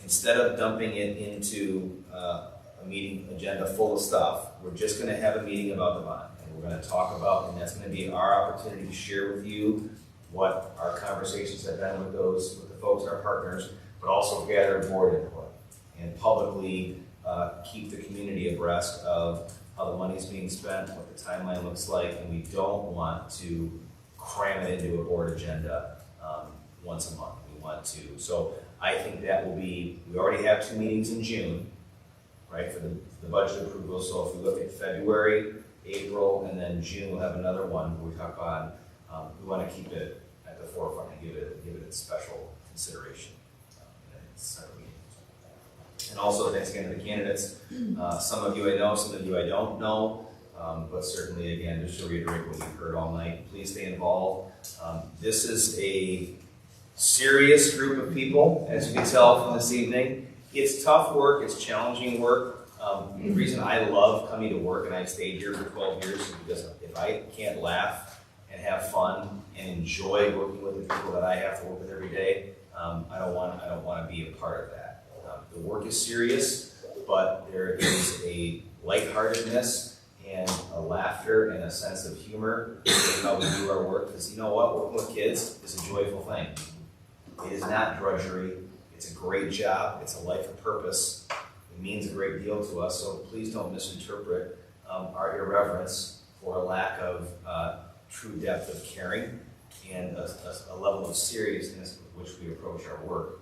Instead of dumping it into a meeting agenda full of stuff, we're just going to have a meeting about the bond. And we're going to talk about, and that's going to be our opportunity to share with you what our conversations have been with the folks, our partners, but also gather board input and publicly keep the community abreast of how the money's being spent, what the timeline looks like, and we don't want to cram it into a board agenda once a month. We want to. So I think that will be, we already have 2 meetings in June, right, for the budget approval. So if we look at February, April, and then June, we'll have another one where we talk about, we want to keep it at the forefront and give it its special consideration. And also, thanks again to the candidates. Some of you I know, some of you I don't know, but certainly, again, just to reiterate what you've heard all night, please stay involved. This is a serious group of people, as you can tell from this evening. It's tough work, it's challenging work. The reason I love coming to work, and I've stayed here for 12 years, is because if I can't laugh and have fun and enjoy working with the people that I have to work with every day, I don't want to be a part of that. The work is serious, but there is a lightheartedness and a laughter and a sense of humor in how we do our work. Because you know what? Working with kids is a joyful thing. It is not drudgery. It's a great job. It's a life of purpose. It means a great deal to us. So please don't misinterpret our irreverence for a lack of true depth of caring and a level of seriousness with which we approach our work.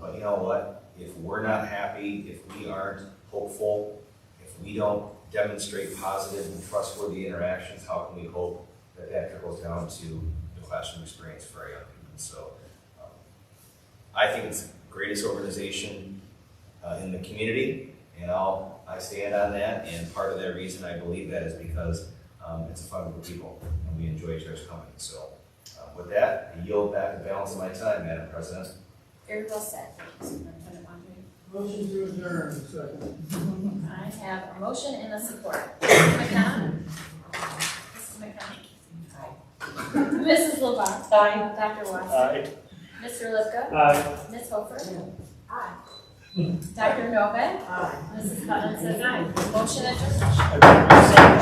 But you know what? If we're not happy, if we aren't hopeful, if we don't demonstrate positive and trustworthy interactions, how can we hope that that trickles down to the classroom experience for our young people? So I think it's the greatest organization in the community, and I stand on that, and part of that reason I believe that is because it's a fun group of people, and we enjoy each other's company. So with that, I yield back the balance of my time, Madam President. Very well said. Motion to adjourn, second. I have a motion and a support. Mrs. McDonough? Mrs. McDonough? Aye. Mrs. LeBlanc? Aye. Dr. Watson? Aye. Mr. Lipka? Aye. Ms. Hofer? Aye. Dr. Novak? Aye. Mrs. Cutler says aye. Motion adjourned.